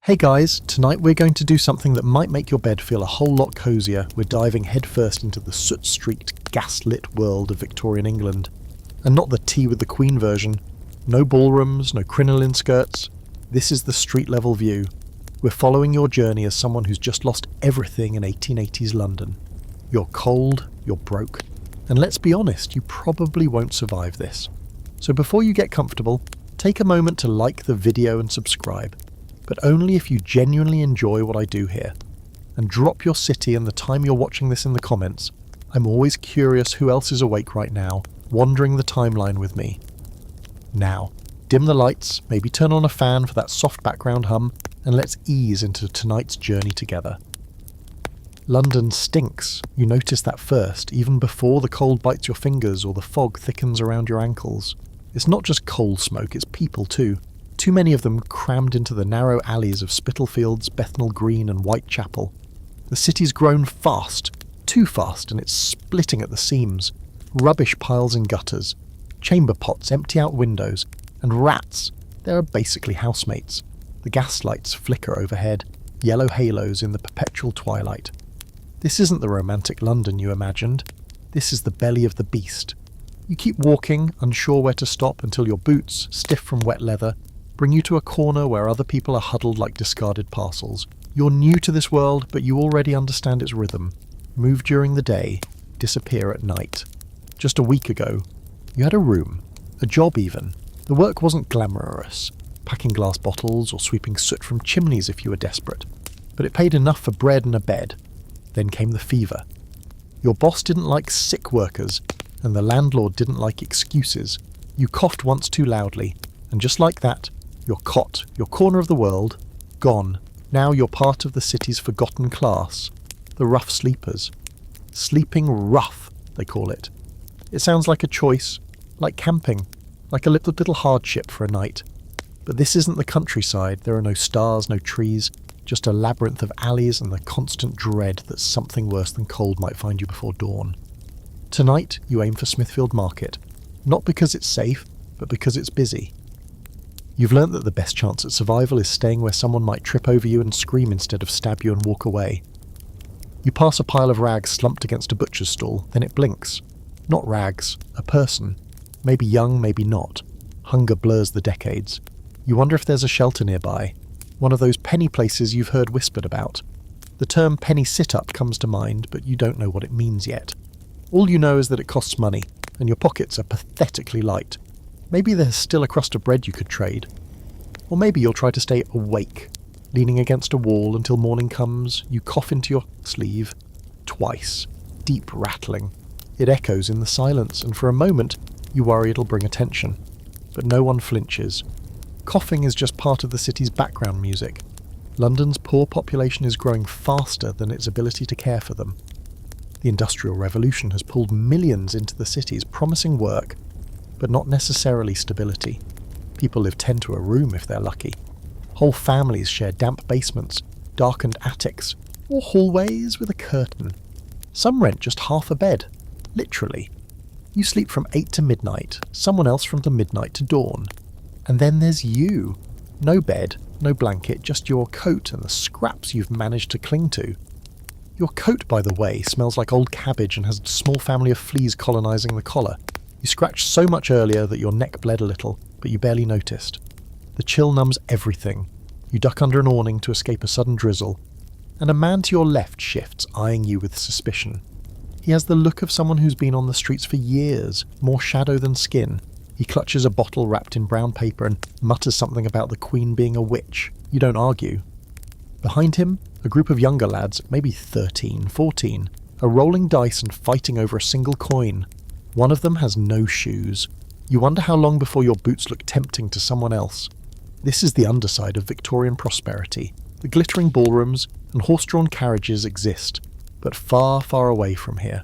Hey guys, tonight we're going to do something that might make your bed feel a whole lot cozier. We're diving headfirst into the soot-streaked, gas-lit world of Victorian England. And not the tea with the Queen version. No ballrooms, no crinoline skirts. This is the street-level view. We're following your journey as someone who's just lost everything in 1880s London. You're cold, you're broke, and let's be honest, you probably won't survive this. So before you get comfortable, take a moment to like the video and subscribe. But only if you genuinely enjoy what I do here. And drop your city and the time you're watching this in the comments. I'm always curious who else is awake right now, wandering the timeline with me. Now, dim the lights, maybe turn on a fan for that soft background hum, and let's ease into tonight's journey together. London stinks. You notice that first, even before the cold bites your fingers or the fog thickens around your ankles. It's not just coal smoke, it's people too. Too many of them crammed into the narrow alleys of Spitalfields, Bethnal Green and Whitechapel. The city's grown fast, too fast, and it's splitting at the seams. Rubbish piles in gutters, chamber pots empty out windows, and rats. They are basically housemates. The gas lights flicker overhead, yellow halos in the perpetual twilight. This isn't the romantic London you imagined. This is the belly of the beast. You keep walking, unsure where to stop, until your boots, stiff from wet leather, bring you to a corner where other people are huddled like discarded parcels. You're new to this world, but you already understand its rhythm. Move during the day, disappear at night. Just a week ago, you had a room, a job even. The work wasn't glamorous, packing glass bottles or sweeping soot from chimneys if you were desperate, but it paid enough for bread and a bed. Then came the fever. Your boss didn't like sick workers, and the landlord didn't like excuses. You coughed once too loudly, and just like that, your cot, your corner of the world, gone. Now you're part of the city's forgotten class, the rough sleepers. Sleeping rough, they call it. It sounds like a choice, like camping, like a little hardship for a night. But this isn't the countryside. There are no stars, no trees, just a labyrinth of alleys and the constant dread that something worse than cold might find you before dawn. Tonight, you aim for Smithfield Market, not because it's safe, but because it's busy. You've learnt that the best chance at survival is staying where someone might trip over you and scream instead of stab you and walk away. You pass a pile of rags slumped against a butcher's stall, then it blinks. Not rags, a person. Maybe young, maybe not. Hunger blurs the decades. You wonder if there's a shelter nearby. One of those penny places you've heard whispered about. The term penny sit-up comes to mind, but you don't know what it means yet. All you know is that it costs money, and your pockets are pathetically light. Maybe there's still a crust of bread you could trade. Or maybe you'll try to stay awake, leaning against a wall until morning comes. You cough into your sleeve. Twice. Deep rattling. It echoes in the silence, and for a moment, you worry it'll bring attention. But no one flinches. Coughing is just part of the city's background music. London's poor population is growing faster than its ability to care for them. The Industrial Revolution has pulled millions into the cities, promising work, but not necessarily stability. People live 10 to a room if they're lucky. Whole families share damp basements, darkened attics, or hallways with a curtain. Some rent just half a bed, literally. You sleep from 8 to midnight, someone else from the midnight to dawn. And then there's you. No bed, no blanket, just your coat and the scraps you've managed to cling to. Your coat, by the way, smells like old cabbage and has a small family of fleas colonising the collar. You scratched so much earlier that your neck bled a little, but you barely noticed. The chill numbs everything. You duck under an awning to escape a sudden drizzle, and a man to your left shifts, eyeing you with suspicion. He has the look of someone who's been on the streets for years, more shadow than skin. He clutches a bottle wrapped in brown paper and mutters something about the Queen being a witch. You don't argue. Behind him, a group of younger lads, maybe 13, 14, are rolling dice and fighting over a single coin. One of them has no shoes. You wonder how long before your boots look tempting to someone else. This is the underside of Victorian prosperity. The glittering ballrooms and horse-drawn carriages exist, but far, far away from here.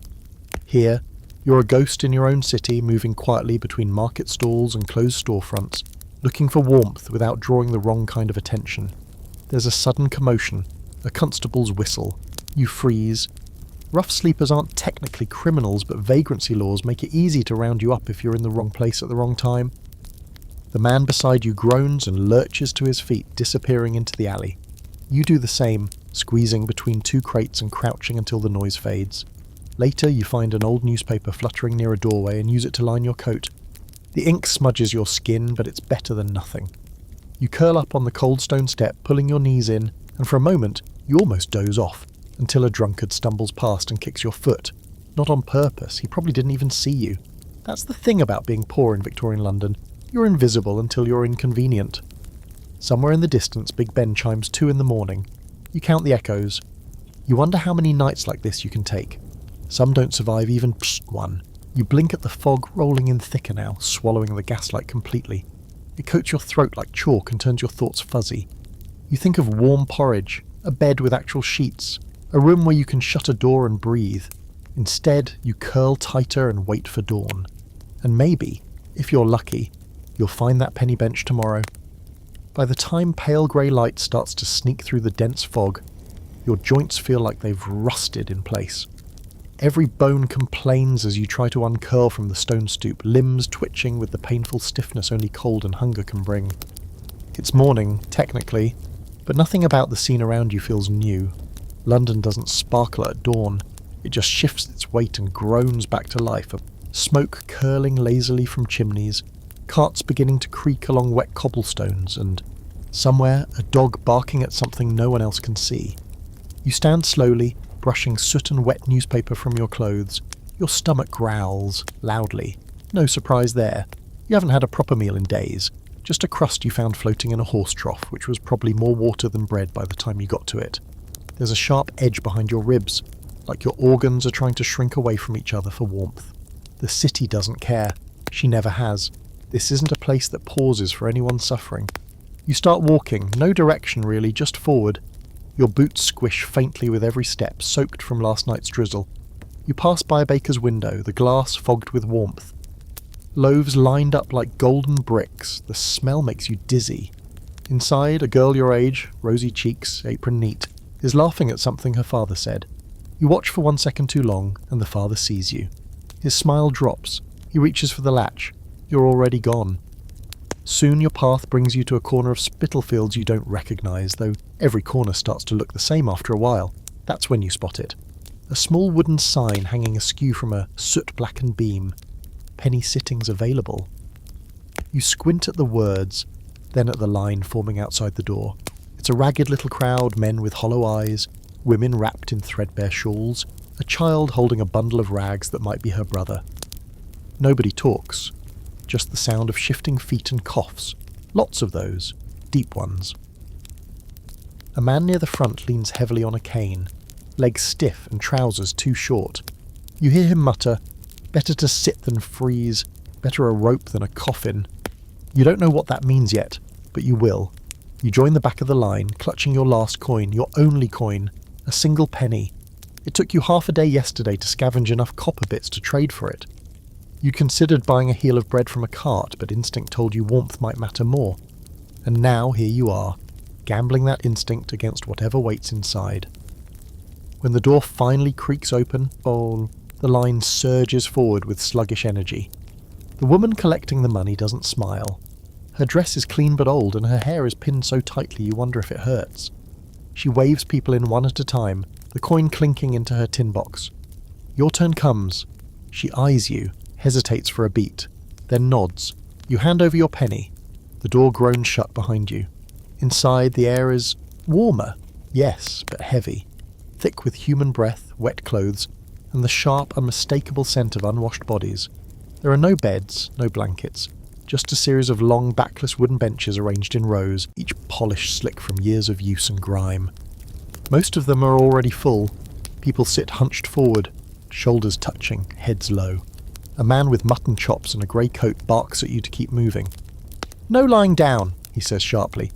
Here, you're a ghost in your own city, moving quietly between market stalls and closed storefronts, looking for warmth without drawing the wrong kind of attention. There's a sudden commotion, a constable's whistle. You freeze. Rough sleepers aren't technically criminals, but vagrancy laws make it easy to round you up if you're in the wrong place at the wrong time. The man beside you groans and lurches to his feet, disappearing into the alley. You do the same, squeezing between two crates and crouching until the noise fades. Later, you find an old newspaper fluttering near a doorway and use it to line your coat. The ink smudges your skin, but it's better than nothing. You curl up on the cold stone step, pulling your knees in, and for a moment, you almost doze off, until a drunkard stumbles past and kicks your foot. Not on purpose, he probably didn't even see you. That's the thing about being poor in Victorian London. You're invisible until you're inconvenient. Somewhere in the distance, Big Ben chimes 2 in the morning. You count the echoes. You wonder how many nights like this you can take. Some don't survive even one. You blink at the fog rolling in thicker now, swallowing the gaslight completely. It coats your throat like chalk and turns your thoughts fuzzy. You think of warm porridge, a bed with actual sheets, a room where you can shut a door and breathe. Instead, you curl tighter and wait for dawn. And maybe, if you're lucky, you'll find that penny bench tomorrow. By the time pale grey light starts to sneak through the dense fog, your joints feel like they've rusted in place. Every bone complains as you try to uncurl from the stone stoop, limbs twitching with the painful stiffness only cold and hunger can bring. It's morning, technically, but nothing about the scene around you feels new. London doesn't sparkle at dawn. It just shifts its weight and groans back to life, smoke curling lazily from chimneys, carts beginning to creak along wet cobblestones, and somewhere a dog barking at something no one else can see. You stand slowly, brushing soot and wet newspaper from your clothes. Your stomach growls, loudly. No surprise there. You haven't had a proper meal in days. Just a crust you found floating in a horse trough, which was probably more water than bread by the time you got to it. There's a sharp edge behind your ribs, like your organs are trying to shrink away from each other for warmth. The city doesn't care. She never has. This isn't a place that pauses for anyone suffering. You start walking, no direction really, just forward. Your boots squish faintly with every step, soaked from last night's drizzle. You pass by a baker's window, the glass fogged with warmth. Loaves lined up like golden bricks, the smell makes you dizzy. Inside, a girl your age, rosy cheeks, apron neat, is laughing at something her father said. You watch for 1 second too long, and the father sees you. His smile drops. He reaches for the latch. You're already gone. Soon your path brings you to a corner of Spitalfields you don't recognise, though every corner starts to look the same after a while. That's when you spot it. A small wooden sign hanging askew from a soot-blackened beam. Penny sittings available. You squint at the words, then at the line forming outside the door. It's a ragged little crowd, men with hollow eyes, women wrapped in threadbare shawls, a child holding a bundle of rags that might be her brother. Nobody talks. Just the sound of shifting feet and coughs. Lots of those. Deep ones. A man near the front leans heavily on a cane, legs stiff and trousers too short. You hear him mutter, "Better to sit than freeze, better a rope than a coffin." You don't know what that means yet, but you will. You join the back of the line, clutching your last coin, your only coin, a single penny. It took you half a day yesterday to scavenge enough copper bits to trade for it. You considered buying a heel of bread from a cart, but instinct told you warmth might matter more. And now here you are, gambling that instinct against whatever waits inside. When the door finally creaks open, the line surges forward with sluggish energy. The woman collecting the money doesn't smile. Her dress is clean but old, and her hair is pinned so tightly you wonder if it hurts. She waves people in one at a time, the coin clinking into her tin box. Your turn comes. She eyes you, hesitates for a beat, then nods. You hand over your penny. The door groans shut behind you. Inside, the air is warmer, yes, but heavy, thick with human breath, wet clothes, and the sharp, unmistakable scent of unwashed bodies. There are no beds, no blankets, just a series of long, backless wooden benches arranged in rows, each polished slick from years of use and grime. Most of them are already full. People sit hunched forward, shoulders touching, heads low. A man with mutton chops and a grey coat barks at you to keep moving. "No lying down," he says sharply.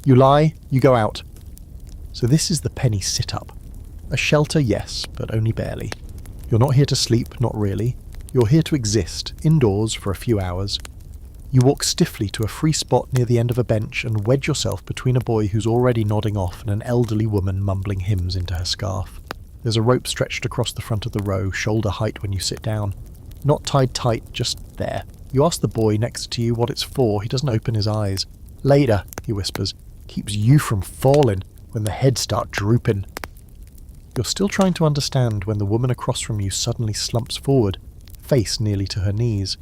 "You lie, you go out." So this is the penny sit-up. A shelter, yes, but only barely. You're not here to sleep, not really. You're here to exist, indoors for a few hours. You walk stiffly to a free spot near the end of a bench and wedge yourself between a boy who's already nodding off and an elderly woman mumbling hymns into her scarf. There's a rope stretched across the front of the row, shoulder height when you sit down. Not tied tight, just there. You ask the boy next to you what it's for. He doesn't open his eyes. "Later," he whispers. "Keeps you from falling. when the heads start drooping. You're still trying to understand when the woman across from you suddenly slumps forward, face nearly to her knees,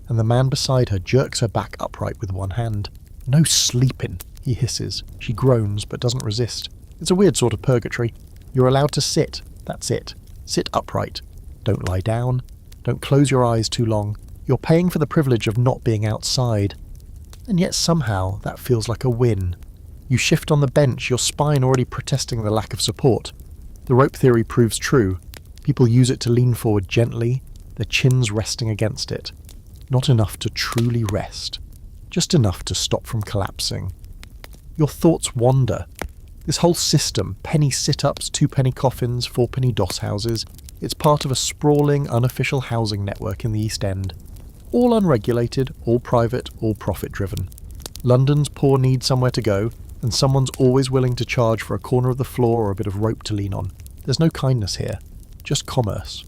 and the man beside her jerks her back upright with one hand. "No sleeping," he hisses. She groans but doesn't resist. It's a weird sort of purgatory. You're allowed to sit, that's it. Sit upright. Don't lie down. Don't close your eyes too long. You're paying for the privilege of not being outside. And yet somehow that feels like a win. You shift on the bench, your spine already protesting the lack of support. The rope theory proves true. People use it to lean forward gently, their chins resting against it. Not enough to truly rest. Just enough to stop from collapsing. Your thoughts wander. This whole system, penny sit-ups, 2-penny coffins, 4-penny doss houses, it's part of a sprawling, unofficial housing network in the East End. All unregulated, all private, all profit-driven. London's poor need somewhere to go, and someone's always willing to charge for a corner of the floor or a bit of rope to lean on. There's no kindness here, just commerce.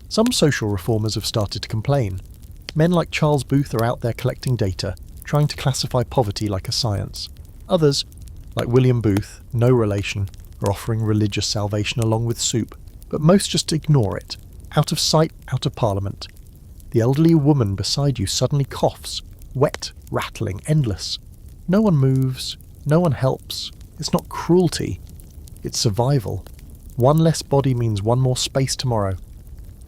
Some social reformers have started to complain. Men like Charles Booth are out there collecting data, trying to classify poverty like a science. Others, like William Booth, no relation, are offering religious salvation along with soup, but most just ignore it. Out of sight, out of Parliament. The elderly woman beside you suddenly coughs, wet, rattling, endless. No one moves, no one helps. It's not cruelty, it's survival. One less body means one more space tomorrow.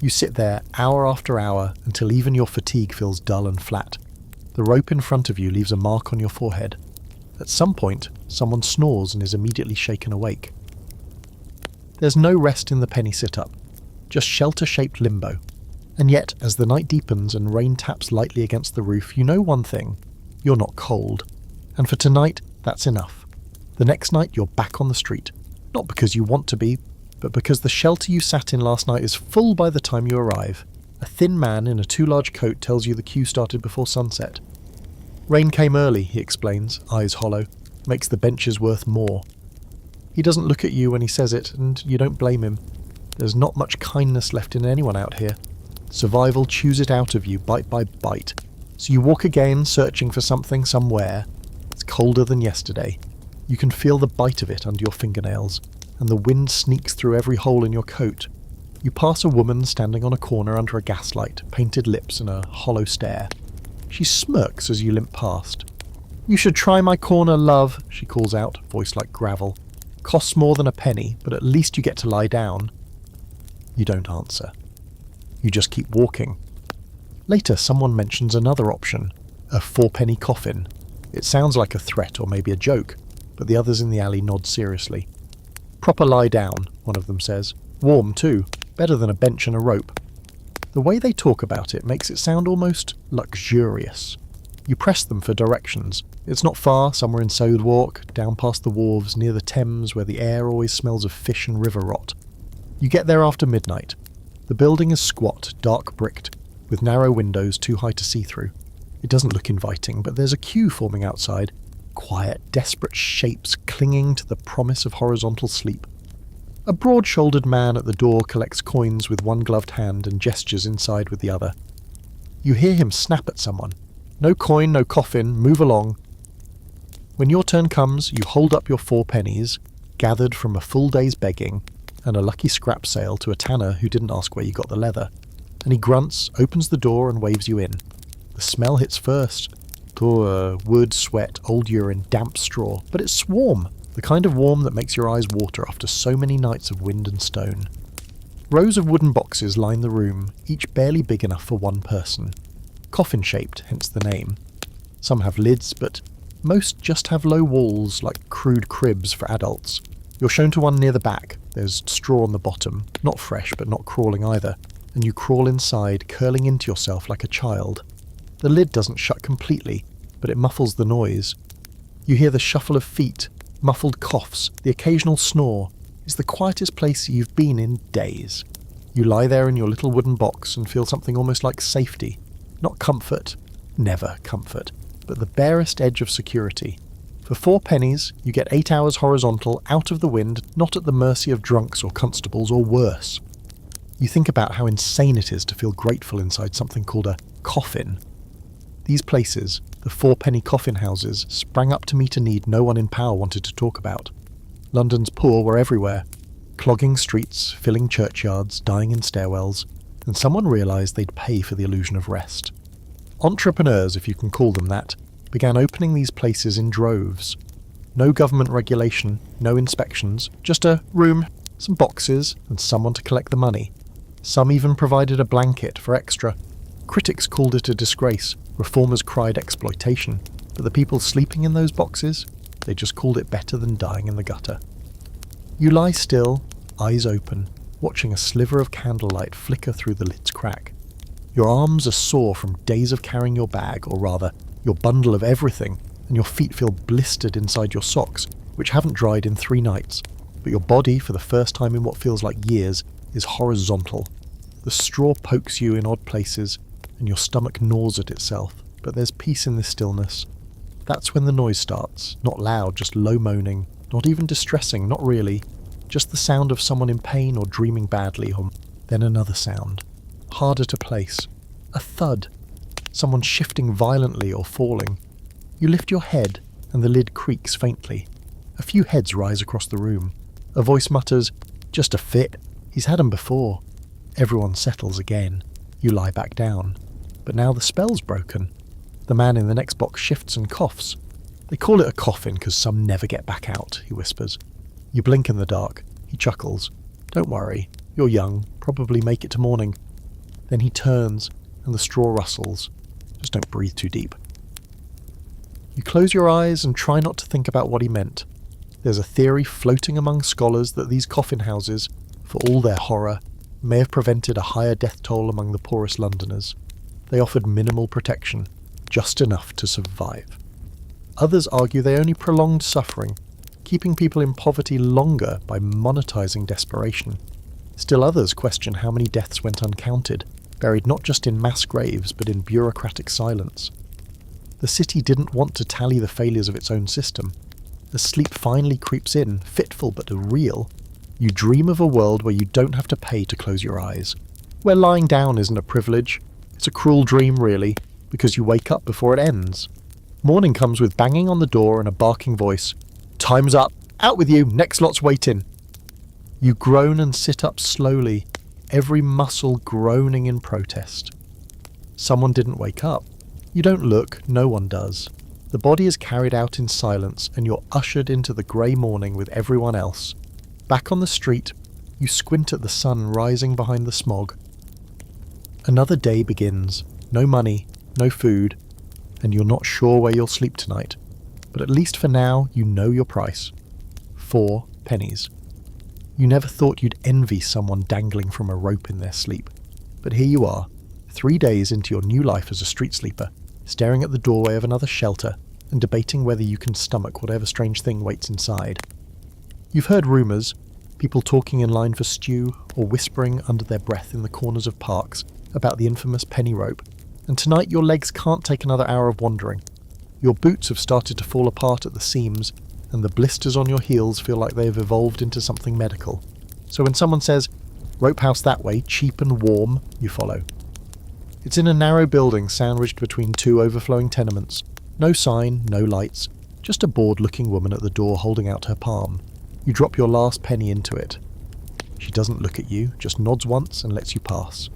You sit there hour after hour until even your fatigue feels dull and flat. The rope in front of you leaves a mark on your forehead. At some point, someone snores and is immediately shaken awake. There's no rest in the penny sit-up, just shelter-shaped limbo. And yet, as the night deepens and rain taps lightly against the roof, you know one thing: you're not cold. And for tonight, that's enough. The next night, you're back on the street. Not because you want to be, but because the shelter you sat in last night is full by the time you arrive. A thin man in a too-large coat tells you the queue started before sunset. Rain came early, he explains, eyes hollow, makes the benches worth more. He doesn't look at you when he says it, and you don't blame him. There's not much kindness left in anyone out here. Survival chews it out of you bite by bite. So you walk again, searching for something somewhere. It's colder than yesterday. You can feel the bite of it under your fingernails, and the wind sneaks through every hole in your coat. You pass a woman standing on a corner under a gaslight, painted lips and a hollow stare. She smirks as you limp past. "You should try my corner, love," she calls out, voice like gravel. "Costs more than a penny, but at least you get to lie down." You don't answer. You just keep walking. Later, someone mentions another option, a 4-penny coffin. It sounds like a threat or maybe a joke, but the others in the alley nod seriously. "Proper lie down," one of them says. "Warm too, better than a bench and a rope." The way they talk about it makes it sound almost luxurious. You press them for directions. It's not far, somewhere in Southwark, down past the wharves, near the Thames, where the air always smells of fish and river rot. You get there after midnight. The building is squat, dark bricked, with narrow windows too high to see through. It doesn't look inviting, but there's a queue forming outside. Quiet, desperate shapes clinging to the promise of horizontal sleep. A broad-shouldered man at the door collects coins with one gloved hand and gestures inside with the other. You hear him snap at someone. "No coin, no coffin, move along." When your turn comes, you hold up your 4 pennies, gathered from a full day's begging, and a lucky scrap sale to a tanner who didn't ask where you got the leather. And he grunts, opens the door and waves you in. The smell hits first. Wood, sweat, old urine, damp straw. But it's warm. The kind of warm that makes your eyes water after so many nights of wind and stone. Rows of wooden boxes line the room, each barely big enough for one person. Coffin-shaped, hence the name. Some have lids, but most just have low walls like crude cribs for adults. You're shown to one near the back. There's straw on the bottom, not fresh but not crawling either, and you crawl inside, curling into yourself like a child. The lid doesn't shut completely, but it muffles the noise. You hear the shuffle of feet, muffled coughs, the occasional snore. It's the quietest place you've been in days. You lie there in your little wooden box and feel something almost like safety. Not comfort, never comfort, but the barest edge of security. For 4 pennies, you get 8 hours horizontal, out of the wind, not at the mercy of drunks or constables or worse. You think about how insane it is to feel grateful inside something called a coffin. These places, the 4-penny coffin houses, sprang up to meet a need no one in power wanted to talk about. London's poor were everywhere, clogging streets, filling churchyards, dying in stairwells, and someone realised they'd pay for the illusion of rest. Entrepreneurs, if you can call them that, began opening these places in droves. No government regulation, no inspections, just a room, some boxes, and someone to collect the money. Some even provided a blanket for extra. Critics called it a disgrace, reformers cried exploitation, but the people sleeping in those boxes, they just called it better than dying in the gutter. You lie still, eyes open, watching a sliver of candlelight flicker through the lid's crack. Your arms are sore from days of carrying your bag, or rather, your bundle of everything, and your feet feel blistered inside your socks, which haven't dried in 3 nights, but your body, for the first time in what feels like years, is horizontal. The straw pokes you in odd places, and your stomach gnaws at itself, but there's peace in this stillness. That's when the noise starts, not loud, just low moaning, not even distressing, not really, just the sound of someone in pain or dreaming badly, or then another sound, harder to place, a thud, someone shifting violently or falling. You lift your head, and the lid creaks faintly. A few heads rise across the room. A voice mutters, "Just a fit. He's had 'em before." Everyone settles again. You lie back down. But now the spell's broken. The man in the next box shifts and coughs. "They call it a coffin because some never get back out," he whispers. You blink in the dark. He chuckles. "Don't worry. You're young. Probably make it to morning." Then he turns, and the straw rustles. Just don't breathe too deep. You close your eyes and try not to think about what he meant. There's a theory floating among scholars that these coffin houses, for all their horror, may have prevented a higher death toll among the poorest Londoners. They offered minimal protection, just enough to survive. Others argue they only prolonged suffering, keeping people in poverty longer by monetizing desperation. Still others question how many deaths went uncounted, buried not just in mass graves but in bureaucratic silence. The city didn't want to tally the failures of its own system. As sleep finally creeps in, fitful but real, you dream of a world where you don't have to pay to close your eyes. Where lying down isn't a privilege. It's a cruel dream, really, because you wake up before it ends. Morning comes with banging on the door and a barking voice. "Time's up! Out with you! Next lot's waiting!" You groan and sit up slowly, every muscle groaning in protest. Someone didn't wake up. You don't look, no one does. The body is carried out in silence and you're ushered into the grey morning with everyone else. Back on the street, you squint at the sun rising behind the smog. Another day begins. No money, no food, and you're not sure where you'll sleep tonight. But at least for now, you know your price. 4 pennies. You never thought you'd envy someone dangling from a rope in their sleep. But here you are, 3 days into your new life as a street sleeper, staring at the doorway of another shelter and debating whether you can stomach whatever strange thing waits inside. You've heard rumours, people talking in line for stew or whispering under their breath in the corners of parks about the infamous penny rope, and tonight your legs can't take another hour of wandering. Your boots have started to fall apart at the seams, and the blisters on your heels feel like they have evolved into something medical. So when someone says, "Rope house that way, cheap and warm," you follow. It's in a narrow building sandwiched between 2 overflowing tenements. No sign, no lights, just a bored-looking woman at the door holding out her palm. You drop your last penny into it. She doesn't look at you, just nods once and lets you pass.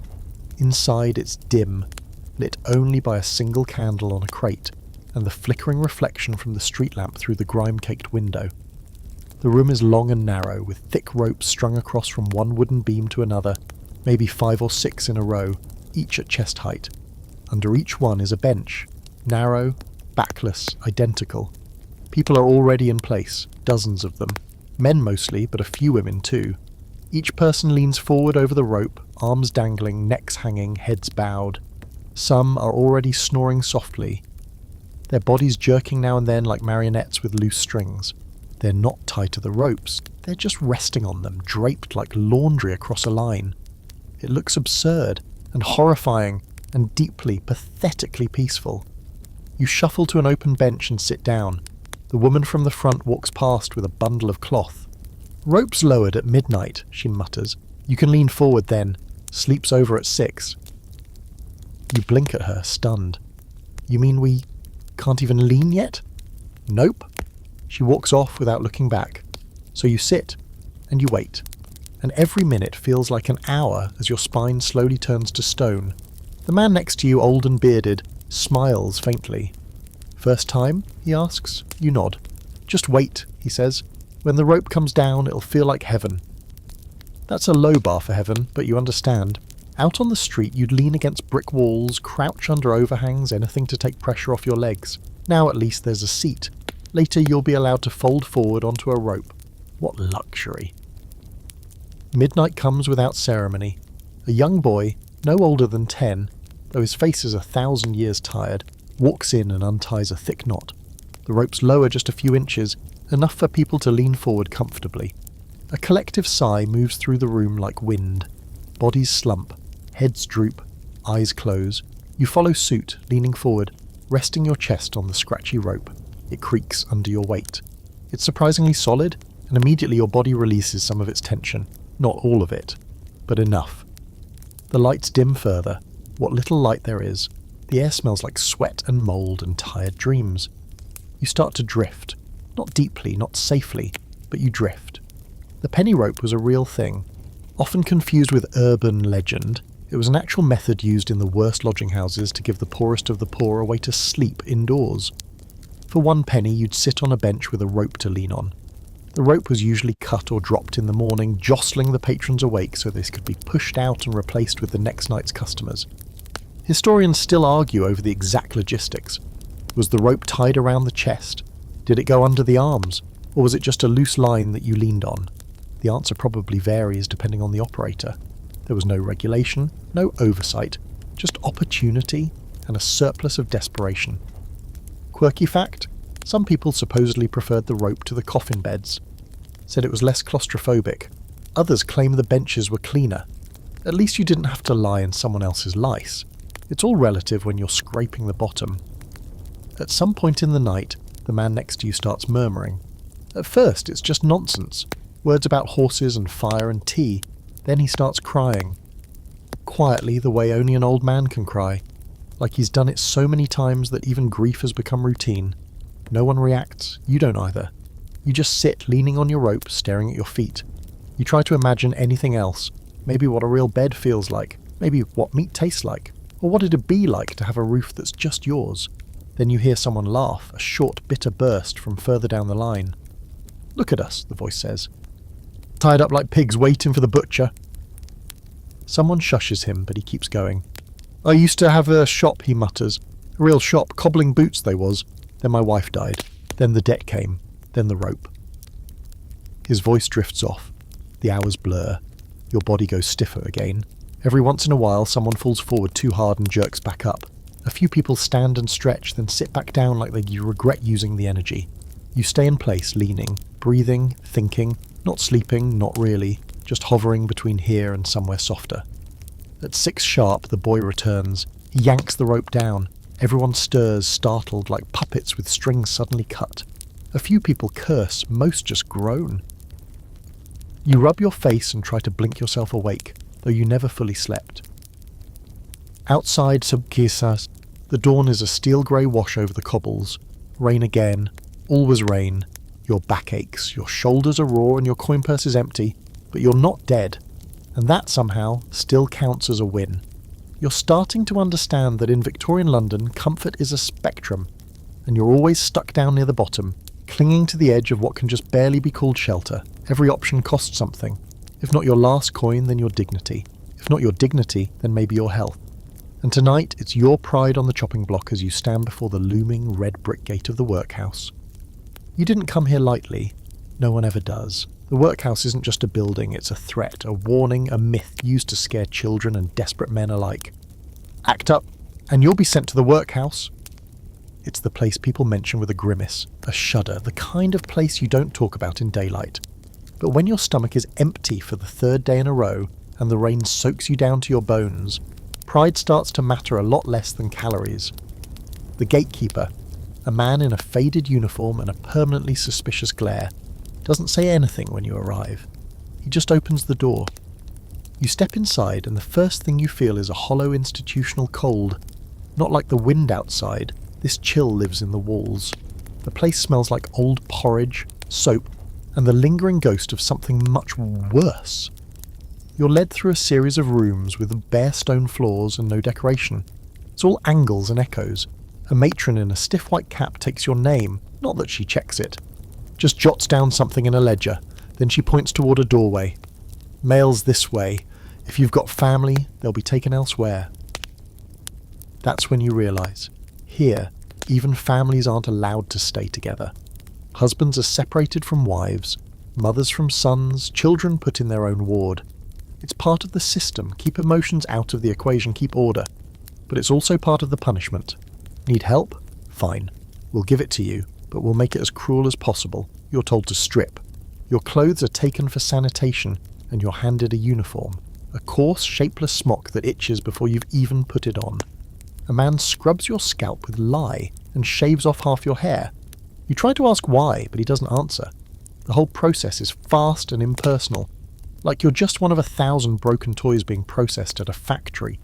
Inside it's dim, lit only by a single candle on a crate, and the flickering reflection from the street lamp through the grime-caked window. The room is long and narrow, with thick ropes strung across from one wooden beam to another, maybe 5 or 6 in a row, each at chest height. Under each one is a bench, narrow, backless, identical. People are already in place, dozens of them. Men mostly, but a few women too. Each person leans forward over the rope, arms dangling, necks hanging, heads bowed. Some are already snoring softly, their bodies jerking now and then like marionettes with loose strings. They're not tied to the ropes, they're just resting on them, draped like laundry across a line. It looks absurd, and horrifying, and deeply, pathetically peaceful. You shuffle to an open bench and sit down. The woman from the front walks past with a bundle of cloth. "Rope's lowered at midnight," she mutters. "You can lean forward then. Sleep's over at 6. You blink at her, stunned. "You mean we can't even lean yet?" "Nope." She walks off without looking back. So you sit, and you wait, and every minute feels like an hour as your spine slowly turns to stone. The man next to you, old and bearded, smiles faintly. "First time?" he asks. You nod. "Just wait," he says. "When the rope comes down, it'll feel like heaven." That's a low bar for heaven, but you understand. Out on the street, you'd lean against brick walls, crouch under overhangs, anything to take pressure off your legs. Now at least there's a seat. Later you'll be allowed to fold forward onto a rope. What luxury. Midnight comes without ceremony. A young boy, no older than 10, though his face is 1,000 years tired, walks in and unties a thick knot. The rope's lower just a few inches, enough for people to lean forward comfortably. A collective sigh moves through the room like wind. Bodies slump, heads droop, eyes close. You follow suit, leaning forward, resting your chest on the scratchy rope. It creaks under your weight. It's surprisingly solid, and immediately your body releases some of its tension. Not all of it, but enough. The lights dim further, what little light there is. The air smells like sweat and mould and tired dreams. You start to drift. Not deeply, not safely, but you drift. The penny rope was a real thing. Often confused with urban legend, it was an actual method used in the worst lodging houses to give the poorest of the poor a way to sleep indoors. For 1 penny, you'd sit on a bench with a rope to lean on. The rope was usually cut or dropped in the morning, jostling the patrons awake so this could be pushed out and replaced with the next night's customers. Historians still argue over the exact logistics. Was the rope tied around the chest? Did it go under the arms? Or was it just a loose line that you leaned on? The answer probably varies depending on the operator. There was no regulation, no oversight, just opportunity and a surplus of desperation. Quirky fact? Some people supposedly preferred the rope to the coffin beds. Said it was less claustrophobic. Others claim the benches were cleaner. At least you didn't have to lie in someone else's lice. It's all relative when you're scraping the bottom. At some point in the night, the man next to you starts murmuring. At first, it's just nonsense. Words about horses and fire and tea. Then he starts crying. Quietly, the way only an old man can cry. Like he's done it so many times that even grief has become routine. No one reacts. You don't either. You just sit leaning on your rope, staring at your feet. You try to imagine anything else. Maybe what a real bed feels like. Maybe what meat tastes like. Or what it'd be like to have a roof that's just yours. Then you hear someone laugh, a short, bitter burst from further down the line. "Look at us," the voice says. "Tied up like pigs waiting for the butcher." Someone shushes him, but he keeps going. "I used to have a shop," he mutters. "A real shop, cobbling boots they was. Then my wife died. Then the debt came. Then the rope." His voice drifts off. The hours blur. Your body goes stiffer again. Every once in a while, someone falls forward too hard and jerks back up. A few people stand and stretch, then sit back down like they regret using the energy. You stay in place, leaning, breathing, thinking, not sleeping, not really, just hovering between here and somewhere softer. At 6 sharp, the boy returns. He yanks the rope down. Everyone stirs, startled, like puppets with strings suddenly cut. A few people curse, most just groan. You rub your face and try to blink yourself awake, though you never fully slept. Outside Subkisas, the dawn is a steel-grey wash over the cobbles. Rain again. Always rain. Your back aches, your shoulders are raw and your coin purse is empty, but you're not dead. And that somehow still counts as a win. You're starting to understand that in Victorian London, comfort is a spectrum, and you're always stuck down near the bottom, clinging to the edge of what can just barely be called shelter. Every option costs something. If not your last coin, then your dignity. If not your dignity, then maybe your health. And tonight, it's your pride on the chopping block as you stand before the looming red brick gate of the workhouse. You didn't come here lightly. No one ever does. The workhouse isn't just a building, it's a threat, a warning, a myth used to scare children and desperate men alike. Act up, and you'll be sent to the workhouse. It's the place people mention with a grimace, a shudder, the kind of place you don't talk about in daylight. But when your stomach is empty for the 3rd day in a row, and the rain soaks you down to your bones, pride starts to matter a lot less than calories. The gatekeeper, a man in a faded uniform and a permanently suspicious glare, doesn't say anything when you arrive. He just opens the door. You step inside and the first thing you feel is a hollow institutional cold. Not like the wind outside, this chill lives in the walls. The place smells like old porridge, soap, and the lingering ghost of something much worse. You're led through a series of rooms with bare stone floors and no decoration. It's all angles and echoes. A matron in a stiff white cap takes your name, not that she checks it. Just jots down something in a ledger, then she points toward a doorway. Mail's this way. If you've got family, they'll be taken elsewhere. That's when you realise, here, even families aren't allowed to stay together. Husbands are separated from wives, mothers from sons, children put in their own ward. It's part of the system. Keep emotions out of the equation, keep order. But it's also part of the punishment. Need help? Fine. We'll give it to you, but we'll make it as cruel as possible. You're told to strip. Your clothes are taken for sanitation, and you're handed a uniform. A coarse, shapeless smock that itches before you've even put it on. A man scrubs your scalp with lye and shaves off half your hair. You try to ask why, but he doesn't answer. The whole process is fast and impersonal, like you're just one of 1,000 broken toys being processed at a factory.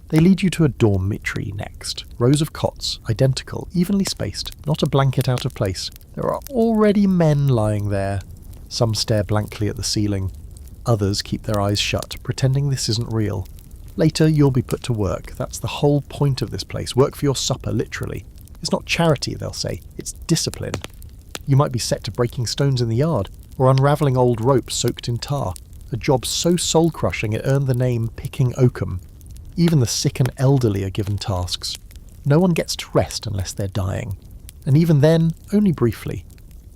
They lead you to a dormitory next. Rows of cots, identical, evenly spaced, not a blanket out of place. There are already men lying there. Some stare blankly at the ceiling. Others keep their eyes shut, pretending this isn't real. Later, you'll be put to work. That's the whole point of this place. Work for your supper, literally. It's not charity, they'll say. It's discipline. You might be set to breaking stones in the yard, or unravelling old ropes soaked in tar. A job so soul-crushing it earned the name picking oakum. Even the sick and elderly are given tasks. No one gets to rest unless they're dying. And even then, only briefly.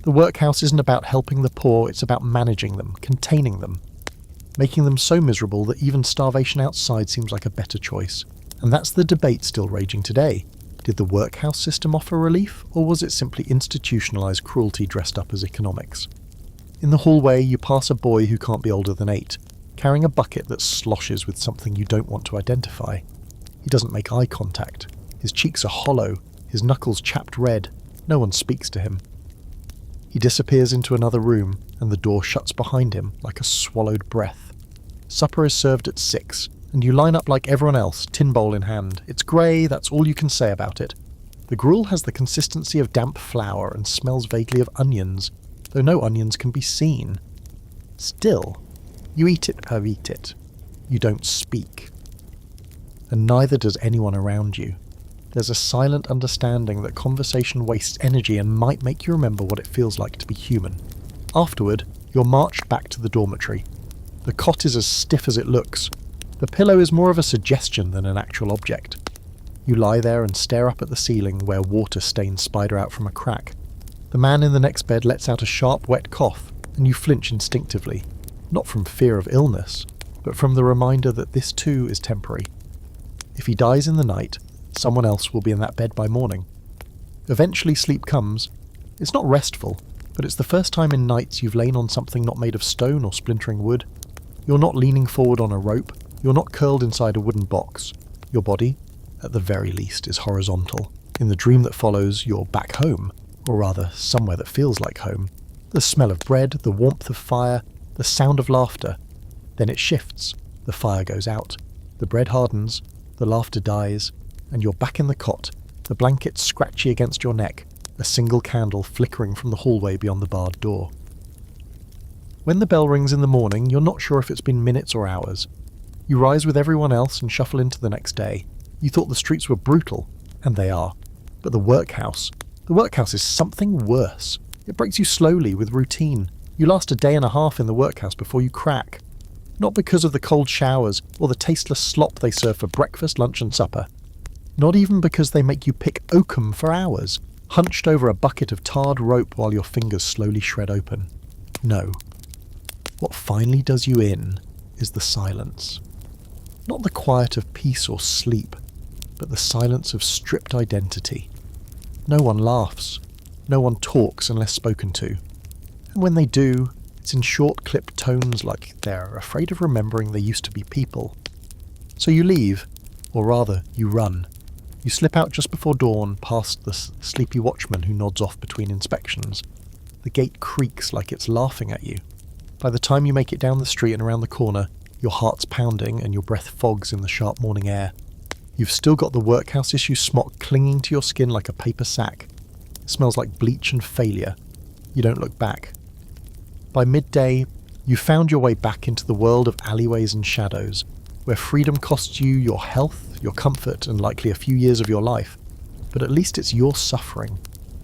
The workhouse isn't about helping the poor, it's about managing them, containing them. Making them so miserable that even starvation outside seems like a better choice. And that's the debate still raging today. Did the workhouse system offer relief, or was it simply institutionalised cruelty dressed up as economics? In the hallway, you pass a boy who can't be older than 8, carrying a bucket that sloshes with something you don't want to identify. He doesn't make eye contact. His cheeks are hollow, his knuckles chapped red. No one speaks to him. He disappears into another room, and the door shuts behind him like a swallowed breath. Supper is served at 6, and you line up like everyone else, tin bowl in hand. It's grey, that's all you can say about it. The gruel has the consistency of damp flour and smells vaguely of onions, though no onions can be seen. Still, you eat it per eat it. You don't speak. And neither does anyone around you. There's a silent understanding that conversation wastes energy and might make you remember what it feels like to be human. Afterward, you're marched back to the dormitory. The cot is as stiff as it looks. The pillow is more of a suggestion than an actual object. You lie there and stare up at the ceiling where water stains spider out from a crack. The man in the next bed lets out a sharp, wet cough, and you flinch instinctively. Not from fear of illness, but from the reminder that this too is temporary. If he dies in the night, someone else will be in that bed by morning. Eventually sleep comes. It's not restful, but it's the first time in nights you've lain on something not made of stone or splintering wood. You're not leaning forward on a rope. You're not curled inside a wooden box. Your body, at the very least, is horizontal. In the dream that follows, you're back home, or rather, somewhere that feels like home. The smell of bread, the warmth of fire, the sound of laughter. Then it shifts. The fire goes out. The bread hardens. The laughter dies. And you're back in the cot, the blanket scratchy against your neck, a single candle flickering from the hallway beyond the barred door. When the bell rings in the morning, you're not sure if it's been minutes or hours. You rise with everyone else and shuffle into the next day. You thought the streets were brutal, and they are. But the workhouse is something worse. It breaks you slowly with routine. You last a day and a half in the workhouse before you crack. Not because of the cold showers or the tasteless slop they serve for breakfast, lunch and supper. Not even because they make you pick oakum for hours, hunched over a bucket of tarred rope while your fingers slowly shred open. No. What finally does you in is the silence. Not the quiet of peace or sleep, but the silence of stripped identity. No one laughs. No one talks unless spoken to. And when they do, it's in short clipped tones like they're afraid of remembering they used to be people. So you leave, or rather, you run. You slip out just before dawn, past the sleepy watchman who nods off between inspections. The gate creaks like it's laughing at you. By the time you make it down the street and around the corner, your heart's pounding and your breath fogs in the sharp morning air. You've still got the workhouse issue smock clinging to your skin like a paper sack. It smells like bleach and failure. You don't look back. By midday, you found your way back into the world of alleyways and shadows, where freedom costs you your health, your comfort, and likely a few years of your life. But at least it's your suffering,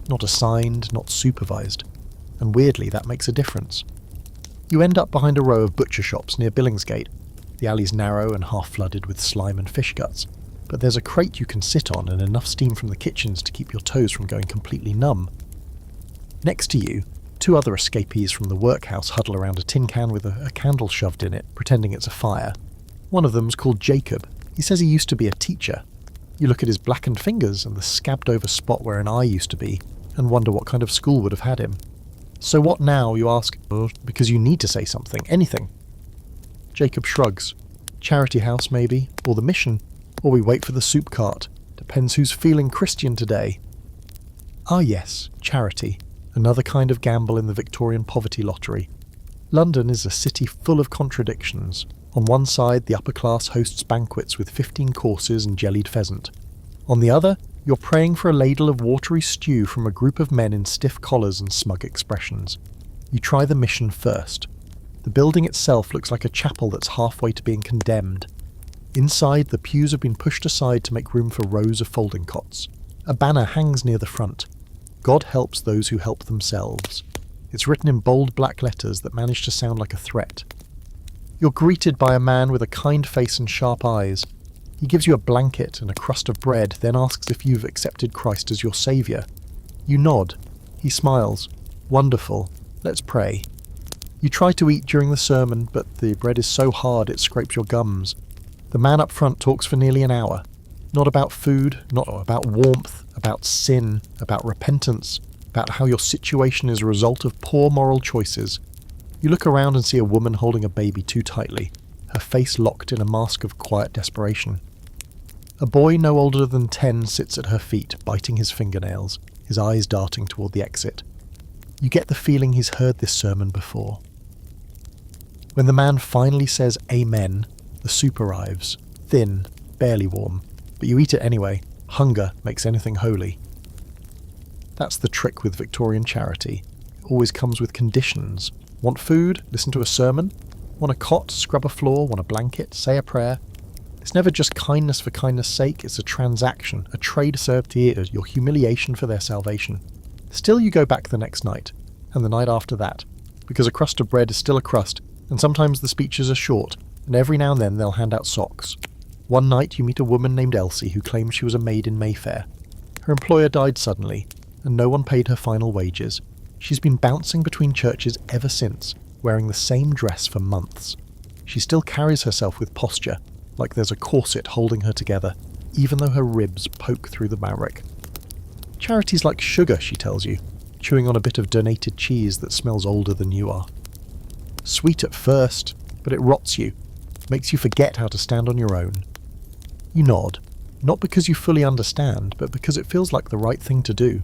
not assigned, not supervised. And weirdly, that makes a difference. You end up behind a row of butcher shops near Billingsgate. The alley's narrow and half flooded with slime and fish guts, but there's a crate you can sit on and enough steam from the kitchens to keep your toes from going completely numb. Next to you, 2 other escapees from the workhouse huddle around a tin can with a candle shoved in it, pretending it's a fire. One of them's called Jacob. He says he used to be a teacher. You look at his blackened fingers and the scabbed-over spot where an eye used to be, and wonder what kind of school would have had him. So what now, you ask? Because you need to say something, anything. Jacob shrugs. Charity house, maybe, or the mission, or we wait for the soup cart. Depends who's feeling Christian today. Ah yes, charity. Another kind of gamble in the Victorian poverty lottery. London is a city full of contradictions. On one side, the upper class hosts banquets with 15 courses and jellied pheasant. On the other, you're praying for a ladle of watery stew from a group of men in stiff collars and smug expressions. You try the mission first. The building itself looks like a chapel that's halfway to being condemned. Inside, the pews have been pushed aside to make room for rows of folding cots. A banner hangs near the front. God helps those who help themselves. It's written in bold black letters that manage to sound like a threat. You're greeted by a man with a kind face and sharp eyes. He gives you a blanket and a crust of bread, then asks if you've accepted Christ as your saviour. You nod. He smiles. Wonderful. Let's pray. You try to eat during the sermon, but the bread is so hard it scrapes your gums. The man up front talks for nearly an hour. Not about food, not about warmth, about sin, about repentance, about how your situation is a result of poor moral choices. You look around and see a woman holding a baby too tightly, her face locked in a mask of quiet desperation. A boy no older than 10 sits at her feet, biting his fingernails, his eyes darting toward the exit. You get the feeling he's heard this sermon before. When the man finally says Amen, the soup arrives, thin, barely warm, but you eat it anyway. Hunger makes anything holy. That's the trick with Victorian charity. It always comes with conditions. Want food? Listen to a sermon. Want a cot? Scrub a floor. Want a blanket? Say a prayer. It's never just kindness for kindness' sake. It's a transaction, a trade served here, your humiliation for their salvation. Still you go back the next night, and the night after that, because a crust of bread is still a crust, and sometimes the speeches are short, and every now and then they'll hand out socks. One night you meet a woman named Elsie who claims she was a maid in Mayfair. Her employer died suddenly, and no one paid her final wages. She's been bouncing between churches ever since, wearing the same dress for months. She still carries herself with posture, like there's a corset holding her together, even though her ribs poke through the fabric. Charity's like sugar, she tells you, chewing on a bit of donated cheese that smells older than you are. Sweet at first, but it rots you, makes you forget how to stand on your own. You nod, not because you fully understand, but because it feels like the right thing to do.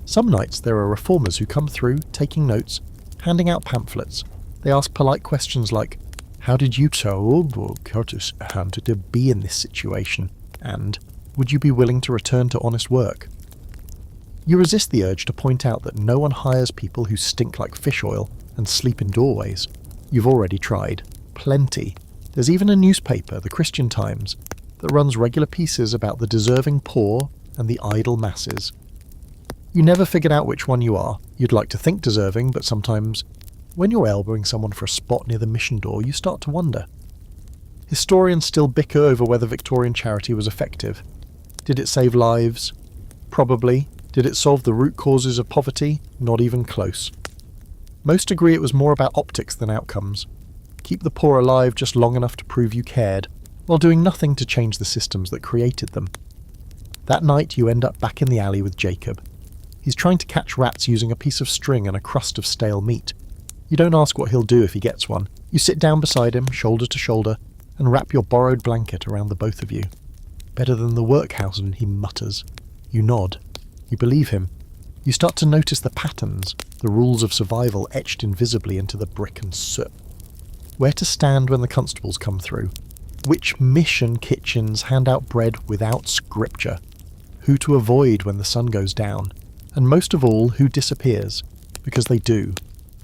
Some nights there are reformers who come through, taking notes, handing out pamphlets. They ask polite questions like, how did you to be in this situation? And, would you be willing to return to honest work? You resist the urge to point out that no one hires people who stink like fish oil and sleep in doorways. You've already tried. Plenty. There's even a newspaper, the Christian Times, that runs regular pieces about the deserving poor and the idle masses. You never figured out which one you are. You'd like to think deserving, but sometimes, when you're elbowing someone for a spot near the mission door, you start to wonder. Historians still bicker over whether Victorian charity was effective. Did it save lives? Probably. Did it solve the root causes of poverty? Not even close. Most agree it was more about optics than outcomes. Keep the poor alive just long enough to prove you cared, while doing nothing to change the systems that created them. That night you end up back in the alley with Jacob. He's trying to catch rats using a piece of string and a crust of stale meat. You don't ask what he'll do if he gets one. You sit down beside him, shoulder to shoulder, and wrap your borrowed blanket around the both of you. Better than the Workhouses, he mutters. You nod. You believe him. You start to notice the patterns, the rules of survival etched invisibly into the brick and soot. Where to stand when the constables come through. Which mission kitchens hand out bread without scripture. Who to avoid when the sun goes down. And most of all, who disappears. Because they do.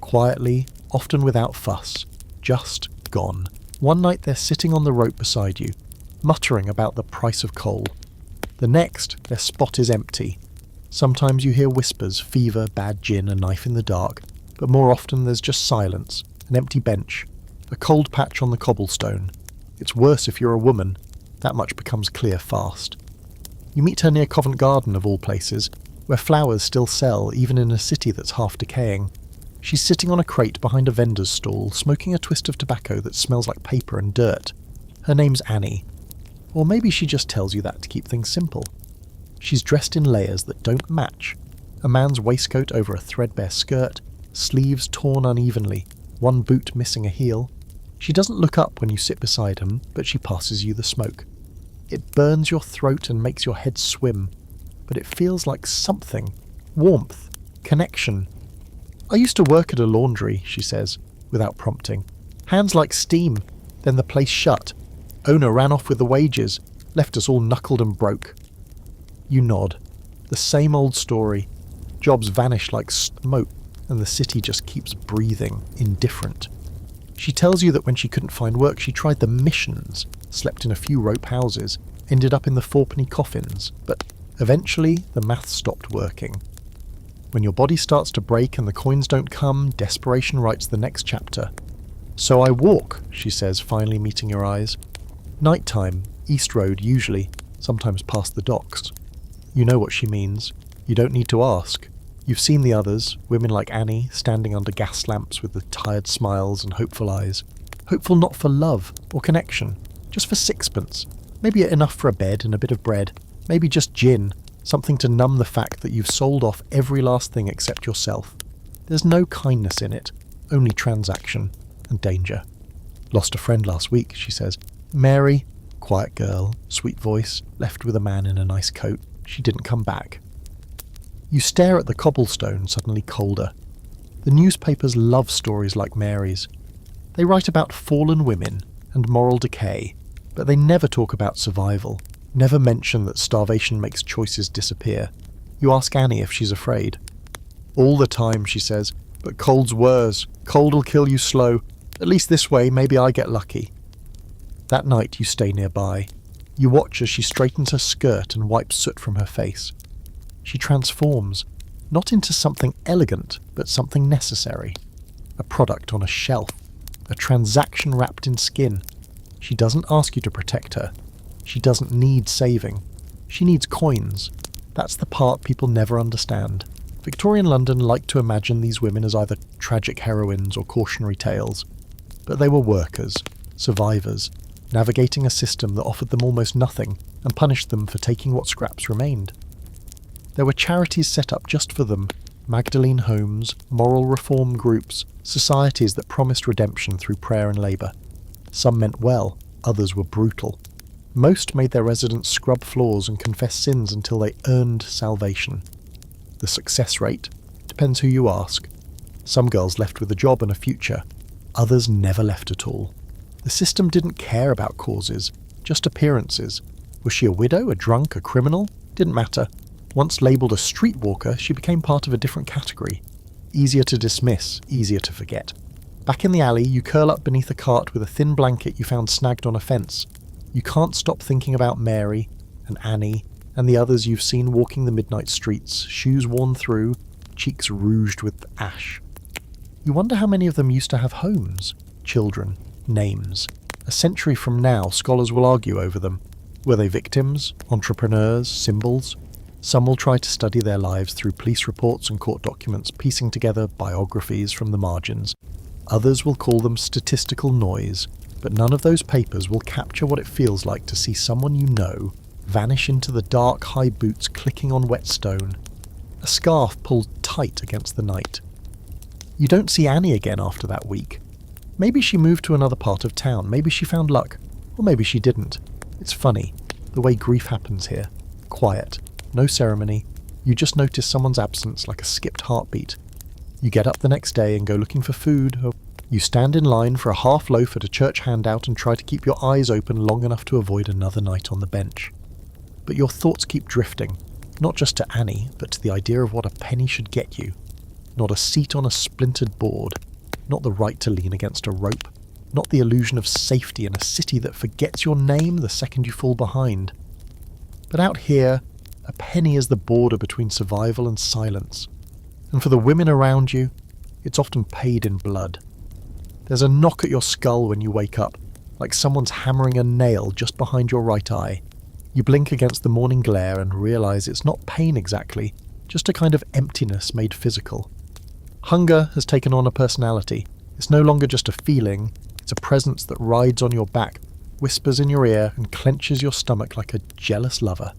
Quietly, often without fuss, just gone. One night they're sitting on the rope beside you, muttering about the price of coal. The next, their spot is empty. Sometimes you hear whispers, fever, bad gin, a knife in the dark, but more often there's just silence, an empty bench, a cold patch on the cobblestone. It's worse if you're a woman. That much becomes clear fast. You meet her near Covent Garden, of all places, where flowers still sell even in a city that's half decaying. She's sitting on a crate behind a vendor's stall, smoking a twist of tobacco that smells like paper and dirt. Her name's Annie. Or maybe she just tells you that to keep things simple. She's dressed in layers that don't match. A man's waistcoat over a threadbare skirt, sleeves torn unevenly, one boot missing a heel. She doesn't look up when you sit beside him, but she passes you the smoke. It burns your throat and makes your head swim, but it feels like something. Warmth. Connection. I used to work at a laundry, she says, without prompting. Hands like steam. Then the place shut. Owner ran off with the wages, left us all knuckled and broke. You nod. The same old story. Jobs vanish like smoke, and the city just keeps breathing, indifferent. She tells you that when she couldn't find work, she tried the missions, slept in a few rope houses, ended up in the fourpenny coffins, but eventually the math stopped working. When your body starts to break and the coins don't come, desperation writes the next chapter. So I walk, she says, finally meeting your eyes. Nighttime, East Road usually, sometimes past the docks. You know what she means. You don't need to ask. You've seen the others, women like Annie, standing under gas lamps with the tired smiles and hopeful eyes. Hopeful not for love or connection, just for sixpence. Maybe enough for a bed and a bit of bread. Maybe just gin, something to numb the fact that you've sold off every last thing except yourself. There's no kindness in it, only transaction and danger. Lost a friend last week, she says. Mary, quiet girl, sweet voice, left with a man in a nice coat. She didn't come back. You stare at the cobblestone, suddenly colder. The newspapers love stories like Mary's. They write about fallen women and moral decay, but they never talk about survival, never mention that starvation makes choices disappear. You ask Annie if she's afraid. All the time, she says, but cold's worse. Cold'll kill you slow. At least this way, maybe I get lucky. That night you stay nearby. You watch as she straightens her skirt and wipes soot from her face. She transforms, not into something elegant, but something necessary. A product on a shelf. A transaction wrapped in skin. She doesn't ask you to protect her. She doesn't need saving. She needs coins. That's the part people never understand. Victorian London liked to imagine these women as either tragic heroines or cautionary tales. But they were workers, survivors, navigating a system that offered them almost nothing and punished them for taking what scraps remained. There were charities set up just for them, Magdalene homes, moral reform groups, societies that promised redemption through prayer and labour. Some meant well, others were brutal. Most made their residents scrub floors and confess sins until they earned salvation. The success rate depends who you ask. Some girls left with a job and a future, others never left at all. The system didn't care about causes, just appearances. Was she a widow, a drunk, a criminal? Didn't matter. Once labelled a streetwalker, she became part of a different category. Easier to dismiss, easier to forget. Back in the alley, you curl up beneath a cart with a thin blanket you found snagged on a fence. You can't stop thinking about Mary and Annie and the others you've seen walking the midnight streets, shoes worn through, cheeks rouged with ash. You wonder how many of them used to have homes, children, names. A century from now, scholars will argue over them. Were they victims, entrepreneurs, symbols? Some will try to study their lives through police reports and court documents, piecing together biographies from the margins. Others will call them statistical noise, but none of those papers will capture what it feels like to see someone you know vanish into the dark high boots clicking on wet stone, a scarf pulled tight against the night. You don't see Annie again after that week. Maybe she moved to another part of town, maybe she found luck, or maybe she didn't. It's funny, the way grief happens here. Quiet. No ceremony, you just notice someone's absence like a skipped heartbeat. You get up the next day and go looking for food, or you stand in line for a half loaf at a church handout and try to keep your eyes open long enough to avoid another night on the bench. But your thoughts keep drifting, not just to Annie, but to the idea of what a penny should get you. Not a seat on a splintered board. not the right to lean against a rope, not the illusion of safety in a city that forgets your name the second you fall behind. But out here, a penny is the border between survival and silence. And for the women around you, it's often paid in blood. There's a knock at your skull when you wake up, like someone's hammering a nail just behind your right eye. You blink against the morning glare and realise it's not pain exactly, just a kind of emptiness made physical. Hunger has taken on a personality. It's no longer just a feeling, it's a presence that rides on your back, whispers in your ear and clenches your stomach like a jealous lover.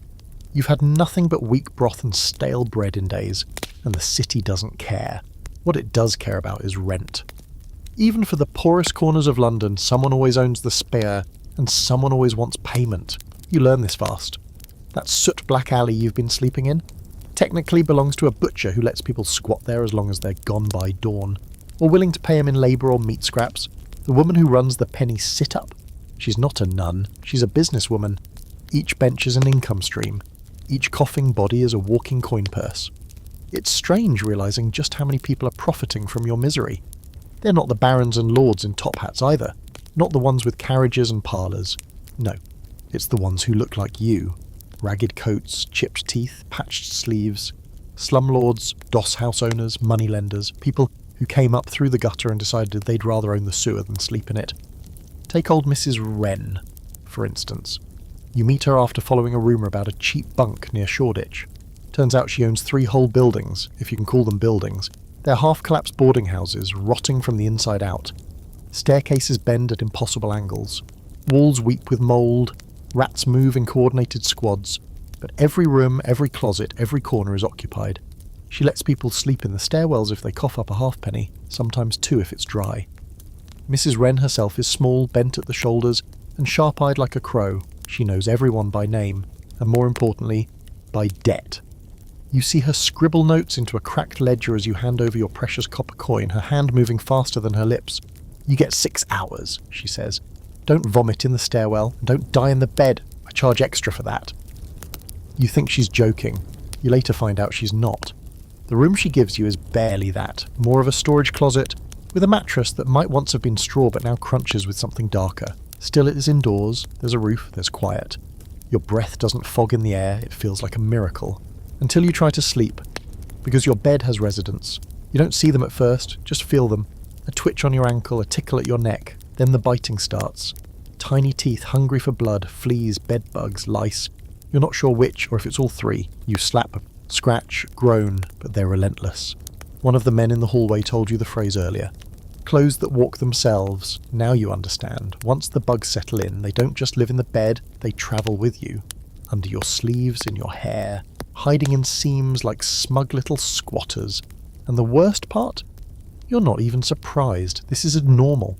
You've had nothing but weak broth and stale bread in days, and the city doesn't care. What it does care about is rent. Even for the poorest corners of London, someone always owns the spare, and someone always wants payment. You learn this fast. That soot-black alley you've been sleeping in technically belongs to a butcher who lets people squat there as long as they're gone by dawn, or willing to pay him in labour or meat scraps. The woman who runs the penny sit-up. She's not a nun, she's a businesswoman. Each bench is an income stream. Each coughing body is a walking coin purse. It's strange realising just how many people are profiting from your misery. They're not the barons and lords in top hats either, not the ones with carriages and parlours. No, it's the ones who look like you. Ragged coats, chipped teeth, patched sleeves. Slumlords, doss house owners, moneylenders, people who came up through the gutter and decided they'd rather own the sewer than sleep in it. Take old Mrs. Wren, for instance. You meet her after following a rumour about a cheap bunk near Shoreditch. Turns out she owns 3 whole buildings, if you can call them buildings. They're half-collapsed boarding houses, rotting from the inside out. Staircases bend at impossible angles. Walls weep with mould. Rats move in coordinated squads. But every room, every closet, every corner is occupied. She lets people sleep in the stairwells if they cough up a halfpenny, sometimes 2 if it's dry. Mrs. Wren herself is small, bent at the shoulders, and sharp-eyed like a crow. She knows everyone by name, and more importantly, by debt. You see her scribble notes into a cracked ledger as you hand over your precious copper coin, her hand moving faster than her lips. "You get 6 hours, she says. "Don't vomit in the stairwell, and don't die in the bed. I charge extra for that." You think she's joking. You later find out she's not. The room she gives you is barely that, more of a storage closet, with a mattress that might once have been straw but now crunches with something darker. Still, it is indoors, there's a roof, there's quiet. Your breath doesn't fog in the air, it feels like a miracle. Until you try to sleep, because your bed has residents. You don't see them at first, just feel them. A twitch on your ankle, a tickle at your neck, then the biting starts. Tiny teeth hungry for blood, fleas, bedbugs, lice. You're not sure which, or if it's all 3. You slap, scratch, groan, but they're relentless. One of the men in the hallway told you the phrase earlier. Clothes that walk themselves. Now you understand. Once the bugs settle in, they don't just live in the bed, they travel with you. Under your sleeves, in your hair, hiding in seams like smug little squatters. And the worst part? You're not even surprised. This is normal.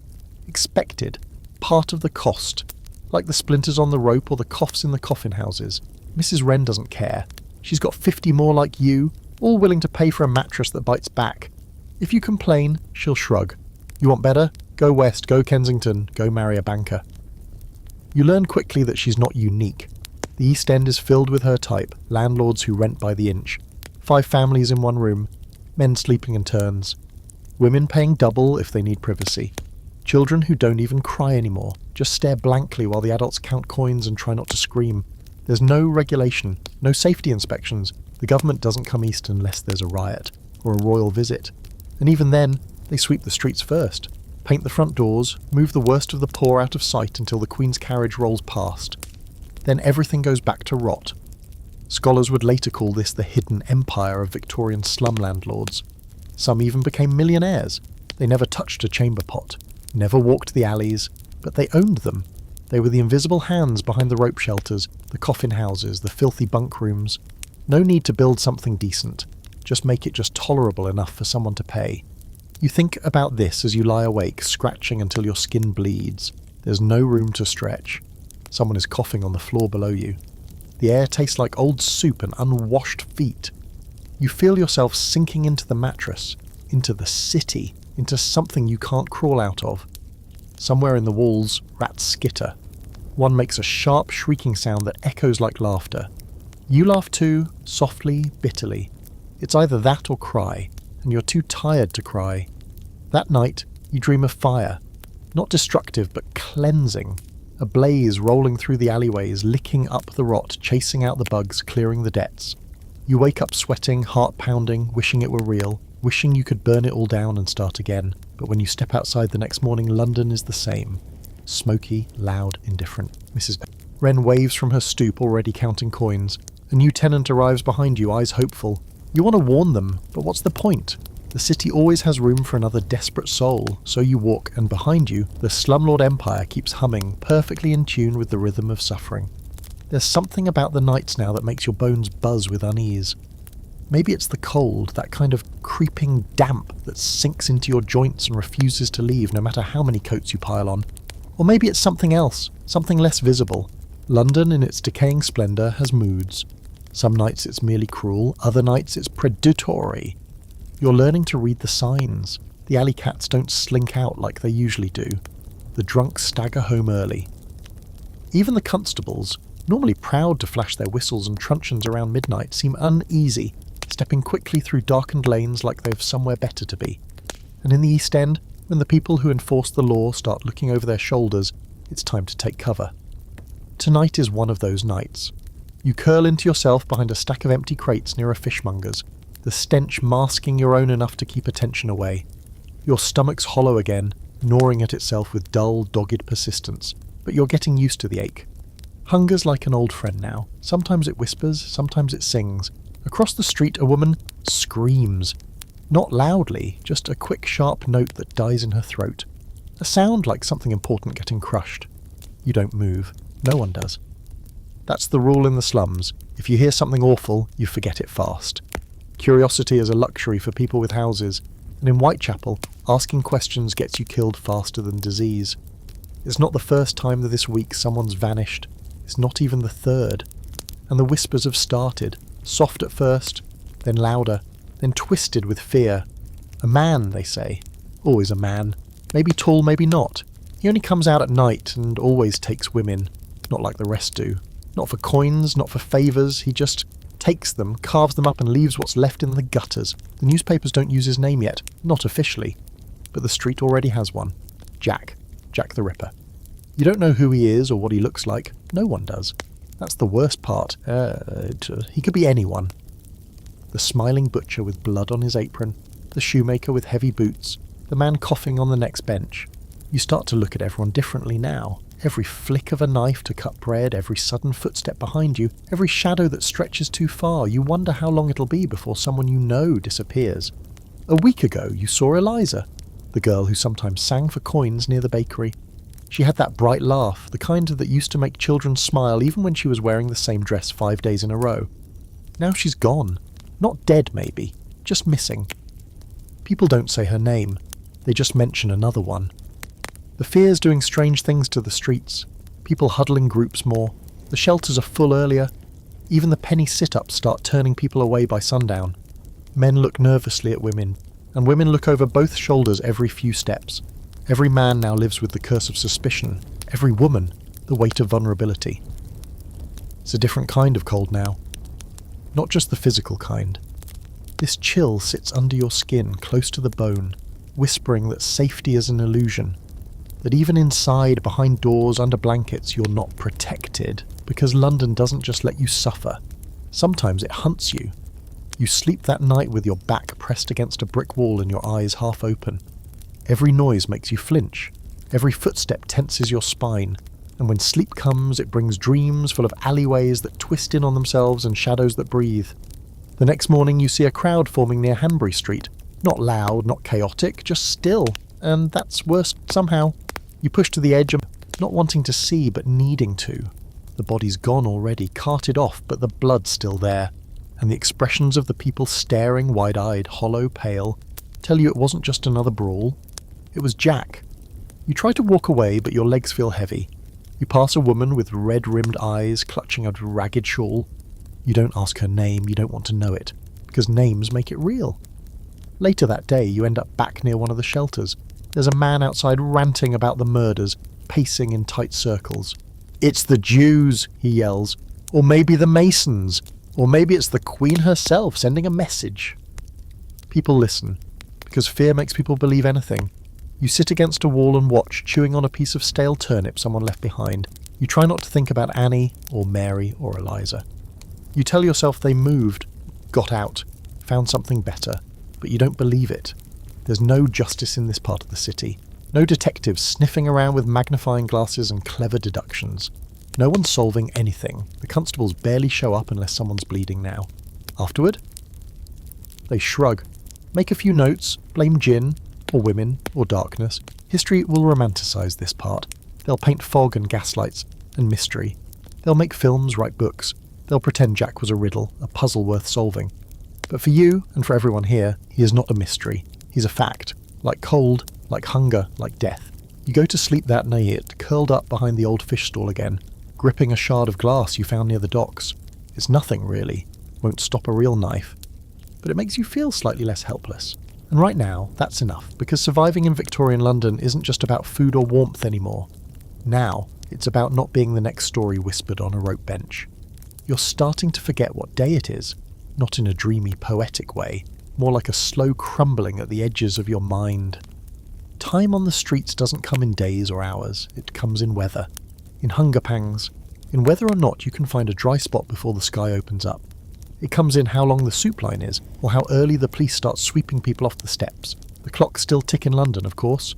Expected. Part of the cost. Like the splinters on the rope or the coughs in the coffin houses. Mrs. Wren doesn't care. She's got 50 more like you, all willing to pay for a mattress that bites back. If you complain, she'll shrug. You want better? Go west, go Kensington, go marry a banker. You learn quickly that she's not unique. The East End is filled with her type, landlords who rent by the inch. 5 families in one room, men sleeping in turns. Women paying double if they need privacy. Children who don't even cry anymore, just stare blankly while the adults count coins and try not to scream. There's no regulation, no safety inspections. The government doesn't come east unless there's a riot, or a royal visit. And even then, they sweep the streets first, paint the front doors, move the worst of the poor out of sight until the Queen's carriage rolls past. Then everything goes back to rot. Scholars would later call this the hidden empire of Victorian slum landlords. Some even became millionaires. They never touched a chamber pot, never walked the alleys, but they owned them. They were the invisible hands behind the rope shelters, the coffin houses, the filthy bunk rooms. No need to build something decent. Just make it just tolerable enough for someone to pay. You think about this as you lie awake, scratching until your skin bleeds. There's no room to stretch. Someone is coughing on the floor below you. The air tastes like old soup and unwashed feet. You feel yourself sinking into the mattress, into the city, into something you can't crawl out of. Somewhere in the walls, rats skitter. One makes a sharp, shrieking sound that echoes like laughter. You laugh too, softly, bitterly. It's either that or cry, and you're too tired to cry. That night, You dream of fire. Not destructive, but cleansing. A blaze rolling through the alleyways, licking up the rot, chasing out the bugs, clearing the debts. You wake up sweating, heart pounding, wishing it were real, wishing you could burn it all down and start again. But when you step outside the next morning, London is the same. Smoky, loud, indifferent. Mrs. Wren waves from her stoop, already counting coins. A new tenant arrives behind you, eyes hopeful. You want to warn them, but what's the point? The city always has room for another desperate soul, so you walk, and behind you, the slumlord empire keeps humming, perfectly in tune with the rhythm of suffering. There's something about the nights now that makes your bones buzz with unease. Maybe it's the cold, that kind of creeping damp that sinks into your joints and refuses to leave no matter how many coats you pile on. Or maybe it's something else, something less visible. London, in its decaying splendour, has moods. Some nights it's merely cruel, other nights it's predatory. You're learning to read the signs. The alley cats don't slink out like they usually do. The drunks stagger home early. Even the constables, normally proud to flash their whistles and truncheons around midnight, seem uneasy, stepping quickly through darkened lanes like they've somewhere better to be. And in the East End, when the people who enforce the law start looking over their shoulders, it's time to take cover. Tonight is one of those nights. You curl into yourself behind a stack of empty crates near a fishmonger's, the stench masking your own enough to keep attention away. Your stomach's hollow again, gnawing at itself with dull, dogged persistence, but you're getting used to the ache. Hunger's like an old friend now. Sometimes it whispers, sometimes it sings. Across the street, a woman screams. Not loudly, just a quick, sharp note that dies in her throat. A sound like something important getting crushed. You don't move. No one does. That's the rule in the slums. If you hear something awful, you forget it fast. Curiosity is a luxury for people with houses, and in Whitechapel, asking questions gets you killed faster than disease. It's not the first time that this week someone's vanished. It's not even the third. And the whispers have started, soft at first, then louder, then twisted with fear. A man, they say. Always a man. Maybe tall, maybe not. He only comes out at night and always takes women. Not like the rest do. Not for coins, not for favours. He just takes them, carves them up and leaves what's left in the gutters. The newspapers don't use his name yet. Not officially. But the street already has one. Jack. Jack the Ripper. You don't know who he is or what he looks like. No one does. That's the worst part. He could be anyone. The smiling butcher with blood on his apron, the shoemaker with heavy boots, the man coughing on the next bench. You start to look at everyone differently now. Every flick of a knife to cut bread, every sudden footstep behind you, every shadow that stretches too far, you wonder how long it'll be before someone you know disappears. A week ago you saw Eliza, the girl who sometimes sang for coins near the bakery. She had that bright laugh, the kind that used to make children smile even when she was wearing the same dress 5 days in a row. Now she's gone. Not dead, maybe. Just missing. People don't say her name. They just mention another one. The fear's doing strange things to the streets. People huddle in groups more. The shelters are full earlier. Even the penny sit-ups start turning people away by sundown. Men look nervously at women, and women look over both shoulders every few steps. Every man now lives with the curse of suspicion. Every woman, the weight of vulnerability. It's a different kind of cold now. Not just the physical kind. This chill sits under your skin, close to the bone, whispering that safety is an illusion. That even inside, behind doors, under blankets, you're not protected. Because London doesn't just let you suffer. Sometimes it hunts you. You sleep that night with your back pressed against a brick wall and your eyes half open. Every noise makes you flinch. Every footstep tenses your spine. And when sleep comes, it brings dreams full of alleyways that twist in on themselves and shadows that breathe. The next morning you see a crowd forming near Hanbury Street. Not loud, not chaotic, just still. And that's worse somehow. You push to the edge, not wanting to see, but needing to. The body's gone already, carted off, but the blood's still there. And the expressions of the people staring wide-eyed, hollow, pale, tell you it wasn't just another brawl. It was Jack. You try to walk away, but your legs feel heavy. You pass a woman with red-rimmed eyes, clutching a ragged shawl. You don't ask her name, you don't want to know it, because names make it real. Later that day, you end up back near one of the shelters. There's a man outside ranting about the murders, pacing in tight circles. "It's the Jews," he yells. "Or maybe the Masons. Or maybe it's the Queen herself sending a message." People listen, because fear makes people believe anything. You sit against a wall and watch, chewing on a piece of stale turnip someone left behind. You try not to think about Annie, or Mary, or Eliza. You tell yourself they moved, got out, found something better, but you don't believe it. There's no justice in this part of the city. No detectives sniffing around with magnifying glasses and clever deductions. No one's solving anything. The constables barely show up unless someone's bleeding now. Afterward? They shrug. Make a few notes, blame gin, or women, or darkness. History will romanticise this part. They'll paint fog and gaslights, and mystery. They'll make films, write books. They'll pretend Jack was a riddle, a puzzle worth solving. But for you, and for everyone here, he is not a mystery. He's a fact. Like cold, like hunger, like death. You go to sleep that night, curled up behind the old fish stall again, gripping a shard of glass you found near the docks. It's nothing, really. Won't stop a real knife. But it makes you feel slightly less helpless. And right now, that's enough, because surviving in Victorian London isn't just about food or warmth anymore. Now, it's about not being the next story whispered on a rope bench. You're starting to forget what day it is, not in a dreamy, poetic way, more like a slow crumbling at the edges of your mind. Time on the streets doesn't come in days or hours, it comes in weather, in hunger pangs, in whether or not you can find a dry spot before the sky opens up. It comes in how long the soup line is, or how early the police start sweeping people off the steps. The clocks still tick in London, of course.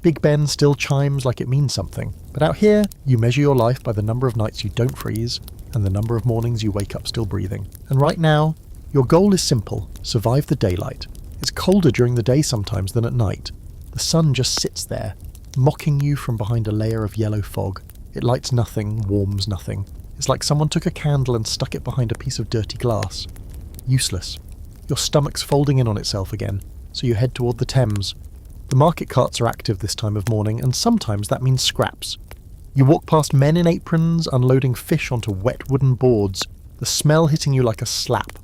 Big Ben still chimes like it means something. But out here, you measure your life by the number of nights you don't freeze, and the number of mornings you wake up still breathing. And right now, your goal is simple: survive the daylight. It's colder during the day sometimes than at night. The sun just sits there, mocking you from behind a layer of yellow fog. It lights nothing, warms nothing. It's like someone took a candle and stuck it behind a piece of dirty glass. Useless. Your stomach's folding in on itself again, so you head toward the Thames. The market carts are active this time of morning, and sometimes that means scraps. You walk past men in aprons unloading fish onto wet wooden boards, the smell hitting you like a slap.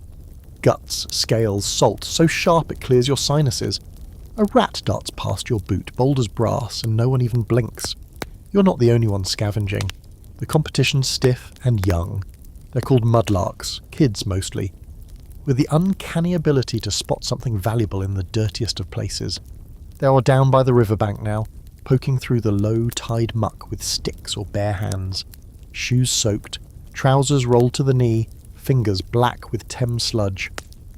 Guts, scales, salt, so sharp it clears your sinuses. A rat darts past your boot, bold as brass, and no one even blinks. You're not the only one scavenging. The competition's stiff and young. They're called mudlarks, kids mostly, with the uncanny ability to spot something valuable in the dirtiest of places. They are down by the riverbank now, poking through the low tide muck with sticks or bare hands. Shoes soaked, trousers rolled to the knee, fingers black with Thames sludge.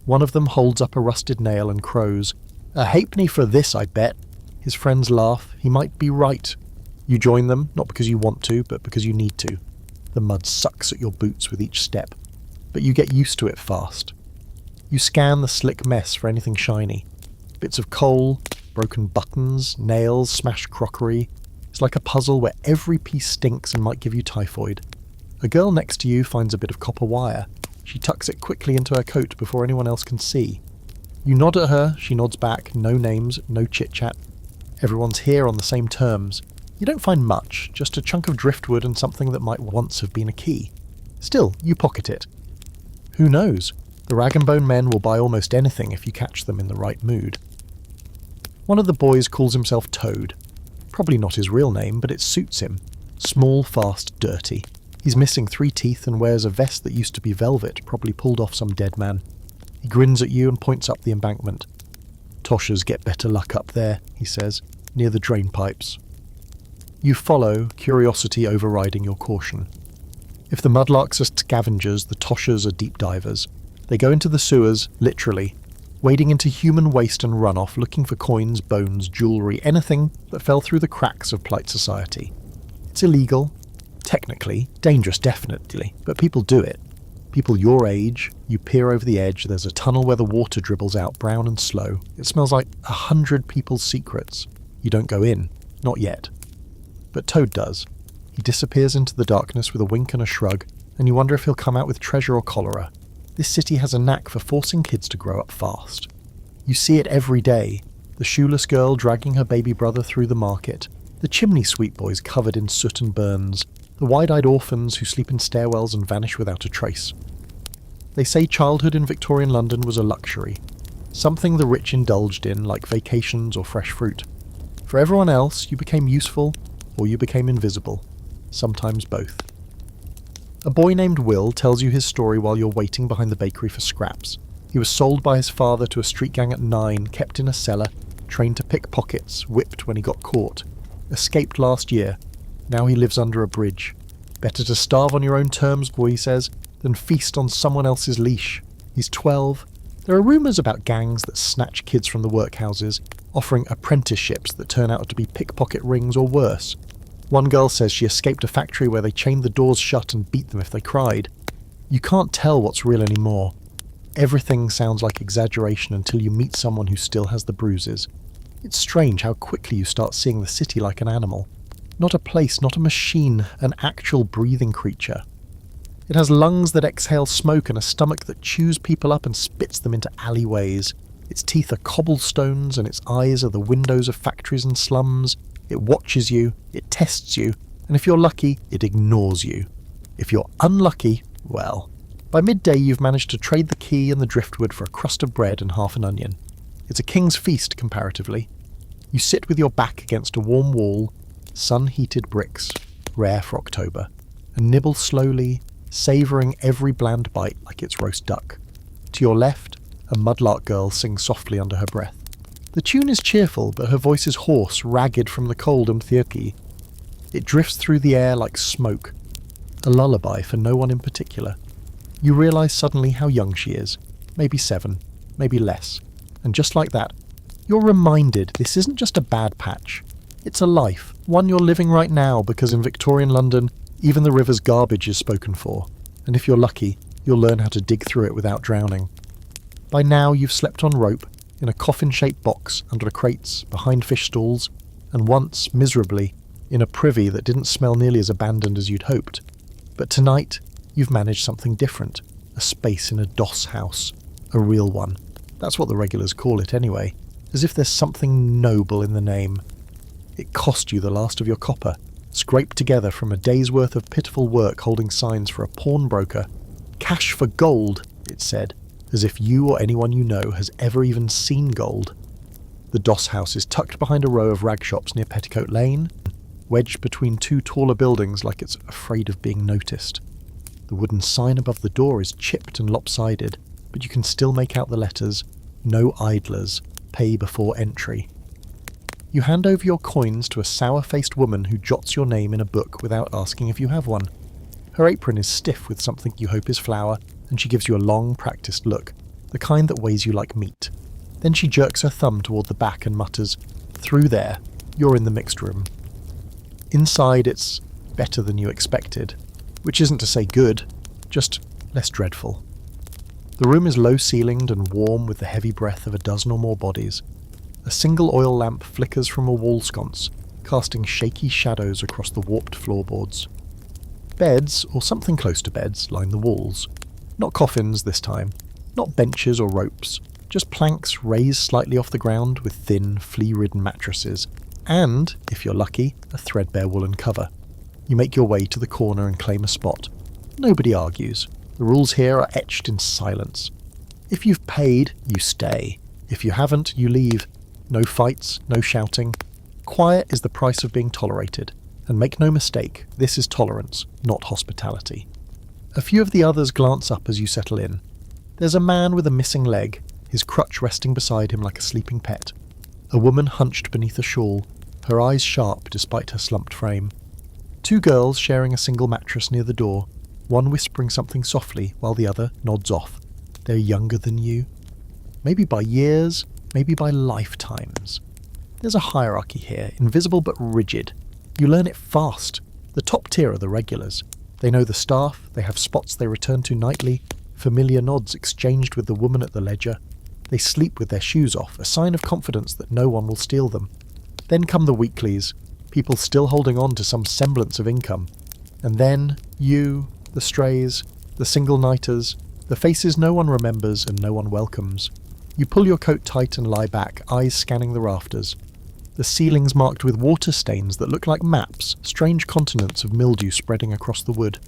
One of them holds up a rusted nail and crows. "A halfpenny for this, I bet." His friends laugh. He might be right. You join them, not because you want to, but because you need to. The mud sucks at your boots with each step, but you get used to it fast. You scan the slick mess for anything shiny. Bits of coal, broken buttons, nails, smashed crockery. It's like a puzzle where every piece stinks and might give you typhoid. A girl next to you finds a bit of copper wire. She tucks it quickly into her coat before anyone else can see. You nod at her, she nods back, no names, no chit-chat. Everyone's here on the same terms. You don't find much, just a chunk of driftwood and something that might once have been a key. Still, you pocket it. Who knows? The rag and bone men will buy almost anything if you catch them in the right mood. One of the boys calls himself Toad. Probably not his real name, but it suits him. Small, fast, dirty. He's missing 3 teeth and wears a vest that used to be velvet, probably pulled off some dead man. He grins at you and points up the embankment. "Toshers get better luck up there," he says, "near the drain pipes." You follow, curiosity overriding your caution. If the mudlarks are scavengers, the toshers are deep divers. They go into the sewers, literally, wading into human waste and runoff, looking for coins, bones, jewellery, anything that fell through the cracks of polite society. It's illegal, technically, dangerous definitely, but people do it. People your age, you peer over the edge, there's a tunnel where the water dribbles out, brown and slow. It smells like 100 people's secrets. You don't go in, not yet. But Toad does. He disappears into the darkness with a wink and a shrug, and you wonder if he'll come out with treasure or cholera. This city has a knack for forcing kids to grow up fast. You see it every day. The shoeless girl dragging her baby brother through the market, the chimney sweep boys covered in soot and burns, the wide-eyed orphans who sleep in stairwells and vanish without a trace. They say childhood in Victorian London was a luxury, something the rich indulged in, like vacations or fresh fruit. For everyone else, you became useful, or you became invisible. Sometimes both. A boy named Will tells you his story while you're waiting behind the bakery for scraps. He was sold by his father to a street gang at 9, kept in a cellar, trained to pick pockets, whipped when he got caught. Escaped last year. Now he lives under a bridge. Better to starve on your own terms, boy, he says, than feast on someone else's leash. He's 12. There are rumours about gangs that snatch kids from the workhouses, offering apprenticeships that turn out to be pickpocket rings or worse. One girl says she escaped a factory where they chained the doors shut and beat them if they cried. You can't tell what's real anymore. Everything sounds like exaggeration until you meet someone who still has the bruises. It's strange how quickly you start seeing the city like an animal. Not a place, not a machine, an actual breathing creature. It has lungs that exhale smoke and a stomach that chews people up and spits them into alleyways. Its teeth are cobblestones and its eyes are the windows of factories and slums. It watches you, it tests you, and if you're lucky, it ignores you. If you're unlucky, well, by midday you've managed to trade the key and the driftwood for a crust of bread and half an onion. It's a king's feast, comparatively. You sit with your back against a warm wall, sun-heated bricks, rare for October, and nibble slowly, savouring every bland bite like it's roast duck. To your left, a mudlark girl sings softly under her breath. The tune is cheerful, but her voice is hoarse, ragged from the cold and thyrki. It drifts through the air like smoke, a lullaby for no one in particular. You realise suddenly how young she is, maybe 7, maybe less, and just like that, you're reminded this isn't just a bad patch. It's a life, one you're living right now, because in Victorian London, even the river's garbage is spoken for, and if you're lucky, you'll learn how to dig through it without drowning. By now you've slept on rope, in a coffin-shaped box under the crates, behind fish stalls, and once, miserably, in a privy that didn't smell nearly as abandoned as you'd hoped. But tonight, you've managed something different, a space in a doss house, a real one. That's what the regulars call it anyway, as if there's something noble in the name. It cost you the last of your copper, scraped together from a day's worth of pitiful work holding signs for a pawnbroker. Cash for gold, it said, as if you or anyone you know has ever even seen gold. The doss house is tucked behind a row of rag shops near Petticoat Lane, wedged between two taller buildings like it's afraid of being noticed. The wooden sign above the door is chipped and lopsided, but you can still make out the letters, "No idlers, pay before entry." You hand over your coins to a sour-faced woman who jots your name in a book without asking if you have one. Her apron is stiff with something you hope is flour, and she gives you a long, practiced look, the kind that weighs you like meat. Then she jerks her thumb toward the back and mutters, "Through there, you're in the mixed room." Inside it's better than you expected, which isn't to say good, just less dreadful. The room is low-ceilinged and warm with the heavy breath of a dozen or more bodies. A single oil lamp flickers from a wall sconce, casting shaky shadows across the warped floorboards. Beds, or something close to beds, line the walls. Not coffins this time, not benches or ropes, just planks raised slightly off the ground with thin, flea-ridden mattresses, and, if you're lucky, a threadbare woolen cover. You make your way to the corner and claim a spot. Nobody argues. The rules here are etched in silence. If you've paid, you stay. If you haven't, you leave. No fights, no shouting. Quiet is the price of being tolerated. And make no mistake, this is tolerance, not hospitality. A few of the others glance up as you settle in. There's a man with a missing leg, his crutch resting beside him like a sleeping pet. A woman hunched beneath a shawl, her eyes sharp despite her slumped frame. 2 girls sharing a single mattress near the door, one whispering something softly while the other nods off. They're younger than you. Maybe by years, maybe by lifetimes. There's a hierarchy here, invisible but rigid. You learn it fast. The top tier are the regulars. They know the staff, they have spots they return to nightly, familiar nods exchanged with the woman at the ledger. They sleep with their shoes off, a sign of confidence that no one will steal them. Then come the weeklies, people still holding on to some semblance of income. And then you, the strays, the single-nighters, the faces no one remembers and no one welcomes. You pull your coat tight and lie back, eyes scanning the rafters. The ceiling's marked with water stains that look like maps, strange continents of mildew spreading across the wood.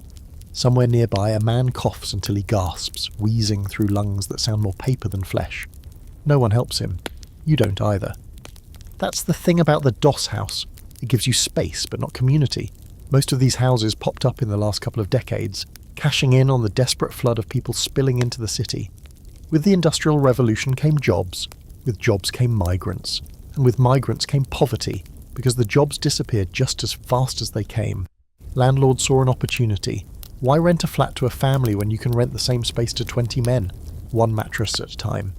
Somewhere nearby, a man coughs until he gasps, wheezing through lungs that sound more paper than flesh. No one helps him. You don't either. That's the thing about the doss house. It gives you space, but not community. Most of these houses popped up in the last couple of decades, cashing in on the desperate flood of people spilling into the city. With the Industrial Revolution came jobs. With jobs came migrants. And with migrants came poverty, because the jobs disappeared just as fast as they came. Landlords saw an opportunity. Why rent a flat to a family when you can rent the same space to 20 men, one mattress at a time?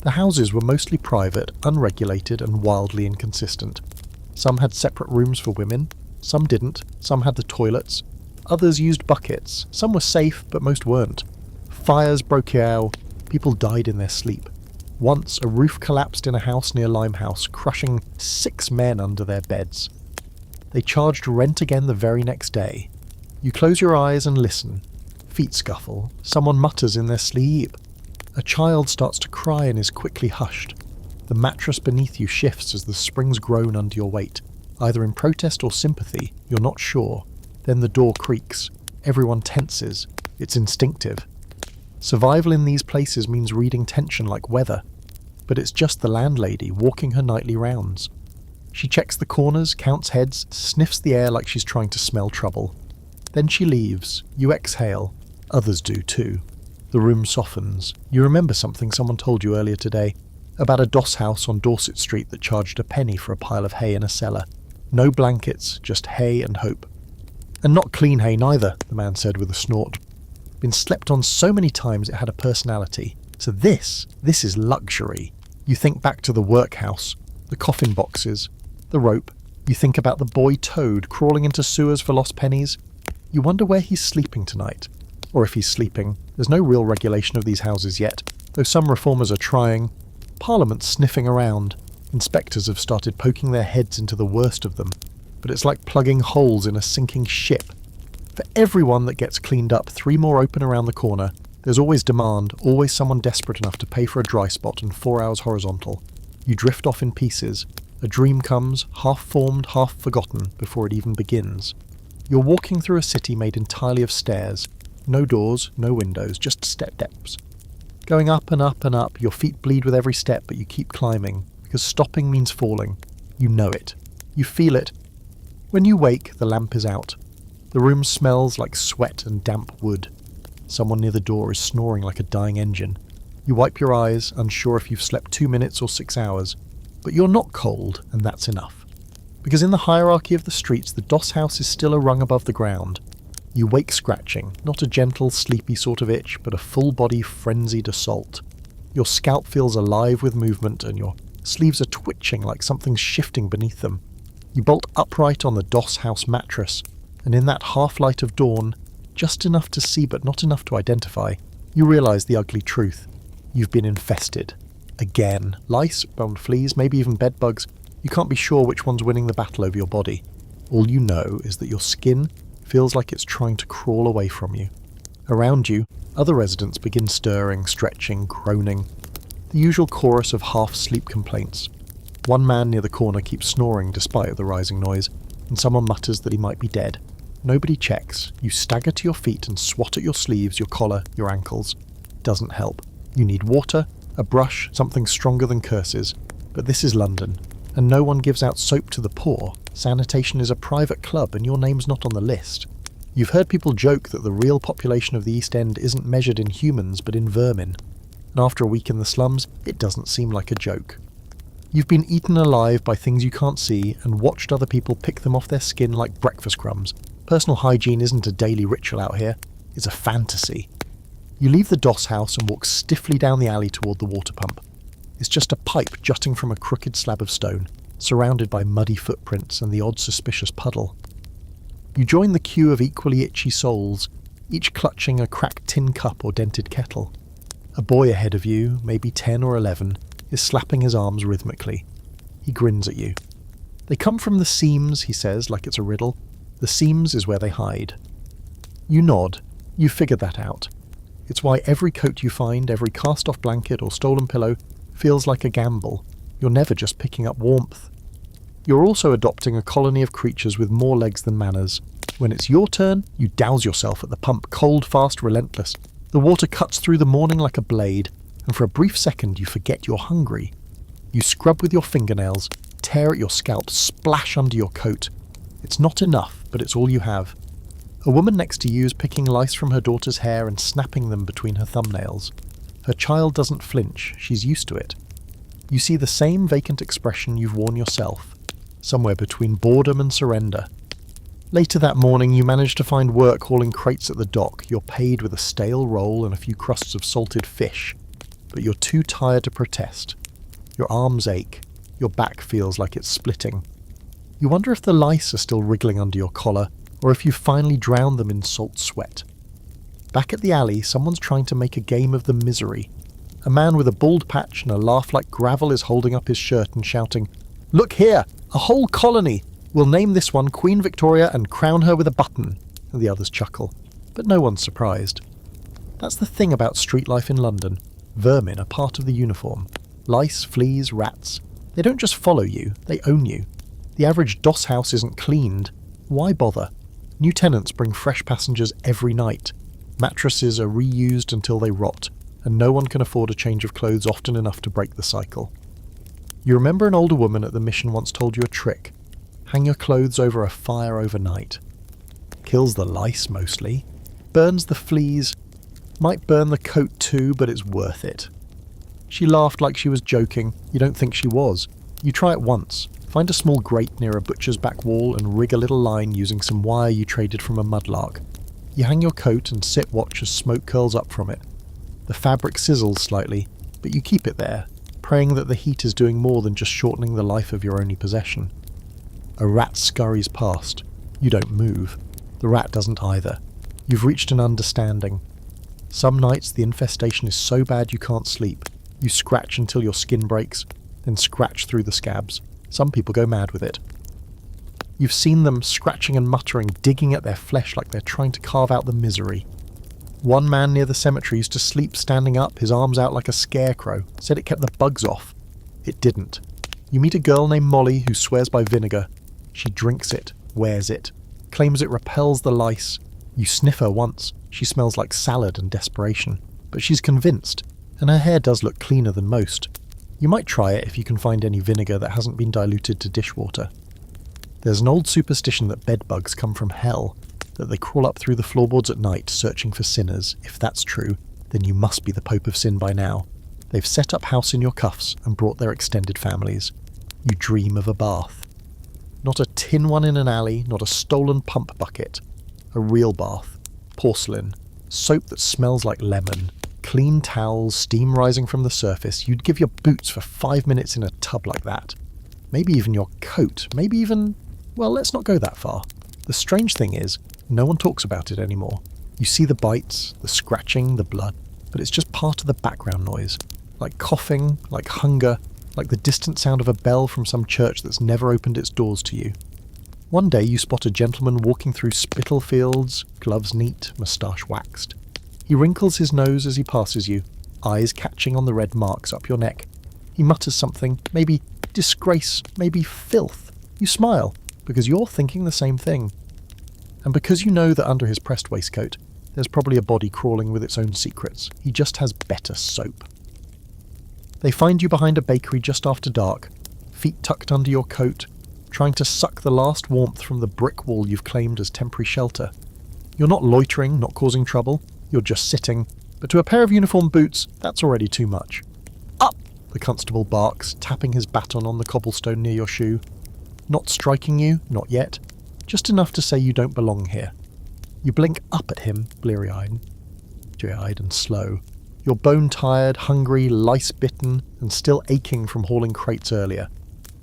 The houses were mostly private, unregulated, and wildly inconsistent. Some had separate rooms for women, some didn't, some had the toilets, others used buckets, some were safe, but most weren't. Fires broke out, people died in their sleep. Once, a roof collapsed in a house near Limehouse, crushing 6 men under their beds. They charged rent again the very next day. You close your eyes and listen. Feet scuffle, someone mutters in their sleep. A child starts to cry and is quickly hushed. The mattress beneath you shifts as the springs groan under your weight, either in protest or sympathy, you're not sure. Then the door creaks. Everyone tenses. It's instinctive. Survival in these places means reading tension like weather, but it's just the landlady walking her nightly rounds. She checks the corners, counts heads, sniffs the air like she's trying to smell trouble. Then she leaves. You exhale. Others do too. The room softens. You remember something someone told you earlier today, about a doss house on Dorset Street that charged a penny for a pile of hay in a cellar. No blankets, just hay and hope. And not clean hay neither, the man said with a snort. Been slept on so many times it had a personality. So this is luxury. You think back to the workhouse, the coffin boxes, the rope. You think about the boy Toad crawling into sewers for lost pennies. You wonder where he's sleeping tonight. Or if he's sleeping. There's no real regulation of these houses yet, though some reformers are trying. Parliament's sniffing around. Inspectors have started poking their heads into the worst of them. But it's like plugging holes in a sinking ship. For every one that gets cleaned up, 3 more open around the corner. There's always demand, always someone desperate enough to pay for a dry spot and 4 hours horizontal. You drift off in pieces. A dream comes, half-formed, half-forgotten, before it even begins. You're walking through a city made entirely of stairs. No doors, no windows, just steps. Going up and up and up, your feet bleed with every step, but you keep climbing, because stopping means falling. You know it. You feel it. When you wake, the lamp is out. The room smells like sweat and damp wood. Someone near the door is snoring like a dying engine. You wipe your eyes, unsure if you've slept 2 minutes or 6 hours. But you're not cold, and that's enough. Because in the hierarchy of the streets, the doss house is still a rung above the ground. You wake scratching, not a gentle, sleepy sort of itch, but a full-body, frenzied assault. Your scalp feels alive with movement, and your sleeves are twitching like something's shifting beneath them. You bolt upright on the doss house mattress, and in that half-light of dawn, just enough to see but not enough to identify, you realise the ugly truth. You've been infested. Again. Lice, bone fleas, maybe even bedbugs. You can't be sure which one's winning the battle over your body. All you know is that your skin feels like it's trying to crawl away from you. Around you, other residents begin stirring, stretching, groaning. The usual chorus of half-sleep complaints. One man near the corner keeps snoring despite the rising noise, and someone mutters that he might be dead. Nobody checks. You stagger to your feet and swat at your sleeves, your collar, your ankles. Doesn't help. You need water, a brush, something stronger than curses. But this is London, and no one gives out soap to the poor. Sanitation is a private club and your name's not on the list. You've heard people joke that the real population of the East End isn't measured in humans but in vermin. And after a week in the slums, it doesn't seem like a joke. You've been eaten alive by things you can't see and watched other people pick them off their skin like breakfast crumbs. Personal hygiene isn't a daily ritual out here, it's a fantasy. You leave the doss house and walk stiffly down the alley toward the water pump. It's just a pipe jutting from a crooked slab of stone, surrounded by muddy footprints and the odd suspicious puddle. You join the queue of equally itchy souls, each clutching a cracked tin cup or dented kettle. A boy ahead of you, maybe 10 or 11, is slapping his arms rhythmically. He grins at you. They come from the seams, he says, like it's a riddle. The seams is where they hide. You nod. You figured that out. It's why every coat you find, every cast-off blanket or stolen pillow, feels like a gamble. You're never just picking up warmth. You're also adopting a colony of creatures with more legs than manners. When it's your turn, you douse yourself at the pump, cold, fast, relentless. The water cuts through the morning like a blade, and for a brief second you forget you're hungry. You scrub with your fingernails, tear at your scalp, splash under your coat. It's not enough, but it's all you have. A woman next to you is picking lice from her daughter's hair and snapping them between her thumbnails. Her child doesn't flinch, she's used to it. You see the same vacant expression you've worn yourself, somewhere between boredom and surrender. Later that morning, you manage to find work hauling crates at the dock. You're paid with a stale roll and a few crusts of salted fish, but you're too tired to protest. Your arms ache. Your back feels like it's splitting. You wonder if the lice are still wriggling under your collar, or if you've finally drowned them in salt sweat. Back at the alley, someone's trying to make a game of the misery. A man with a bald patch and a laugh like gravel is holding up his shirt and shouting, "Look here! A whole colony! We'll name this one Queen Victoria and crown her with a button." And the others chuckle, but no one's surprised. That's the thing about street life in London. Vermin are part of the uniform. Lice, fleas, rats. They don't just follow you, they own you. The average doss house isn't cleaned. Why bother? New tenants bring fresh passengers every night. Mattresses are reused until they rot, and no one can afford a change of clothes often enough to break the cycle. You remember an older woman at the mission once told you a trick. Hang your clothes over a fire overnight. Kills the lice mostly. Burns the fleas. Might burn the coat too, but it's worth it. She laughed like she was joking. You don't think she was. You try it once. Find a small grate near a butcher's back wall and rig a little line using some wire you traded from a mudlark. You hang your coat and sit watch as smoke curls up from it. The fabric sizzles slightly, but you keep it there, praying that the heat is doing more than just shortening the life of your only possession. A rat scurries past. You don't move. The rat doesn't either. You've reached an understanding. Some nights the infestation is so bad you can't sleep. You scratch until your skin breaks, then scratch through the scabs. Some people go mad with it. You've seen them scratching and muttering, digging at their flesh like they're trying to carve out the misery. One man near the cemetery used to sleep standing up, his arms out like a scarecrow, said it kept the bugs off. It didn't. You meet a girl named Molly who swears by vinegar. She drinks it, wears it, claims it repels the lice. You sniff her once. She smells like salad and desperation. But she's convinced, and her hair does look cleaner than most. You might try it if you can find any vinegar that hasn't been diluted to dishwater. There's an old superstition that bedbugs come from hell, that they crawl up through the floorboards at night searching for sinners. If that's true, then you must be the Pope of Sin by now. They've set up house in your cuffs and brought their extended families. You dream of a bath. Not a tin one in an alley, not a stolen pump bucket. A real bath. Porcelain. Soap that smells like lemon. Clean towels, steam rising from the surface. You'd give your boots for 5 minutes in a tub like that. Maybe even your coat. Maybe even... Well, let's not go that far. The strange thing is, no one talks about it anymore. You see the bites, the scratching, the blood, but it's just part of the background noise. Like coughing, like hunger, like the distant sound of a bell from some church that's never opened its doors to you. One day you spot a gentleman walking through spittle fields, gloves neat, moustache waxed. He wrinkles his nose as he passes you, eyes catching on the red marks up your neck. He mutters something, maybe disgrace, maybe filth. You smile, because you're thinking the same thing. And because you know that under his pressed waistcoat, there's probably a body crawling with its own secrets. He just has better soap. They find you behind a bakery just after dark, feet tucked under your coat, trying to suck the last warmth from the brick wall you've claimed as temporary shelter. You're not loitering, not causing trouble, you're just sitting, but to a pair of uniform boots, that's already too much. Up! The constable barks, tapping his baton on the cobblestone near your shoe. Not striking you, not yet, just enough to say you don't belong here. You blink up at him, bleary-eyed and slow. You're bone-tired, hungry, lice-bitten, and still aching from hauling crates earlier.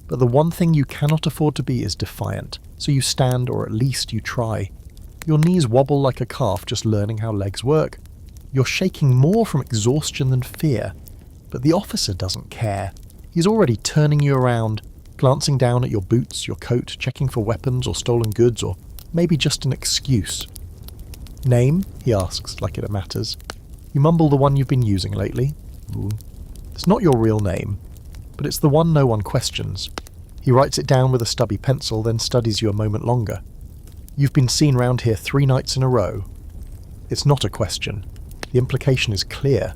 But the one thing you cannot afford to be is defiant, so you stand, or at least you try. Your knees wobble like a calf just learning how legs work. You're shaking more from exhaustion than fear. But the officer doesn't care. He's already turning you around, glancing down at your boots, your coat, checking for weapons or stolen goods, or maybe just an excuse. Name? He asks, like it matters. You mumble the one you've been using lately. Ooh. It's not your real name, but it's the one no one questions. He writes it down with a stubby pencil, then studies you a moment longer. You've been seen round here 3 nights in a row. It's not a question. The implication is clear.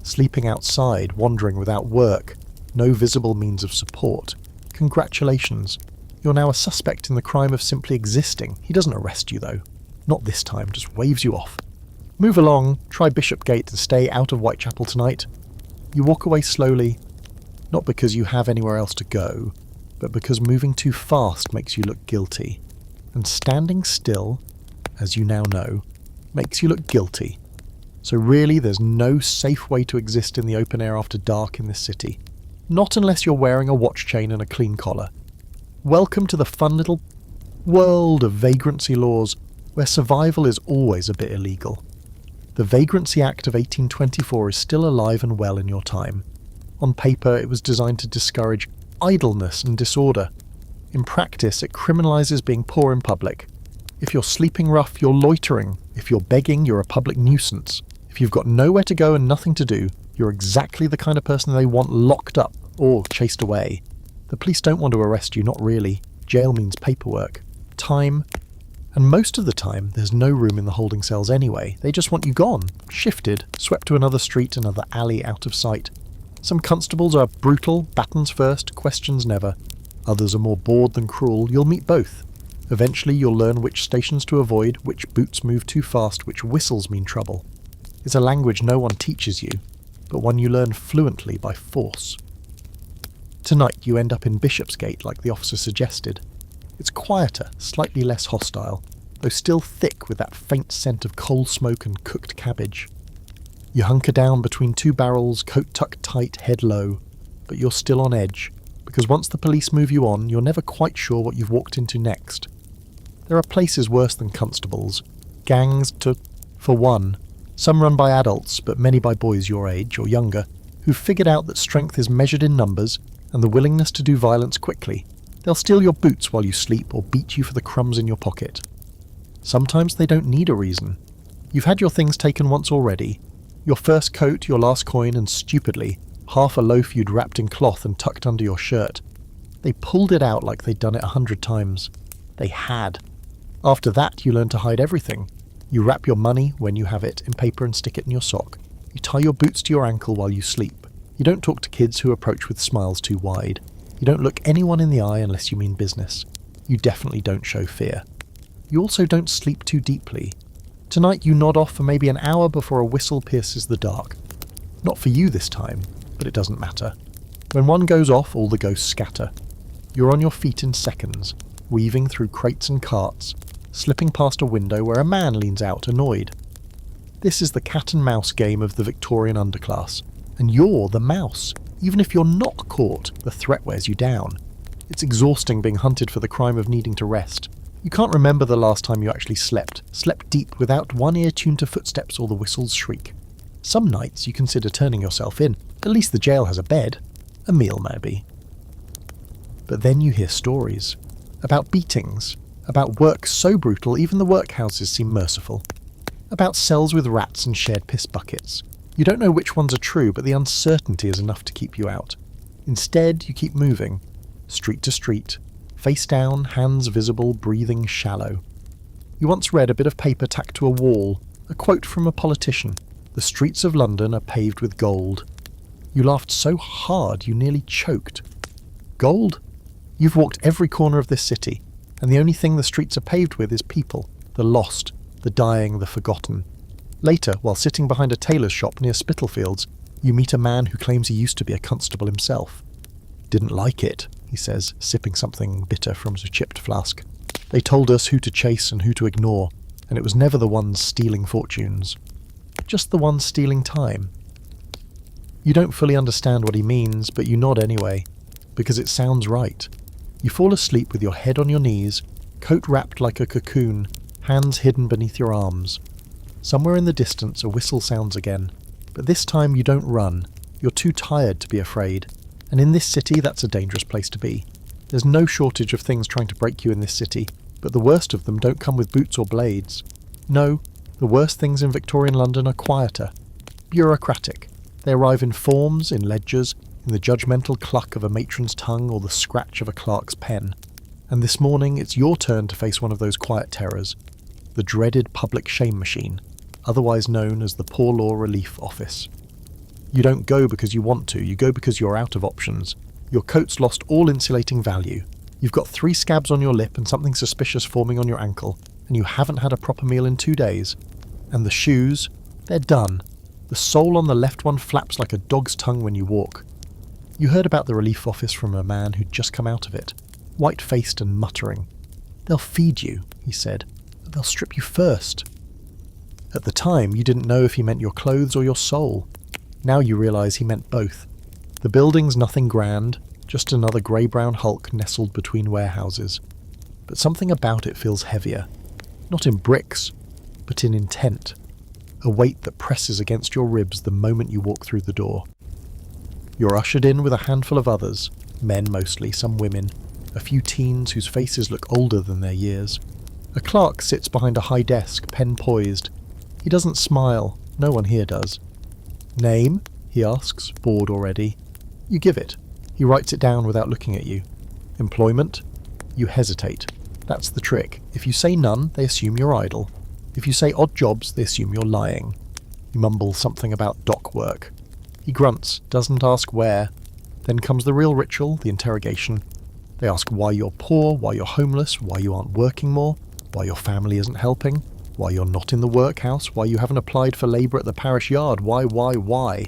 Sleeping outside, wandering without work, no visible means of support. Congratulations. You're now a suspect in the crime of simply existing. He doesn't arrest you, though. Not this time, just waves you off. Move along, try Bishopgate and stay out of Whitechapel tonight. You walk away slowly, Not because you have anywhere else to go, but because moving too fast makes you look guilty. And standing still, as you now know, makes you look guilty. So really, there's no safe way to exist in the open air after dark in this city. Not unless you're wearing a watch chain and a clean collar. Welcome to the fun little world of vagrancy laws, where survival is always a bit illegal. The Vagrancy Act of 1824 is still alive and well in your time. On paper, it was designed to discourage idleness and disorder. In practice, it criminalises being poor in public. If you're sleeping rough, you're loitering. If you're begging, you're a public nuisance. If you've got nowhere to go and nothing to do, you're exactly the kind of person they want locked up or chased away. The police don't want to arrest you, not really. Jail means paperwork, time, and most of the time there's no room in the holding cells anyway. They just want you gone, shifted, swept to another street, another alley out of sight. Some constables are brutal, batons first, questions never. Others are more bored than cruel. You'll meet both. Eventually you'll learn which stations to avoid, which boots move too fast, which whistles mean trouble. It's a language no one teaches you, but one you learn fluently by force. Tonight you end up in Bishopsgate like the officer suggested. It's quieter, slightly less hostile, though still thick with that faint scent of coal smoke and cooked cabbage. You hunker down between two barrels, coat tucked tight, head low, but you're still on edge, because once the police move you on, you're never quite sure what you've walked into next. There are places worse than constables. Gangs, for one. Some run by adults, but many by boys your age or younger, who've figured out that strength is measured in numbers and the willingness to do violence quickly. They'll steal your boots while you sleep or beat you for the crumbs in your pocket. Sometimes they don't need a reason. You've had your things taken once already. Your first coat, your last coin, and stupidly, half a loaf you'd wrapped in cloth and tucked under your shirt. They pulled it out like they'd done it 100 times. They had. After that, you learn to hide everything. You wrap your money, when you have it, in paper and stick it in your sock. You tie your boots to your ankle while you sleep. You don't talk to kids who approach with smiles too wide. You don't look anyone in the eye unless you mean business. You definitely don't show fear. You also don't sleep too deeply. Tonight you nod off for maybe an hour before a whistle pierces the dark. Not for you this time, but it doesn't matter. When one goes off, all the ghosts scatter. You're on your feet in seconds, weaving through crates and carts, slipping past a window where a man leans out, annoyed. This is the cat and mouse game of the Victorian underclass, and you're the mouse. Even if you're not caught, the threat wears you down. It's exhausting being hunted for the crime of needing to rest. You can't remember the last time you actually slept deep without one ear tuned to footsteps or the whistle's shriek. Some nights you consider turning yourself in. At least the jail has a bed. A meal, maybe. But then you hear stories. About beatings. About work so brutal even the workhouses seem merciful. About cells with rats and shared piss buckets. You don't know which ones are true, but the uncertainty is enough to keep you out. Instead, you keep moving. Street to street. Face down, hands visible, breathing shallow. You once read a bit of paper tacked to a wall, a quote from a politician. The streets of London are paved with gold. You laughed so hard you nearly choked. Gold? You've walked every corner of this city, and the only thing the streets are paved with is people, the lost, the dying, the forgotten. Later, while sitting behind a tailor's shop near Spitalfields, you meet a man who claims he used to be a constable himself. Didn't like it, he says, sipping something bitter from a chipped flask. They told us who to chase and who to ignore, and it was never the ones stealing fortunes. Just the ones stealing time. You don't fully understand what he means, but you nod anyway, because it sounds right. You fall asleep with your head on your knees, coat wrapped like a cocoon, hands hidden beneath your arms. Somewhere in the distance a whistle sounds again, but this time you don't run. You're too tired to be afraid. And in this city, that's a dangerous place to be. There's no shortage of things trying to break you in this city, but the worst of them don't come with boots or blades. No, the worst things in Victorian London are quieter, bureaucratic. They arrive in forms, in ledgers, in the judgmental cluck of a matron's tongue or the scratch of a clerk's pen. And this morning, it's your turn to face one of those quiet terrors, the dreaded public shame machine, otherwise known as the Poor Law Relief Office. You don't go because you want to, you go because you're out of options. Your coat's lost all insulating value. You've got 3 scabs on your lip and something suspicious forming on your ankle, and you haven't had a proper meal in 2 days. And the shoes, they're done. The sole on the left one flaps like a dog's tongue when you walk. You heard about the relief office from a man who'd just come out of it, white-faced and muttering. "They'll feed you," he said, "but they'll strip you first." At the time, you didn't know if he meant your clothes or your soul. Now you realise he meant both. The building's nothing grand, just another grey-brown hulk nestled between warehouses. But something about it feels heavier. Not in bricks, but in intent. A weight that presses against your ribs the moment you walk through the door. You're ushered in with a handful of others, men mostly, some women, a few teens whose faces look older than their years. A clerk sits behind a high desk, pen poised. He doesn't smile, no one here does. "Name?" he asks, bored already. You give it. He writes it down without looking at you. "Employment?" You hesitate. That's the trick. If you say none, they assume you're idle. If you say odd jobs, they assume you're lying. You mumble something about dock work. He grunts, doesn't ask where. Then comes the real ritual, the interrogation. They ask why you're poor, why you're homeless, why you aren't working more, why your family isn't helping, why you're not in the workhouse, why you haven't applied for labour at the parish yard, why?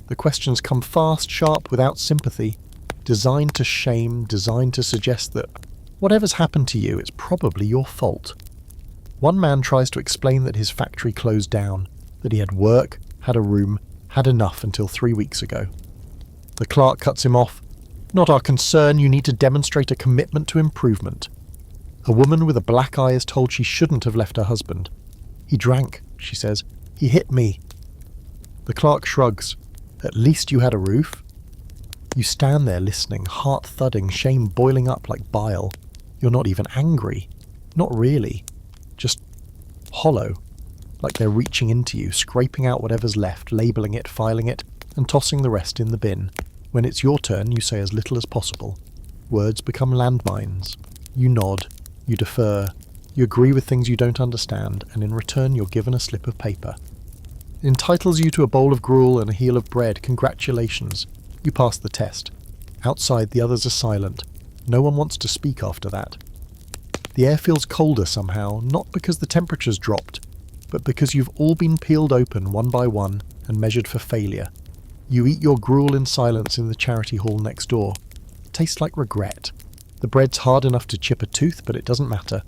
The questions come fast, sharp, without sympathy, designed to shame, designed to suggest that whatever's happened to you, it's probably your fault. One man tries to explain that his factory closed down, that he had work, had a room, had enough until 3 weeks ago. The clerk cuts him off. "Not our concern, you need to demonstrate a commitment to improvement." A woman with a black eye is told she shouldn't have left her husband. "He drank," she says. "He hit me." The clerk shrugs. "At least you had a roof." You stand there listening, heart thudding, shame boiling up like bile. You're not even angry. Not really. Just hollow. Like they're reaching into you, scraping out whatever's left, labelling it, filing it, and tossing the rest in the bin. When it's your turn, you say as little as possible. Words become landmines. You nod. You defer. You agree with things you don't understand, and in return you're given a slip of paper. It entitles you to a bowl of gruel and a heel of bread. Congratulations. You pass the test. Outside, the others are silent. No one wants to speak after that. The air feels colder somehow, not because the temperature's dropped, but because you've all been peeled open one by one and measured for failure. You eat your gruel in silence in the charity hall next door. It tastes like regret. The bread's hard enough to chip a tooth, but it doesn't matter.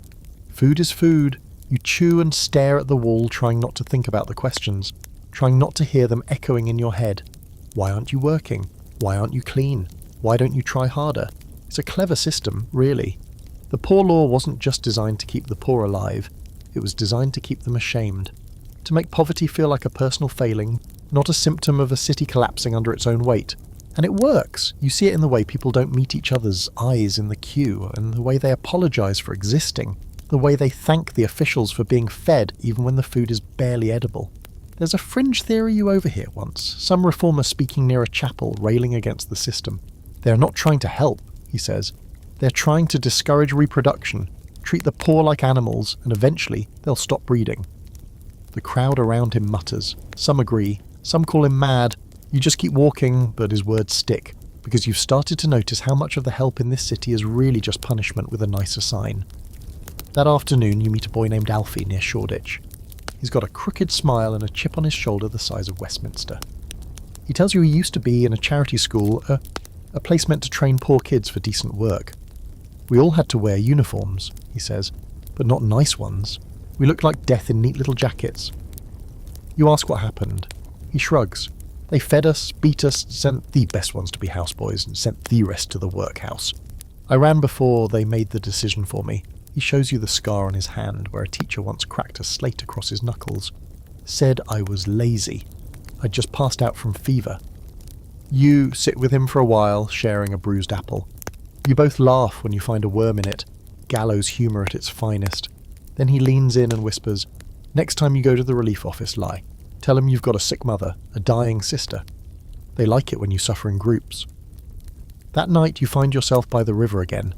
Food is food. You chew and stare at the wall, trying not to think about the questions, trying not to hear them echoing in your head. Why aren't you working? Why aren't you clean? Why don't you try harder? It's a clever system, really. The poor law wasn't just designed to keep the poor alive. It was designed to keep them ashamed. To make poverty feel like a personal failing, not a symptom of a city collapsing under its own weight. And it works. You see it in the way people don't meet each other's eyes in the queue, and the way they apologise for existing, the way they thank the officials for being fed even when the food is barely edible. There's a fringe theory you overhear once, some reformer speaking near a chapel railing against the system. They're not trying to help, he says. They're trying to discourage reproduction, treat the poor like animals, and eventually they'll stop breeding. The crowd around him mutters. Some agree. Some call him mad. You just keep walking, but his words stick, because you've started to notice how much of the help in this city is really just punishment with a nicer sign. That afternoon you meet a boy named Alfie near Shoreditch. He's got a crooked smile and a chip on his shoulder the size of Westminster. He tells you he used to be in a charity school, a place meant to train poor kids for decent work. We all had to wear uniforms, he says, but not nice ones. We looked like death in neat little jackets. You ask what happened. He shrugs. They fed us, beat us, sent the best ones to be houseboys, and sent the rest to the workhouse. I ran before they made the decision for me. He shows you the scar on his hand where a teacher once cracked a slate across his knuckles. Said I was lazy. I'd just passed out from fever. You sit with him for a while, sharing a bruised apple. You both laugh when you find a worm in it, gallows humour at its finest. Then he leans in and whispers, "Next time you go to the relief office, lie. Tell him you've got a sick mother, a dying sister. They like it when you suffer in groups." That night you find yourself by the river again,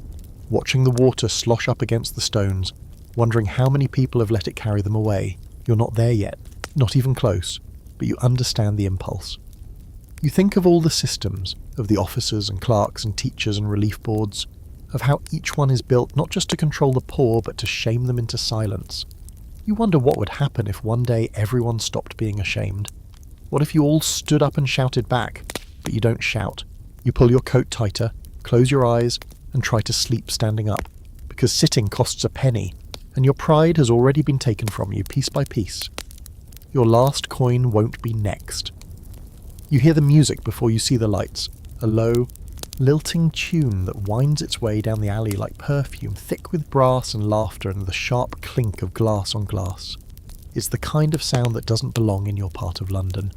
watching the water slosh up against the stones, wondering how many people have let it carry them away. You're not there yet, not even close, but you understand the impulse. You think of all the systems, of the officers and clerks and teachers and relief boards, of how each one is built not just to control the poor but to shame them into silence. You wonder what would happen if one day everyone stopped being ashamed. What if you all stood up and shouted back, but you don't shout? You pull your coat tighter, close your eyes, and try to sleep standing up, because sitting costs a penny, and your pride has already been taken from you piece by piece. Your last coin won't be next. You hear the music before you see the lights, a low, lilting tune that winds its way down the alley like perfume, thick with brass and laughter and the sharp clink of glass on glass. It's the kind of sound that doesn't belong in your part of London,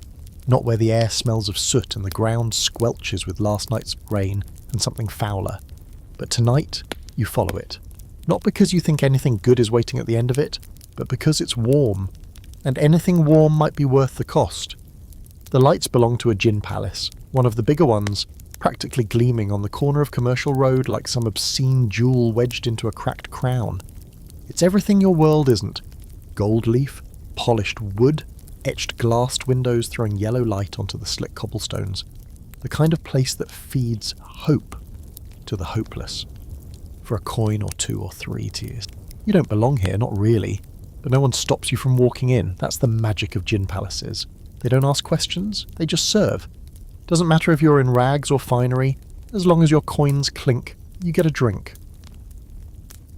not where the air smells of soot and the ground squelches with last night's rain and something fouler. But tonight, you follow it. Not because you think anything good is waiting at the end of it, but because it's warm, and anything warm might be worth the cost. The lights belong to a gin palace, one of the bigger ones, practically gleaming on the corner of Commercial Road like some obscene jewel wedged into a cracked crown. It's everything your world isn't. Gold leaf, polished wood, etched glassed windows throwing yellow light onto the slick cobblestones. The kind of place that feeds hope to the hopeless. For a coin or two or three to you. You don't belong here, not really. But no one stops you from walking in. That's the magic of gin palaces. They don't ask questions, they just serve. Doesn't matter if you're in rags or finery, as long as your coins clink, you get a drink.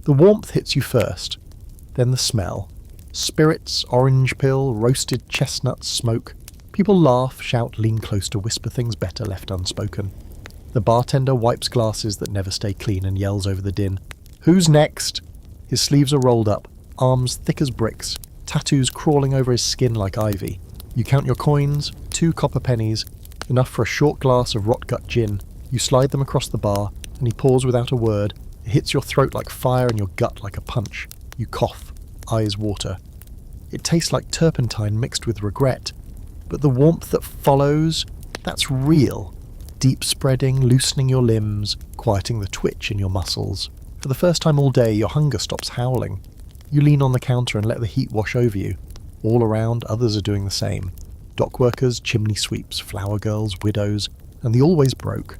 The warmth hits you first, then the smell. Spirits, orange pill, roasted chestnut smoke. People laugh, shout, lean close to whisper things better left unspoken. The bartender wipes glasses that never stay clean and yells over the din. "Who's next?" His sleeves are rolled up, arms thick as bricks, tattoos crawling over his skin like ivy. You count your coins, 2 copper pennies, enough for a short glass of rot-gut gin. You slide them across the bar, and he pours without a word. It hits your throat like fire and your gut like a punch. You cough, eyes water. It tastes like turpentine mixed with regret. But the warmth that follows, that's real. Deep spreading, loosening your limbs, quieting the twitch in your muscles. For the first time all day, your hunger stops howling. You lean on the counter and let the heat wash over you. All around, others are doing the same. Dock workers, chimney sweeps, flower girls, widows, and the always broke.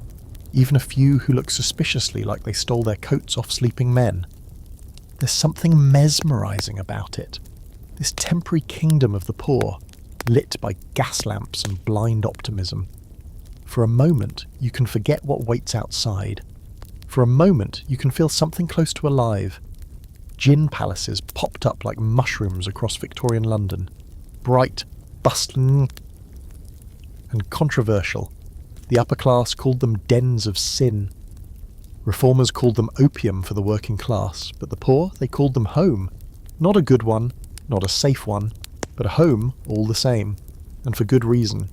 Even a few who look suspiciously like they stole their coats off sleeping men. There's something mesmerizing about it. This temporary kingdom of the poor, lit by gas lamps and blind optimism. For a moment, you can forget what waits outside. For a moment, you can feel something close to alive. Gin palaces popped up like mushrooms across Victorian London. Bright, bustling, and controversial. The upper class called them dens of sin. Reformers called them opium for the working class, but the poor, they called them home. Not a good one, not a safe one, but a home all the same, and for good reason.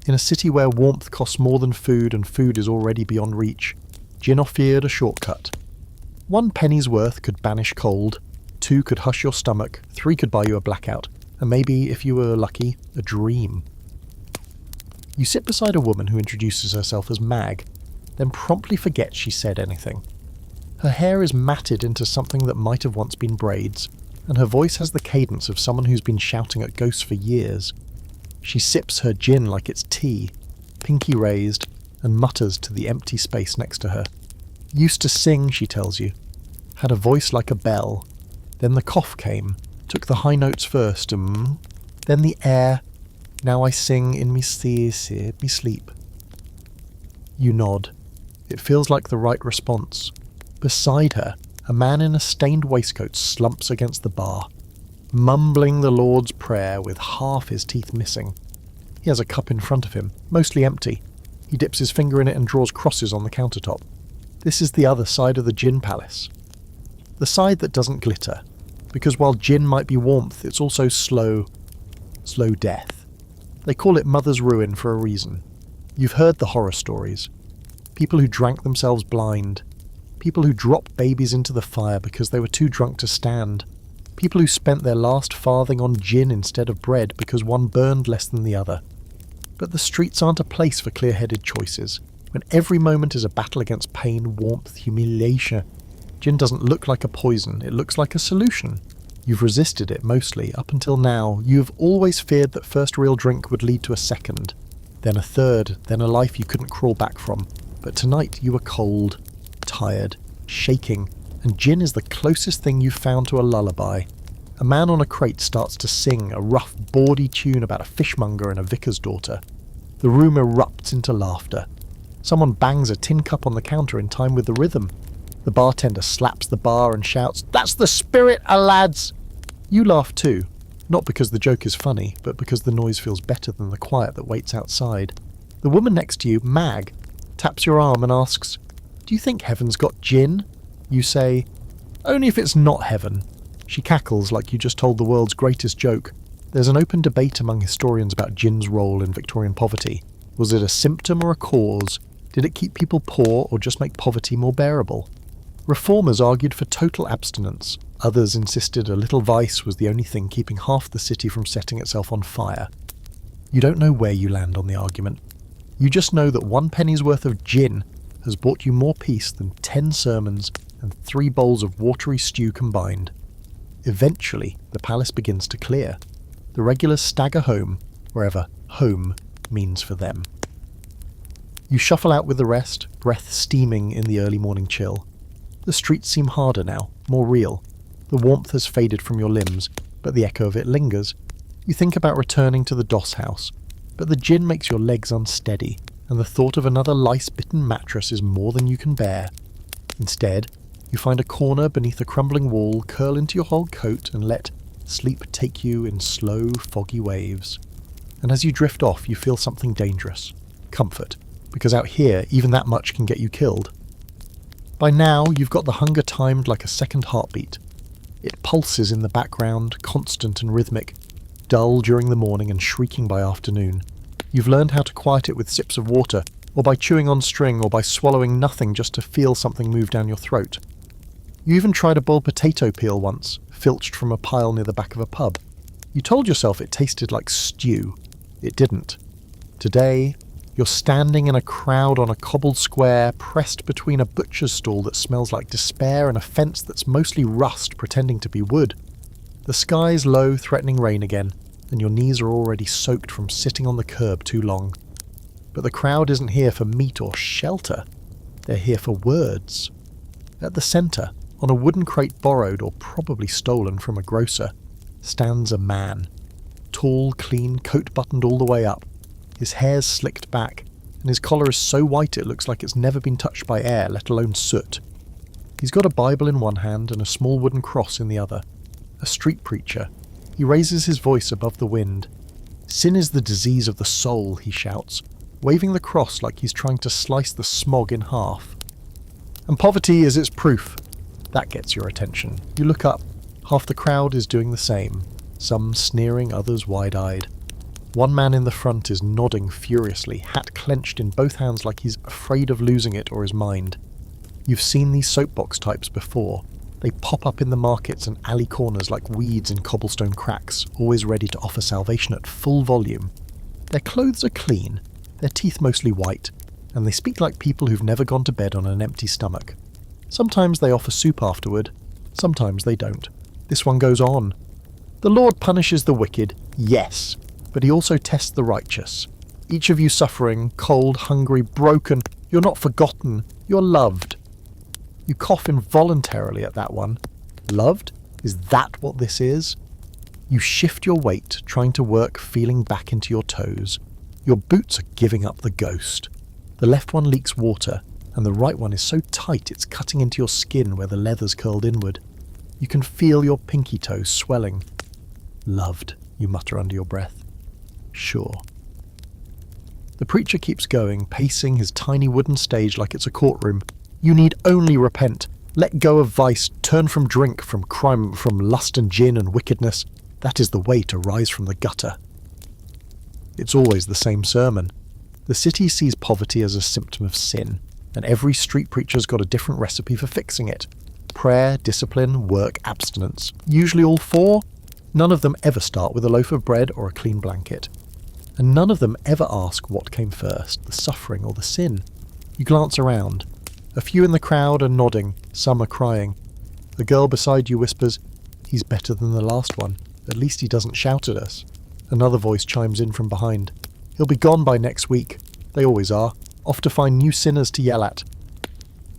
In a city where warmth costs more than food and food is already beyond reach, gin offered a shortcut. 1 penny's worth could banish cold, 2 could hush your stomach, 3 could buy you a blackout, and maybe, if you were lucky, a dream. You sit beside a woman who introduces herself as Mag, then promptly forgets she said anything. Her hair is matted into something that might have once been braids, and her voice has the cadence of someone who's been shouting at ghosts for years. She sips her gin like it's tea, pinky raised, and mutters to the empty space next to her. Used to sing, she tells you. Had a voice like a bell. Then the cough came, took the high notes first, then the air. Now I sing in me sleep. You nod. It feels like the right response. Beside her, a man in a stained waistcoat slumps against the bar, mumbling the Lord's Prayer with half his teeth missing. He has a cup in front of him, mostly empty. He dips his finger in it and draws crosses on the countertop. This is the other side of the gin palace. The side that doesn't glitter, because while gin might be warmth, it's also slow death. They call it Mother's Ruin for a reason. You've heard the horror stories. People who drank themselves blind. People who dropped babies into the fire because they were too drunk to stand. People who spent their last farthing on gin instead of bread because one burned less than the other. But the streets aren't a place for clear-headed choices, when every moment is a battle against pain, warmth, humiliation. Gin doesn't look like a poison, it looks like a solution. You've resisted it mostly, up until now. You have always feared that first real drink would lead to a second, then a third, then a life you couldn't crawl back from. But tonight you were cold, tired, shaking, and gin is the closest thing you've found to a lullaby. A man on a crate starts to sing a rough, bawdy tune about a fishmonger and a vicar's daughter. The room erupts into laughter. Someone bangs a tin cup on the counter in time with the rhythm. The bartender slaps the bar and shouts, "That's the spirit, lads!" You laugh too, not because the joke is funny, but because the noise feels better than the quiet that waits outside. The woman next to you, Mag, taps your arm and asks, "Do you think heaven's got gin?" You say, "Only if it's not heaven." She cackles like you just told the world's greatest joke. There's an open debate among historians about gin's role in Victorian poverty. Was it a symptom or a cause? Did it keep people poor or just make poverty more bearable? Reformers argued for total abstinence. Others insisted a little vice was the only thing keeping half the city from setting itself on fire. You don't know where you land on the argument. You just know that 1 penny's worth of gin has bought you more peace than 10 sermons and 3 bowls of watery stew combined. Eventually, the palace begins to clear. The regulars stagger home, wherever home means for them. You shuffle out with the rest, breath steaming in the early morning chill. The streets seem harder now, more real. The warmth has faded from your limbs, but the echo of it lingers. You think about returning to the doss house, but the gin makes your legs unsteady, and the thought of another lice-bitten mattress is more than you can bear. Instead, you find a corner beneath a crumbling wall, curl into your old coat and let sleep take you in slow, foggy waves. And as you drift off, you feel something dangerous. Comfort, because out here, even that much can get you killed. By now, you've got the hunger timed like a second heartbeat. It pulses in the background, constant and rhythmic, dull during the morning and shrieking by afternoon. You've learned how to quiet it with sips of water, or by chewing on string, or by swallowing nothing just to feel something move down your throat. You even tried a boiled potato peel once, filched from a pile near the back of a pub. You told yourself it tasted like stew. It didn't. Today, you're standing in a crowd on a cobbled square, pressed between a butcher's stall that smells like despair and a fence that's mostly rust pretending to be wood. The sky's low, threatening rain again, and your knees are already soaked from sitting on the curb too long. But the crowd isn't here for meat or shelter. They're here for words. At the centre, on a wooden crate borrowed or probably stolen from a grocer, stands a man. Tall, clean, coat buttoned all the way up. His hair's slicked back, and his collar is so white it looks like it's never been touched by air, let alone soot. He's got a Bible in one hand and a small wooden cross in the other. A street preacher. He raises his voice above the wind. "Sin is the disease of the soul," he shouts, waving the cross like he's trying to slice the smog in half. "And poverty is its proof." That gets your attention. You look up. Half the crowd is doing the same. Some sneering, others wide-eyed. One man in the front is nodding furiously, hat clenched in both hands like he's afraid of losing it or his mind. You've seen these soapbox types before. They pop up in the markets and alley corners like weeds in cobblestone cracks, always ready to offer salvation at full volume. Their clothes are clean, their teeth mostly white, and they speak like people who've never gone to bed on an empty stomach. Sometimes they offer soup afterward, sometimes they don't. This one goes on. "The Lord punishes the wicked, yes, but he also tests the righteous. Each of you suffering, cold, hungry, broken, you're not forgotten, you're loved." You cough involuntarily at that one. Loved? Is that what this is? You shift your weight, trying to work feeling back into your toes. Your boots are giving up the ghost. The left one leaks water, and the right one is so tight it's cutting into your skin where the leather's curled inward. You can feel your pinky toes swelling. "Loved," you mutter under your breath. "Sure." The preacher keeps going, pacing his tiny wooden stage like it's a courtroom. You need only repent. Let go of vice, turn from drink, from crime, from lust and gin and wickedness. That is the way to rise from the gutter. It's always the same sermon. The city sees poverty as a symptom of sin, and every street preacher's got a different recipe for fixing it. Prayer, discipline, work, abstinence. Usually all 4. None of them ever start with a loaf of bread or a clean blanket. And none of them ever ask what came first, the suffering or the sin. You glance around. A few in the crowd are nodding, some are crying. The girl beside you whispers, "He's better than the last one. At least he doesn't shout at us." Another voice chimes in from behind. "He'll be gone by next week." They always are, off to find new sinners to yell at.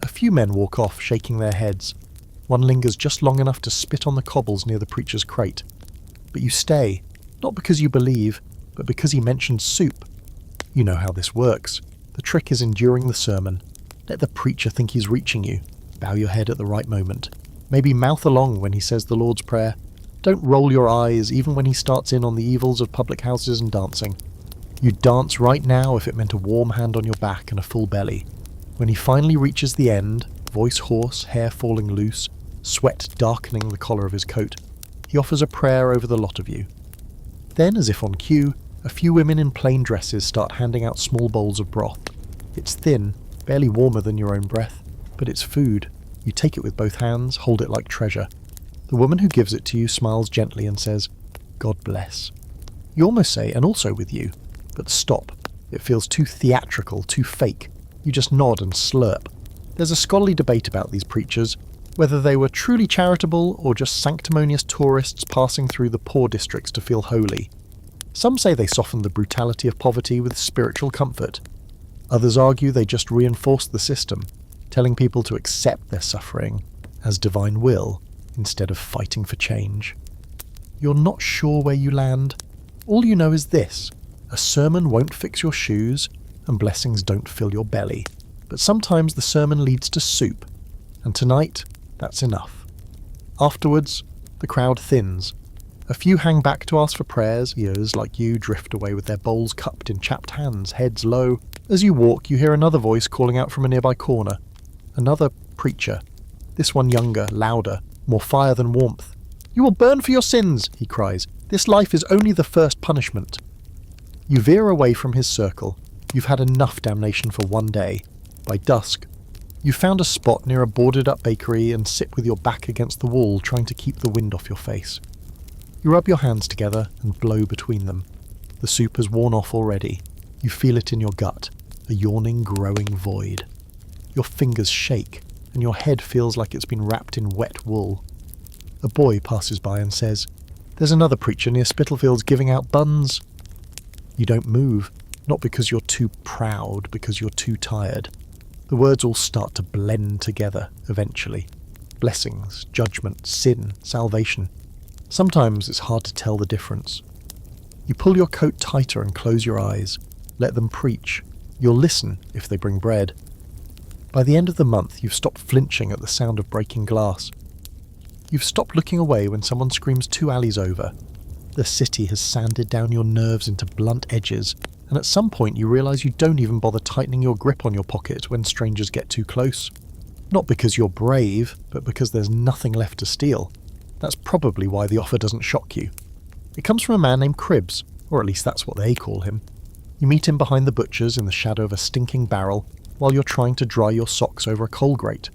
A few men walk off, shaking their heads. One lingers just long enough to spit on the cobbles near the preacher's crate. But you stay, not because you believe, but because he mentioned soup. You know how this works. The trick is enduring the sermon. Let the preacher think he's reaching you. Bow your head at the right moment. Maybe mouth along when he says the Lord's Prayer. Don't roll your eyes even when he starts in on the evils of public houses and dancing. You'd dance right now if it meant a warm hand on your back and a full belly. When he finally reaches the end, voice hoarse, hair falling loose, sweat darkening the collar of his coat, he offers a prayer over the lot of you. Then, as if on cue, a few women in plain dresses start handing out small bowls of broth. It's thin, barely warmer than your own breath, but it's food. You take it with both hands, hold it like treasure. The woman who gives it to you smiles gently and says, "God bless." You almost say, "and also with you," but stop. It feels too theatrical, too fake. You just nod and slurp. There's a scholarly debate about these preachers, whether they were truly charitable or just sanctimonious tourists passing through the poor districts to feel holy. Some say they softened the brutality of poverty with spiritual comfort. Others argue they just reinforced the system, telling people to accept their suffering as divine will instead of fighting for change. You're not sure where you land. All you know is this: a sermon won't fix your shoes, and blessings don't fill your belly. But sometimes the sermon leads to soup, and tonight, that's enough. Afterwards, the crowd thins. A few hang back to ask for prayers, ears like you drift away with their bowls cupped in chapped hands, heads low. As you walk, you hear another voice calling out from a nearby corner. Another preacher. This one younger, louder, more fire than warmth. "You will burn for your sins," he cries. "This life is only the first punishment." You veer away from his circle. You've had enough damnation for one day. By dusk, you found a spot near a boarded-up bakery and sit with your back against the wall, trying to keep the wind off your face. You rub your hands together and blow between them. The soup has worn off already. You feel it in your gut, a yawning, growing void. Your fingers shake, and your head feels like it's been wrapped in wet wool. A boy passes by and says, "There's another preacher near Spitalfields giving out buns." You don't move, not because you're too proud, because you're too tired. The words all start to blend together, eventually. Blessings, judgment, sin, salvation. Sometimes it's hard to tell the difference. You pull your coat tighter and close your eyes. Let them preach. You'll listen if they bring bread. By the end of the month, you've stopped flinching at the sound of breaking glass. You've stopped looking away when someone screams 2 alleys over. The city has sanded down your nerves into blunt edges, and at some point you realise you don't even bother tightening your grip on your pocket when strangers get too close. Not because you're brave, but because there's nothing left to steal. That's probably why the offer doesn't shock you. It comes from a man named Cribbs, or at least that's what they call him. You meet him behind the butcher's in the shadow of a stinking barrel while you're trying to dry your socks over a coal grate.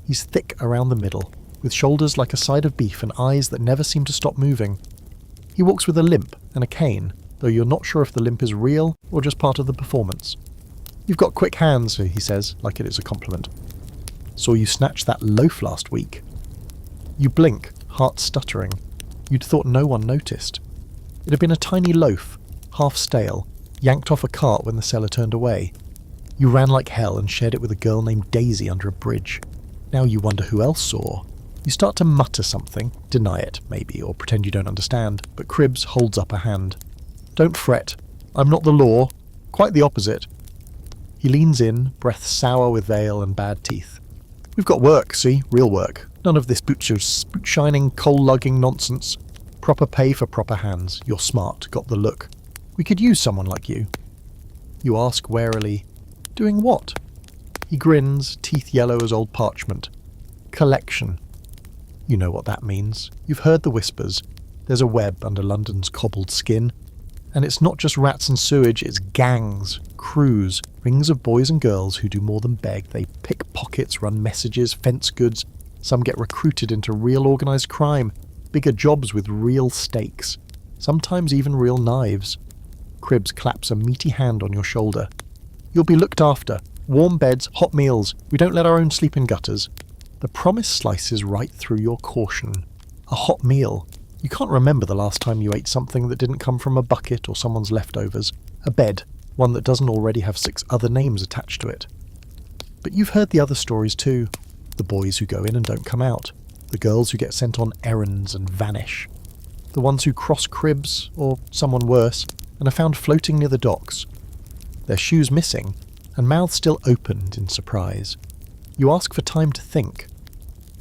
He's thick around the middle, with shoulders like a side of beef and eyes that never seem to stop moving. He walks with a limp and a cane, though you're not sure if the limp is real or just part of the performance. "You've got quick hands," he says, like it is a compliment. "Saw you snatch that loaf last week." You blink, heart stuttering. You'd thought no one noticed. It had been a tiny loaf, half stale, yanked off a cart when the seller turned away. You ran like hell and shared it with a girl named Daisy under a bridge. Now you wonder who else saw. You start to mutter something, deny it, maybe, or pretend you don't understand, but Cribbs holds up a hand. "Don't fret. I'm not the law. Quite the opposite." He leans in, breath sour with ale and bad teeth. "We've got work, see? Real work. None of this butcher's spoot-shining, coal-lugging nonsense. Proper pay for proper hands. You're smart, got the look. We could use someone like you." You ask warily, "Doing what?" He grins, teeth yellow as old parchment. "Collection." You know what that means. You've heard the whispers. There's a web under London's cobbled skin. And it's not just rats and sewage, it's gangs, crews, rings of boys and girls who do more than beg. They pick pockets, run messages, fence goods. Some get recruited into real organised crime, bigger jobs with real stakes, sometimes even real knives. Cribbs claps a meaty hand on your shoulder. "You'll be looked after. Warm beds, hot meals. We don't let our own sleep in gutters." The promise slices right through your caution. A hot meal. You can't remember the last time you ate something that didn't come from a bucket or someone's leftovers. A bed, one that doesn't already have 6 other names attached to it. But you've heard the other stories too. The boys who go in and don't come out. The girls who get sent on errands and vanish. The ones who cross Cribbs, or someone worse, and are found floating near the docks. Their shoes missing, and mouths still opened in surprise. You ask for time to think.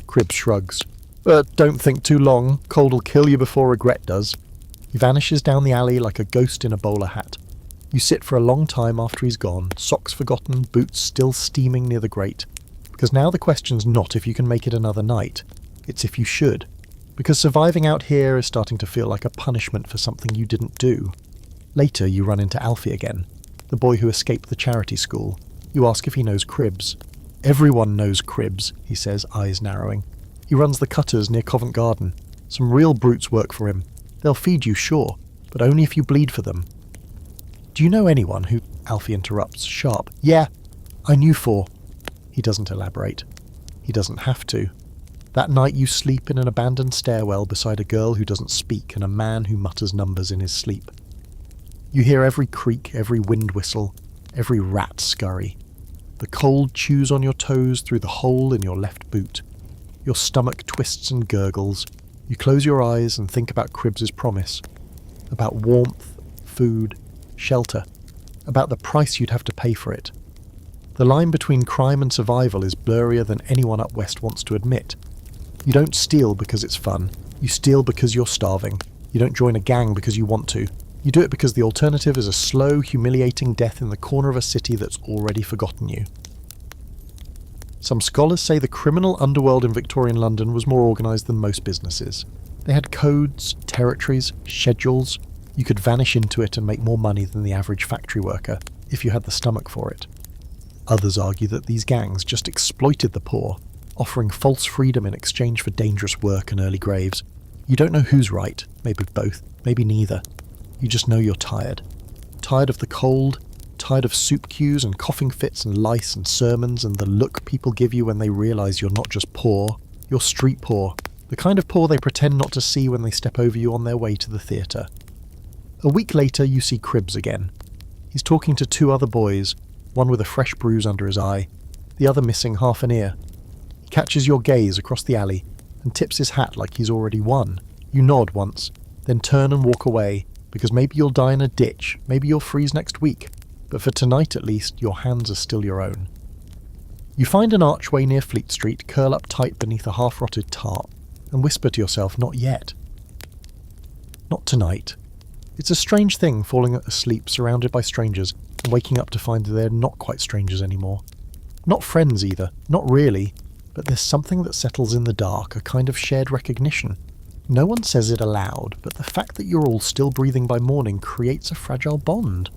Cribbs shrugs. Don't think too long. Cold'll kill you before regret does. He vanishes down the alley like a ghost in a bowler hat. You sit for a long time after he's gone, socks forgotten, boots still steaming near the grate. Because now the question's not if you can make it another night, it's if you should. Because surviving out here is starting to feel like a punishment for something you didn't do. Later you run into Alfie again, the boy who escaped the charity school. You ask if he knows Cribbs. Everyone knows Cribbs, he says, eyes narrowing. He runs the cutters near Covent Garden. Some real brutes work for him. They'll feed you, sure, but only if you bleed for them. Do you know anyone who... Alfie interrupts, sharp. Yeah, I knew 4. He doesn't elaborate. He doesn't have to. That night you sleep in an abandoned stairwell beside a girl who doesn't speak and a man who mutters numbers in his sleep. You hear every creak, every wind whistle, every rat scurry. The cold chews on your toes through the hole in your left boot. Your stomach twists and gurgles. You close your eyes and think about Cribbs's promise. About warmth, food, shelter. About the price you'd have to pay for it. The line between crime and survival is blurrier than anyone up west wants to admit. You don't steal because it's fun. You steal because you're starving. You don't join a gang because you want to. You do it because the alternative is a slow, humiliating death in the corner of a city that's already forgotten you. Some scholars say the criminal underworld in Victorian London was more organised than most businesses. They had codes, territories, schedules. You could vanish into it and make more money than the average factory worker, if you had the stomach for it. Others argue that these gangs just exploited the poor, offering false freedom in exchange for dangerous work and early graves. You don't know who's right, maybe both, maybe neither. You just know you're tired. Tired of the cold, tired of soup queues and coughing fits and lice and sermons and the look people give you when they realise you're not just poor, you're street poor, the kind of poor they pretend not to see when they step over you on their way to the theatre. A week later you see Cribbs again. He's talking to 2 other boys, one with a fresh bruise under his eye, the other missing half an ear. He catches your gaze across the alley and tips his hat like he's already won. You nod once, then turn and walk away, because maybe you'll die in a ditch, maybe you'll freeze next week, but for tonight at least, your hands are still your own. You find an archway near Fleet Street, curl up tight beneath a half-rotted tart, and whisper to yourself, not yet. Not tonight. It's a strange thing falling asleep surrounded by strangers, and waking up to find that they're not quite strangers anymore. Not friends either, not really, but there's something that settles in the dark, a kind of shared recognition. No one says it aloud, but the fact that you're all still breathing by morning creates a fragile bond.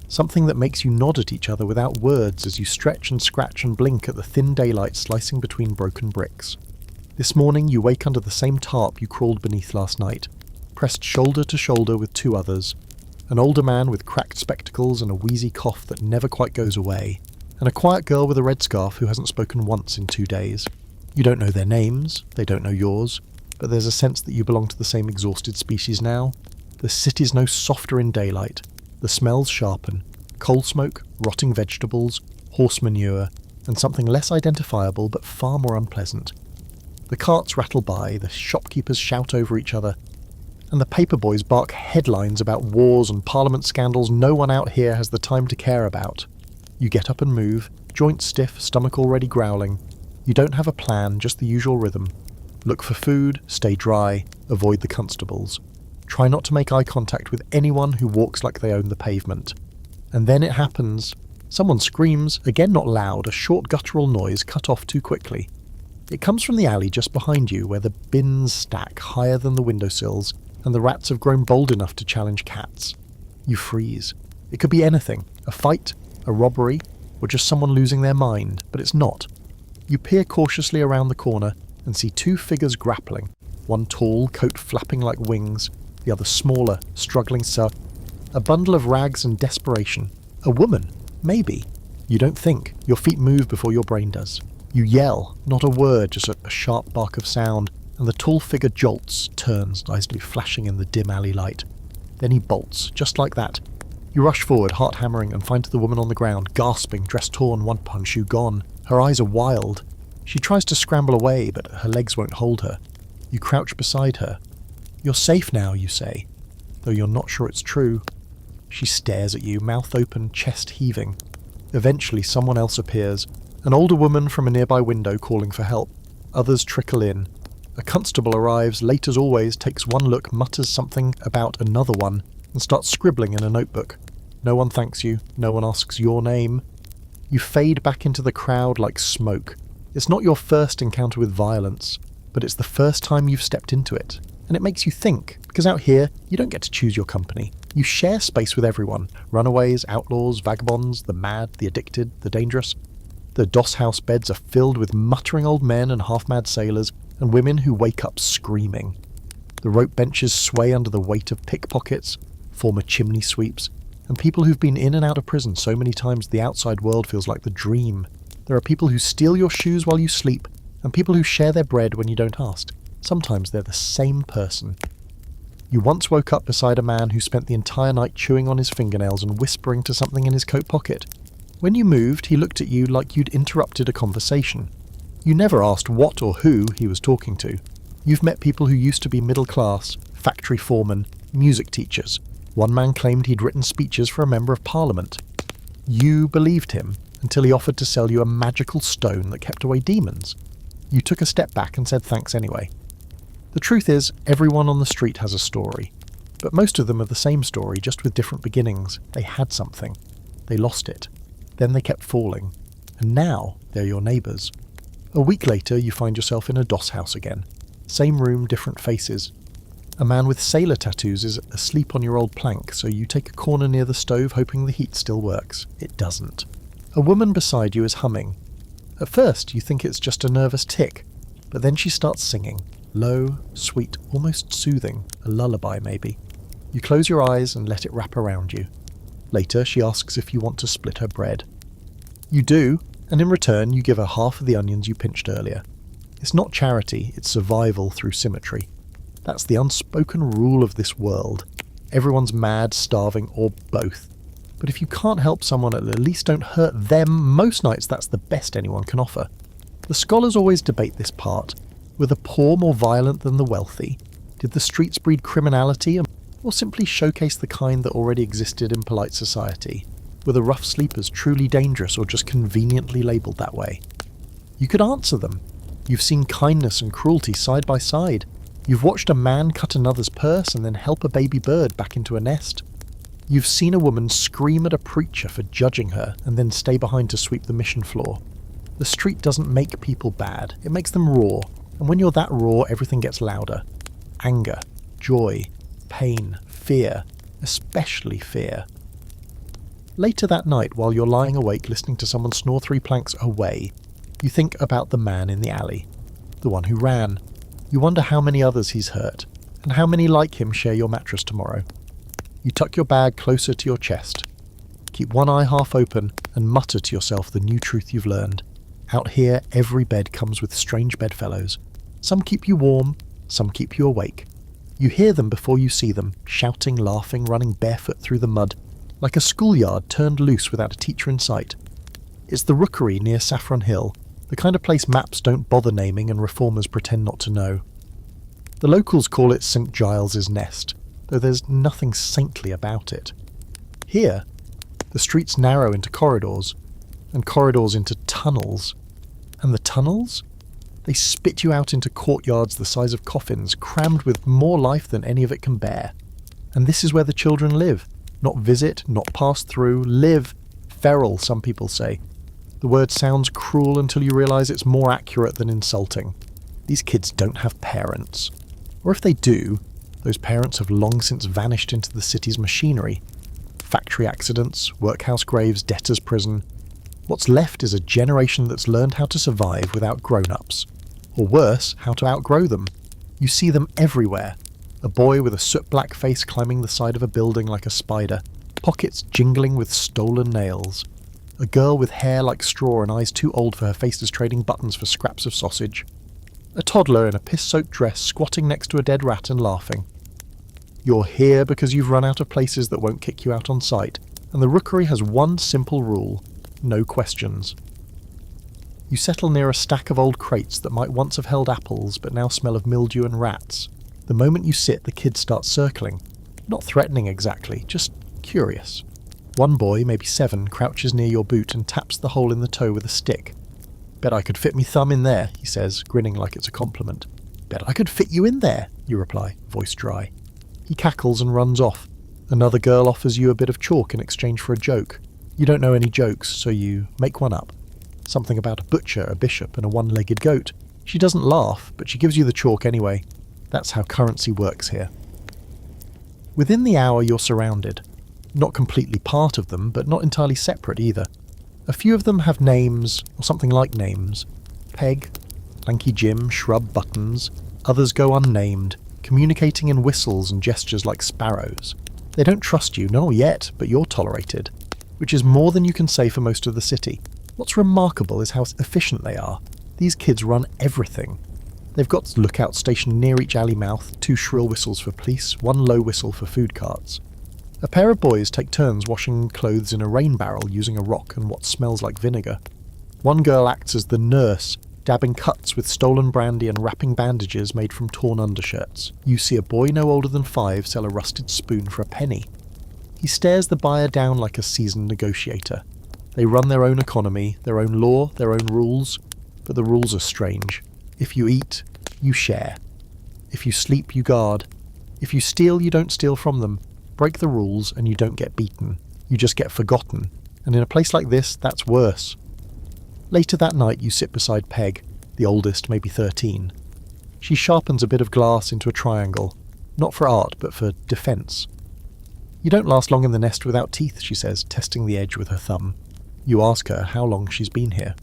Something that makes you nod at each other without words as you stretch and scratch and blink at the thin daylight slicing between broken bricks. This morning you wake under the same tarp you crawled beneath last night, pressed shoulder to shoulder with 2 others, an older man with cracked spectacles and a wheezy cough that never quite goes away, and a quiet girl with a red scarf who hasn't spoken once in 2 days. You don't know their names, they don't know yours, but there's a sense that you belong to the same exhausted species now. The city's no softer in daylight. The smells sharpen. Coal smoke, rotting vegetables, horse manure, and something less identifiable but far more unpleasant. The carts rattle by, the shopkeepers shout over each other, and the paper boys bark headlines about wars and parliament scandals no one out here has the time to care about. You get up and move, joints stiff, stomach already growling. You don't have a plan, just the usual rhythm. Look for food, stay dry, avoid the constables. Try not to make eye contact with anyone who walks like they own the pavement. And then it happens. Someone screams, again not loud, a short guttural noise cut off too quickly. It comes from the alley just behind you, where the bins stack higher than the windowsills, and the rats have grown bold enough to challenge cats. You freeze. It could be anything, a fight, a robbery, or just someone losing their mind, but it's not. You peer cautiously around the corner and see 2 figures grappling, one tall, coat flapping like wings, the other smaller, struggling a bundle of rags and desperation. A woman, maybe. You don't think. Your feet move before your brain does. You yell, not a word, just a sharp bark of sound, and the tall figure jolts, turns, eyes flashing in the dim alley light. Then he bolts, just like that. You rush forward, heart hammering, and find the woman on the ground, gasping, dress torn, one punch shoe gone. Her eyes are wild. She tries to scramble away, but her legs won't hold her. You crouch beside her. You're safe now, you say, though you're not sure it's true. She stares at you, mouth open, chest heaving. Eventually someone else appears, an older woman from a nearby window calling for help. Others trickle in. A constable arrives, late as always, takes one look, mutters something about another one, and starts scribbling in a notebook. No one thanks you, no one asks your name. You fade back into the crowd like smoke. It's not your first encounter with violence, but it's the first time you've stepped into it. And it makes you think, because out here, you don't get to choose your company. You share space with everyone. Runaways, outlaws, vagabonds, the mad, the addicted, the dangerous. The doss house beds are filled with muttering old men and half-mad sailors, and women who wake up screaming. The rope benches sway under the weight of pickpockets, former chimney sweeps, and people who've been in and out of prison so many times the outside world feels like the dream. There are people who steal your shoes while you sleep, and people who share their bread when you don't ask. Sometimes they're the same person. You once woke up beside a man who spent the entire night chewing on his fingernails and whispering to something in his coat pocket. When you moved, he looked at you like you'd interrupted a conversation. You never asked what or who he was talking to. You've met people who used to be middle class, factory foremen, music teachers. One man claimed he'd written speeches for a member of parliament. You believed him until he offered to sell you a magical stone that kept away demons. You took a step back and said thanks anyway. The truth is, everyone on the street has a story. But most of them are the same story, just with different beginnings. They had something. They lost it. Then they kept falling. And now they're your neighbours. A week later, you find yourself in a doss house again. Same room, different faces. A man with sailor tattoos is asleep on your old plank, so you take a corner near the stove hoping the heat still works. It doesn't. A woman beside you is humming. At first, you think it's just a nervous tick, but then she starts singing. Low, sweet, almost soothing. A lullaby, maybe. You close your eyes and let it wrap around you. Later, she asks if you want to split her bread. You do, and in return, you give her half of the onions you pinched earlier. It's not charity, it's survival through symmetry. That's the unspoken rule of this world. Everyone's mad, starving, or both. But if you can't help someone, at least don't hurt them. Most nights that's the best anyone can offer. The scholars always debate this part. Were the poor more violent than the wealthy? Did the streets breed criminality, or simply showcase the kind that already existed in polite society? Were the rough sleepers truly dangerous, or just conveniently labelled that way? You could answer them. You've seen kindness and cruelty side by side. You've watched a man cut another's purse and then help a baby bird back into a nest. You've seen a woman scream at a preacher for judging her and then stay behind to sweep the mission floor. The street doesn't make people bad, it makes them raw, and when you're that raw, everything gets louder. Anger, joy, pain, fear, especially fear. Later that night, while you're lying awake listening to someone snore 3 planks away, you think about the man in the alley, the one who ran. You wonder how many others he's hurt, and how many like him share your mattress tomorrow. You tuck your bag closer to your chest, keep one eye half open, and mutter to yourself the new truth you've learned. Out here, every bed comes with strange bedfellows. Some keep you warm, some keep you awake. You hear them before you see them, shouting, laughing, running barefoot through the mud, like a schoolyard turned loose without a teacher in sight. It's the Rookery near Saffron Hill, the kind of place maps don't bother naming and reformers pretend not to know. The locals call it St. Giles's Nest, though there's nothing saintly about it. Here, the streets narrow into corridors, and corridors into tunnels. And the tunnels? They spit you out into courtyards the size of coffins, crammed with more life than any of it can bear. And this is where the children live. Not visit, not pass through, live. Feral, some people say. The word sounds cruel until you realise it's more accurate than insulting. These kids don't have parents. Or if they do, those parents have long since vanished into the city's machinery. Factory accidents, workhouse graves, debtor's prison. What's left is a generation that's learned how to survive without grown-ups. Or worse, how to outgrow them. You see them everywhere. A boy with a soot-black face climbing the side of a building like a spider, pockets jingling with stolen nails. A girl with hair like straw and eyes too old for her face is trading buttons for scraps of sausage. A toddler in a piss-soaked dress squatting next to a dead rat and laughing. You're here because you've run out of places that won't kick you out on sight, and the Rookery has one simple rule: no questions. You settle near a stack of old crates that might once have held apples but now smell of mildew and rats. The moment you sit, the kids start circling. Not threatening exactly, just curious. One boy, maybe 7, crouches near your boot and taps the hole in the toe with a stick. "Bet I could fit me thumb in there," he says, grinning like it's a compliment. "Bet I could fit you in there," you reply, voice dry. He cackles and runs off. Another girl offers you a bit of chalk in exchange for a joke. You don't know any jokes, so you make one up. Something about a butcher, a bishop, and a one-legged goat. She doesn't laugh, but she gives you the chalk anyway. That's how currency works here. Within the hour you're surrounded. Not completely part of them, but not entirely separate either. A few of them have names, or something like names. Peg, Lanky Jim, Shrub Buttons. Others go unnamed, communicating in whistles and gestures like sparrows. They don't trust you, not yet, but you're tolerated, which is more than you can say for most of the city. What's remarkable is how efficient they are. These kids run everything. They've got lookouts stationed near each alley mouth, 2 shrill whistles for police, 1 low whistle for food carts. A pair of boys take turns washing clothes in a rain barrel using a rock and what smells like vinegar. One girl acts as the nurse, dabbing cuts with stolen brandy and wrapping bandages made from torn undershirts. You see a boy no older than 5 sell a rusted spoon for a penny. He stares the buyer down like a seasoned negotiator. They run their own economy, their own law, their own rules, but the rules are strange. If you eat, you share. If you sleep, you guard. If you steal, you don't steal from them. Break the rules and you don't get beaten. You just get forgotten. And in a place like this, that's worse. Later that night you sit beside Peg, the oldest, maybe 13. She sharpens a bit of glass into a triangle, not for art but for defence. "You don't last long in the nest without teeth," she says, testing the edge with her thumb. You ask her how long she's been here.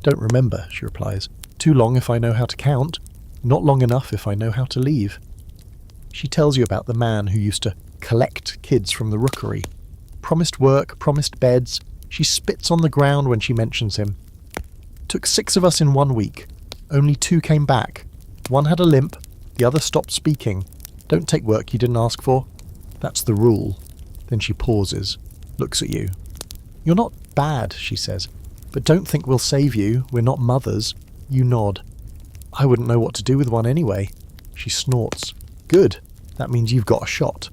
"Don't remember," she replies. "Too long if I know how to count. Not long enough if I know how to leave." She tells you about the man who used to collect kids from the rookery. Promised work, promised beds. She spits on the ground when she mentions him. "Took 6 of us in 1 week. Only 2 came back. 1 had a limp, the other stopped speaking. Don't take work you didn't ask for. That's the rule." Then she pauses, looks at you. "You're not bad," she says, "but don't think we'll save you. We're not mothers." You nod. "I wouldn't know what to do with one anyway." She snorts. "Good. That means you've got a shot."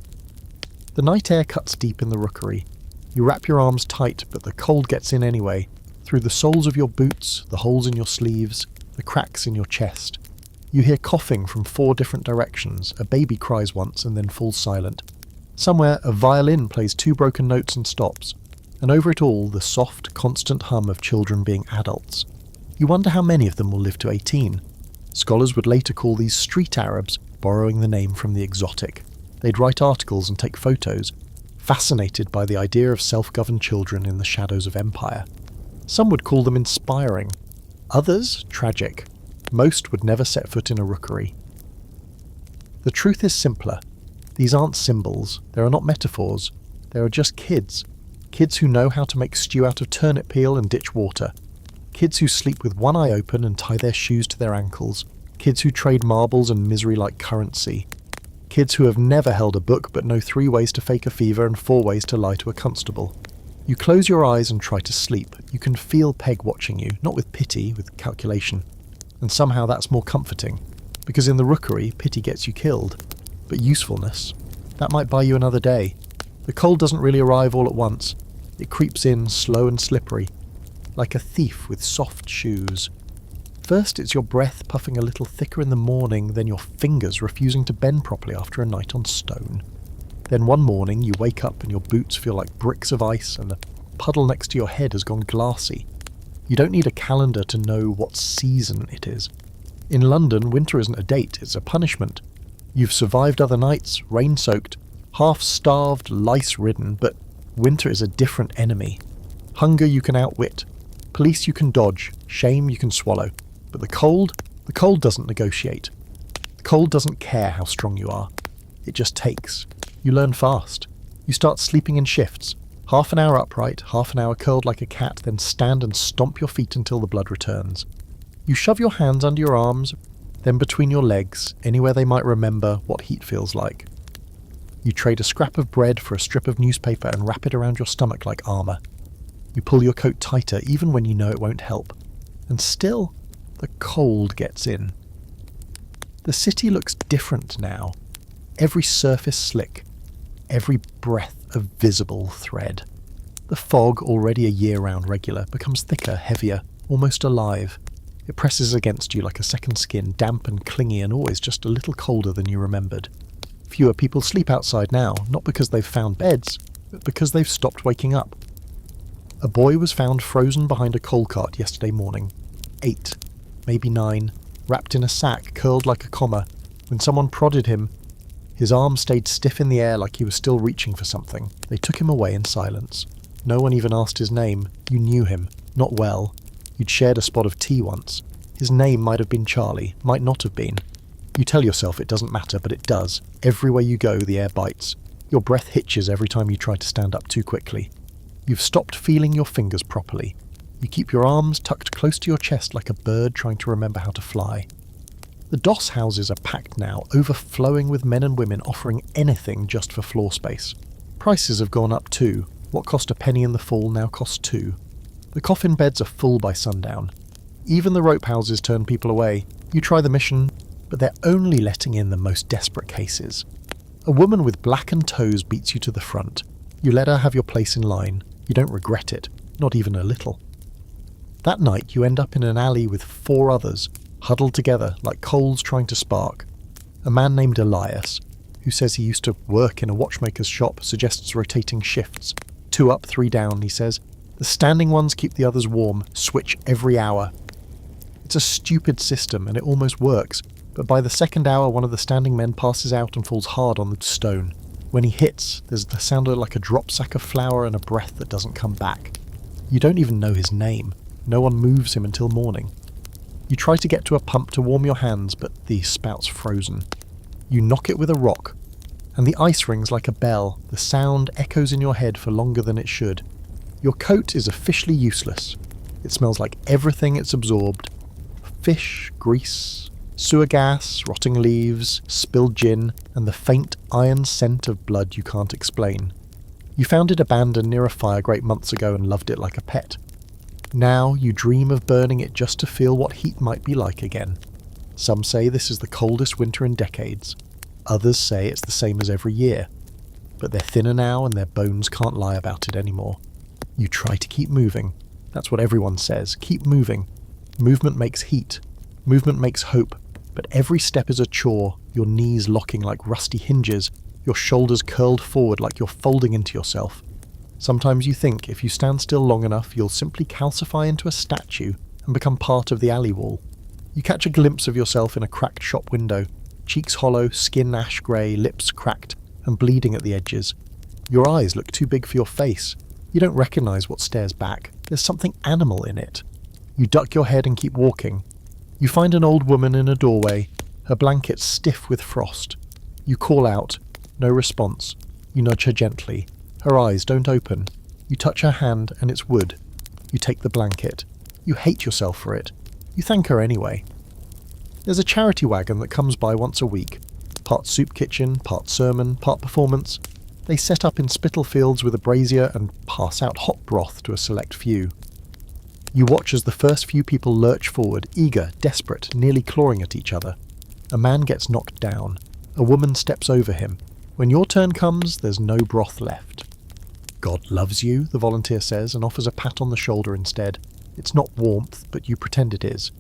The night air cuts deep in the rookery. You wrap your arms tight, but the cold gets in anyway, through the soles of your boots, the holes in your sleeves, the cracks in your chest. You hear coughing from 4 different directions. A baby cries once and then falls silent. Somewhere a violin plays 2 broken notes and stops, and over it all the soft, constant hum of children being adults. You wonder how many of them will live to 18. Scholars would later call these street Arabs, borrowing the name from the exotic. They'd write articles and take photos, fascinated by the idea of self-governed children in the shadows of empire. Some would call them inspiring. Others, tragic. Most would never set foot in a rookery. The truth is simpler. These aren't symbols. There are not metaphors. There are just kids. Kids who know how to make stew out of turnip peel and ditch water. Kids who sleep with one eye open and tie their shoes to their ankles. Kids who trade marbles and misery like currency. Kids who have never held a book but know 3 ways to fake a fever and 4 ways to lie to a constable. You close your eyes and try to sleep. You can feel Peg watching you, not with pity, with calculation. And somehow that's more comforting, because in the rookery, pity gets you killed. But usefulness, that might buy you another day. The cold doesn't really arrive all at once. It creeps in slow and slippery, like a thief with soft shoes. First it's your breath puffing a little thicker in the morning, then your fingers refusing to bend properly after a night on stone. Then one morning you wake up and your boots feel like bricks of ice and the puddle next to your head has gone glassy. You don't need a calendar to know what season it is. In London, winter isn't a date, it's a punishment. You've survived other nights, rain-soaked, half-starved, lice-ridden, but winter is a different enemy. Hunger you can outwit. Police you can dodge. Shame you can swallow. But the cold doesn't negotiate. The cold doesn't care how strong you are. It just takes. You learn fast. You start sleeping in shifts. Half an hour upright, half an hour curled like a cat, then stand and stomp your feet until the blood returns. You shove your hands under your arms, then between your legs, anywhere they might remember what heat feels like. You trade a scrap of bread for a strip of newspaper and wrap it around your stomach like armour. You pull your coat tighter even when you know it won't help. And still, the cold gets in. The city looks different now. Every surface slick. Every breath a visible thread. The fog, already a year-round regular, becomes thicker, heavier, almost alive. It presses against you like a second skin, damp and clingy and always just a little colder than you remembered. Fewer people sleep outside now, not because they've found beds, but because they've stopped waking up. A boy was found frozen behind a coal cart yesterday morning. 8, maybe 9, wrapped in a sack, curled like a comma. When someone prodded him, his arm stayed stiff in the air like he was still reaching for something. They took him away in silence. No one even asked his name. You knew him. Not well. You'd shared a spot of tea once. His name might have been Charlie, might not have been. You tell yourself it doesn't matter, but it does. Everywhere you go, the air bites. Your breath hitches every time you try to stand up too quickly. You've stopped feeling your fingers properly. You keep your arms tucked close to your chest like a bird trying to remember how to fly. The doss houses are packed now, overflowing with men and women offering anything just for floor space. Prices have gone up too. What cost a penny in the fall now costs 2. The coffin beds are full by sundown. Even the rope houses turn people away. You try the mission, but they're only letting in the most desperate cases. A woman with blackened toes beats you to the front. You let her have your place in line. You don't regret it, not even a little. That night you end up in an alley with 4 others, huddled together like coals trying to spark. A man named Elias, who says he used to work in a watchmaker's shop, suggests rotating shifts. 2 up, 3 down, he says. The standing ones keep the others warm, switch every hour. It's a stupid system and it almost works, but by the second hour one of the standing men passes out and falls hard on the stone. When he hits, there's the sound of like a drop sack of flour and a breath that doesn't come back. You don't even know his name. No one moves him until morning. You try to get to a pump to warm your hands, but the spout's frozen. You knock it with a rock, and the ice rings like a bell. The sound echoes in your head for longer than it should. Your coat is officially useless. It smells like everything it's absorbed. Fish, grease, sewer gas, rotting leaves, spilled gin, and the faint iron scent of blood you can't explain. You found it abandoned near a fire grate months ago and loved it like a pet. Now you dream of burning it just to feel what heat might be like again. Some say this is the coldest winter in decades. Others say it's the same as every year. But they're thinner now and their bones can't lie about it anymore. You try to keep moving. That's what everyone says. Keep moving. Movement makes heat. Movement makes hope. But every step is a chore, your knees locking like rusty hinges, your shoulders curled forward like you're folding into yourself. Sometimes you think if you stand still long enough, you'll simply calcify into a statue and become part of the alley wall. You catch a glimpse of yourself in a cracked shop window, cheeks hollow, skin ash grey, lips cracked and bleeding at the edges. Your eyes look too big for your face. You don't recognise what stares back. There's something animal in it. You duck your head and keep walking. You find an old woman in a doorway, her blanket stiff with frost. You call out. No response. You nudge her gently. Her eyes don't open. You touch her hand and it's wood. You take the blanket. You hate yourself for it. You thank her anyway. There's a charity wagon that comes by once a week. Part soup kitchen, part sermon, part performance. They set up in Spitalfields with a brazier and pass out hot broth to a select few. You watch as the first few people lurch forward, eager, desperate, nearly clawing at each other. A man gets knocked down. A woman steps over him. When your turn comes, there's no broth left. God loves you, the volunteer says, and offers a pat on the shoulder instead. It's not warmth, but you pretend it is.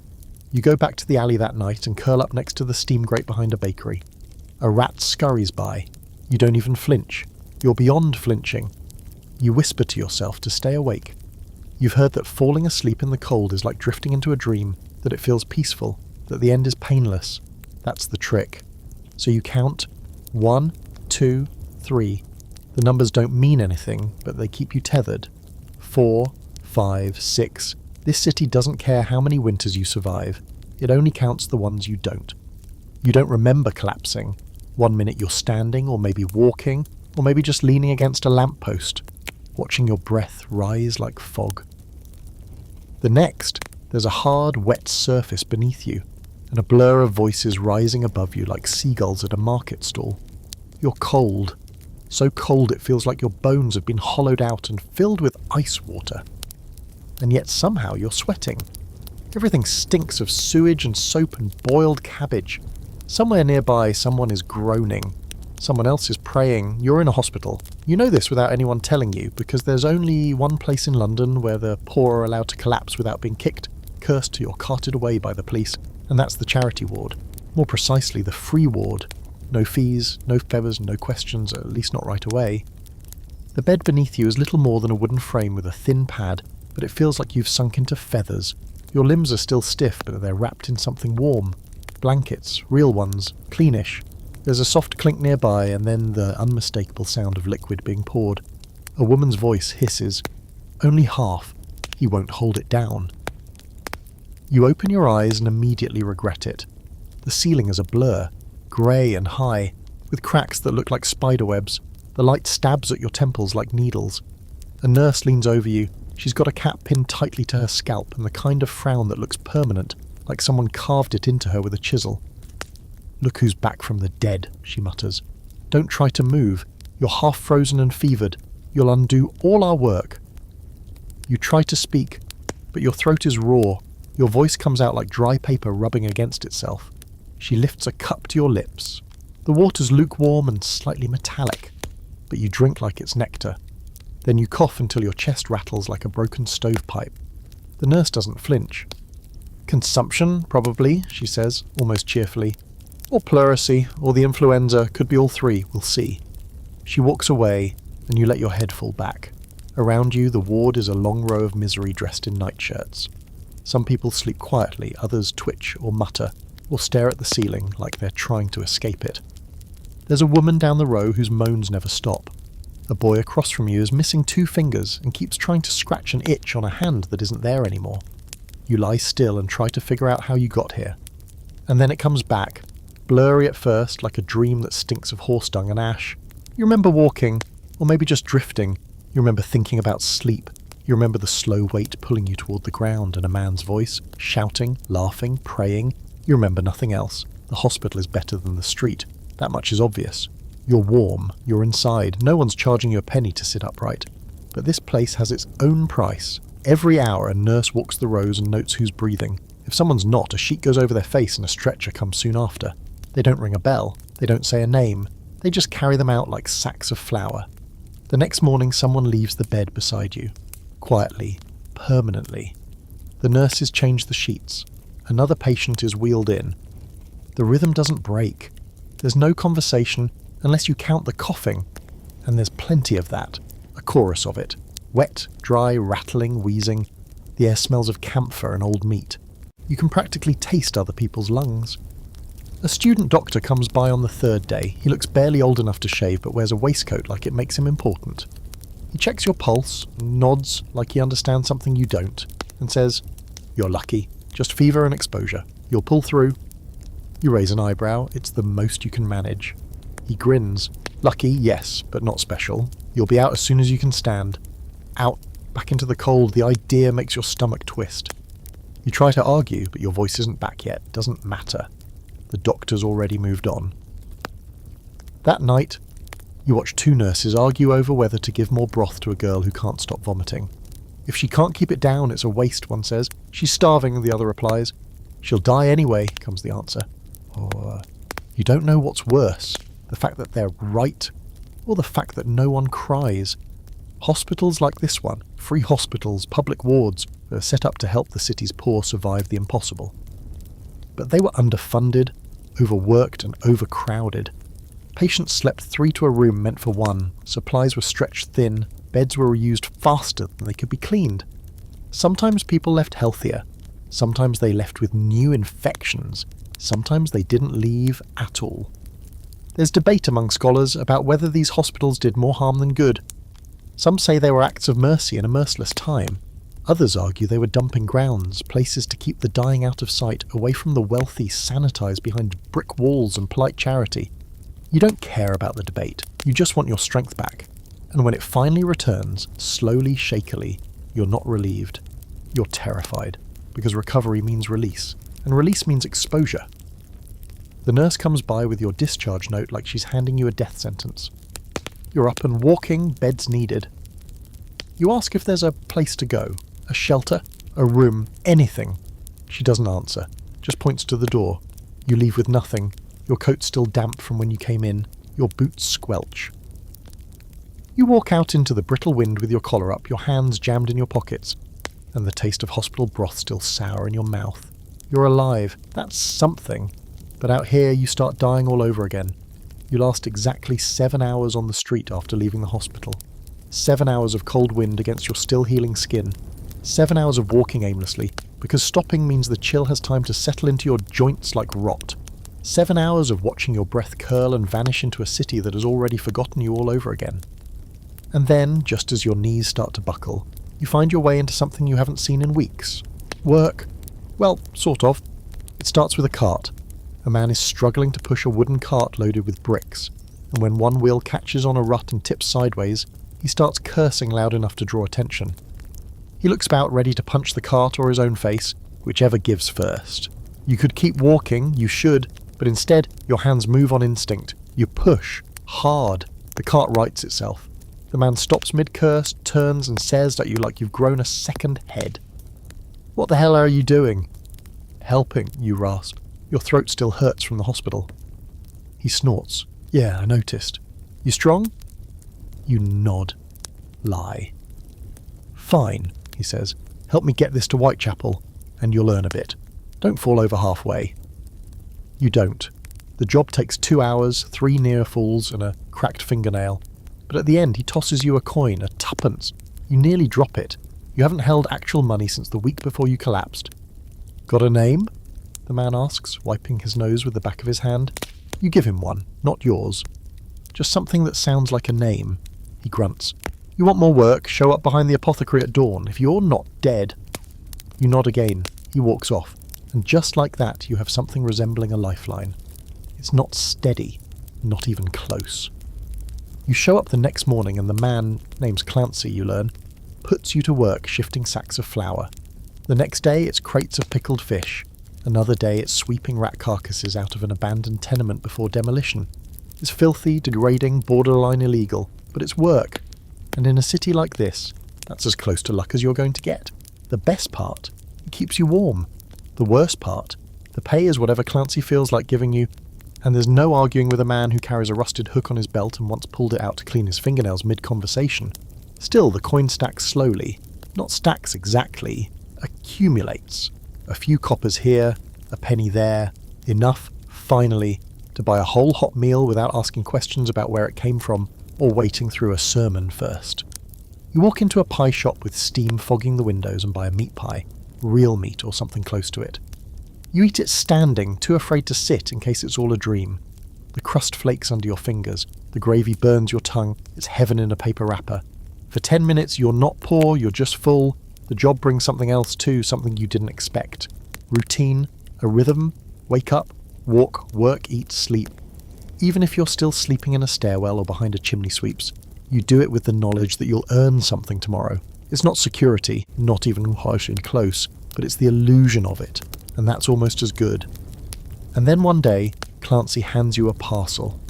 You go back to the alley that night and curl up next to the steam grate behind a bakery. A rat scurries by. You don't even flinch. You're beyond flinching. You whisper to yourself to stay awake. You've heard that falling asleep in the cold is like drifting into a dream, that it feels peaceful, that the end is painless. That's the trick. So you count 1, 2, 3. The numbers don't mean anything, but they keep you tethered. 4, 5, 6. This city doesn't care how many winters you survive. It only counts the ones you don't. You don't remember collapsing. 1 minute you're standing, or maybe walking, or maybe just leaning against a lamppost, watching your breath rise like fog. The next, there's a hard, wet surface beneath you, and a blur of voices rising above you like seagulls at a market stall. You're cold. So cold it feels like your bones have been hollowed out and filled with ice water. And yet somehow you're sweating. Everything stinks of sewage and soap and boiled cabbage. Somewhere nearby someone is groaning. Someone else is praying. You're in a hospital. You know this without anyone telling you, because there's only one place in London where the poor are allowed to collapse without being kicked, cursed, or carted away by the police, and that's the charity ward. More precisely, the free ward. No fees, no feathers, no questions, at least not right away. The bed beneath you is little more than a wooden frame with a thin pad, but it feels like you've sunk into feathers. Your limbs are still stiff, but they're wrapped in something warm. Blankets, real ones, cleanish. There's a soft clink nearby, and then the unmistakable sound of liquid being poured. A woman's voice hisses. Only half. He won't hold it down. You open your eyes and immediately regret it. The ceiling is a blur, grey and high, with cracks that look like spiderwebs. The light stabs at your temples like needles. A nurse leans over you. She's got a cap pinned tightly to her scalp and the kind of frown that looks permanent, like someone carved it into her with a chisel. "Look who's back from the dead," she mutters. "Don't try to move. You're half frozen and fevered. You'll undo all our work." You try to speak, but your throat is raw. Your voice comes out like dry paper rubbing against itself. She lifts a cup to your lips. The water's lukewarm and slightly metallic, but you drink like it's nectar. Then you cough until your chest rattles like a broken stovepipe. The nurse doesn't flinch. "Consumption, probably," she says, almost cheerfully. "Or pleurisy, or the influenza, could be all three, we'll see." She walks away, and you let your head fall back. Around you, the ward is a long row of misery dressed in nightshirts. Some people sleep quietly, others twitch or mutter, or stare at the ceiling like they're trying to escape it. There's a woman down the row whose moans never stop. A boy across from you is missing 2 fingers and keeps trying to scratch an itch on a hand that isn't there anymore. You lie still and try to figure out how you got here. And then it comes back, blurry at first, like a dream that stinks of horse dung and ash. You remember walking, or maybe just drifting. You remember thinking about sleep. You remember the slow weight pulling you toward the ground and a man's voice, shouting, laughing, praying. You remember nothing else. The hospital is better than the street. That much is obvious. You're warm, you're inside, no one's charging you a penny to sit upright. But this place has its own price. Every hour a nurse walks the rows and notes who's breathing. If someone's not, a sheet goes over their face and a stretcher comes soon after. They don't ring a bell, they don't say a name, they just carry them out like sacks of flour. The next morning someone leaves the bed beside you. Quietly, permanently. The nurses change the sheets. Another patient is wheeled in. The rhythm doesn't break. There's no conversation, unless you count the coughing, and there's plenty of that, a chorus of it. Wet, dry, rattling, wheezing. The air smells of camphor and old meat. You can practically taste other people's lungs. A student doctor comes by on the 3rd day. He looks barely old enough to shave, but wears a waistcoat like it makes him important. He checks your pulse, nods like he understands something you don't, and says, "You're lucky. Just fever and exposure. You'll pull through." You raise an eyebrow. It's the most you can manage. He grins. "Lucky, yes, but not special. You'll be out as soon as you can stand." Out, back into the cold, the idea makes your stomach twist. You try to argue, but your voice isn't back yet. Doesn't matter. The doctor's already moved on. That night, you watch 2 nurses argue over whether to give more broth to a girl who can't stop vomiting. "If she can't keep it down, it's a waste," one says. "She's starving," the other replies. "She'll die anyway," comes the answer. Or, you don't know what's worse. The fact that they're right, or the fact that no one cries. Hospitals like this one, free hospitals, public wards, are set up to help the city's poor survive the impossible. But they were underfunded, overworked and overcrowded. Patients slept 3 to a room meant for 1, supplies were stretched thin, beds were reused faster than they could be cleaned. Sometimes people left healthier, sometimes they left with new infections, sometimes they didn't leave at all. There's debate among scholars about whether these hospitals did more harm than good. Some say they were acts of mercy in a merciless time. Others argue they were dumping grounds, places to keep the dying out of sight, away from the wealthy sanitised behind brick walls and polite charity. You don't care about the debate, you just want your strength back. And when it finally returns, slowly, shakily, you're not relieved. You're terrified, because recovery means release, and release means exposure. The nurse comes by with your discharge note like she's handing you a death sentence. You're up and walking, beds needed. You ask if there's a place to go, a shelter, a room, anything. She doesn't answer, just points to the door. You leave with nothing, your coat still damp from when you came in, your boots squelch. You walk out into the brittle wind with your collar up, your hands jammed in your pockets, and the taste of hospital broth still sour in your mouth. You're alive. That's something. But out here you start dying all over again. You last exactly 7 hours on the street after leaving the hospital. 7 hours of cold wind against your still healing skin. 7 hours of walking aimlessly, because stopping means the chill has time to settle into your joints like rot. 7 hours of watching your breath curl and vanish into a city that has already forgotten you all over again. And then, just as your knees start to buckle, you find your way into something you haven't seen in weeks. Work. Well, sort of. It starts with a cart. A man is struggling to push a wooden cart loaded with bricks, and when one wheel catches on a rut and tips sideways, he starts cursing loud enough to draw attention. He looks about ready to punch the cart or his own face, whichever gives first. You could keep walking, you should, but instead your hands move on instinct. You push. Hard. The cart rights itself. The man stops mid-curse, turns and says at you like you've grown a second head. What the hell are you doing? Helping, you rasp. Your throat still hurts from the hospital. He snorts. Yeah, I noticed. You strong? You nod. Lie. Fine, he says. Help me get this to Whitechapel, and you'll earn a bit. Don't fall over halfway. You don't. The job takes 2 hours, 3 near falls, and a cracked fingernail. But at the end he tosses you a coin, a tuppence. You nearly drop it. You haven't held actual money since the week before you collapsed. Got a name? The man asks, wiping his nose with the back of his hand. You give him one, not yours. Just something that sounds like a name. He grunts. You want more work? Show up behind the apothecary at dawn. If you're not dead. You nod again. He walks off. And just like that, you have something resembling a lifeline. It's not steady. Not even close. You show up the next morning and the man, name's Clancy you learn, puts you to work shifting sacks of flour. The next day it's crates of pickled fish. Another day it's sweeping rat carcasses out of an abandoned tenement before demolition. It's filthy, degrading, borderline illegal, but it's work. And in a city like this, that's as close to luck as you're going to get. The best part, it keeps you warm. The worst part, the pay is whatever Clancy feels like giving you, and there's no arguing with a man who carries a rusted hook on his belt and once pulled it out to clean his fingernails mid-conversation. Still, the coin stacks slowly. Not stacks exactly. Accumulates. A few coppers here, a penny there. Enough, finally, to buy a whole hot meal without asking questions about where it came from, or waiting through a sermon first. You walk into a pie shop with steam fogging the windows and buy a meat pie. Real meat or something close to it. You eat it standing, too afraid to sit in case it's all a dream. The crust flakes under your fingers, the gravy burns your tongue, it's heaven in a paper wrapper. For 10 minutes you're not poor, you're just full. The job brings something else too, something you didn't expect. Routine, a rhythm, wake up, walk, work, eat, sleep. Even if you're still sleeping in a stairwell or behind a chimney sweeps, you do it with the knowledge that you'll earn something tomorrow. It's not security, not even harsh and close, but it's the illusion of it. And that's almost as good. And then one day, Clancy hands you a parcel.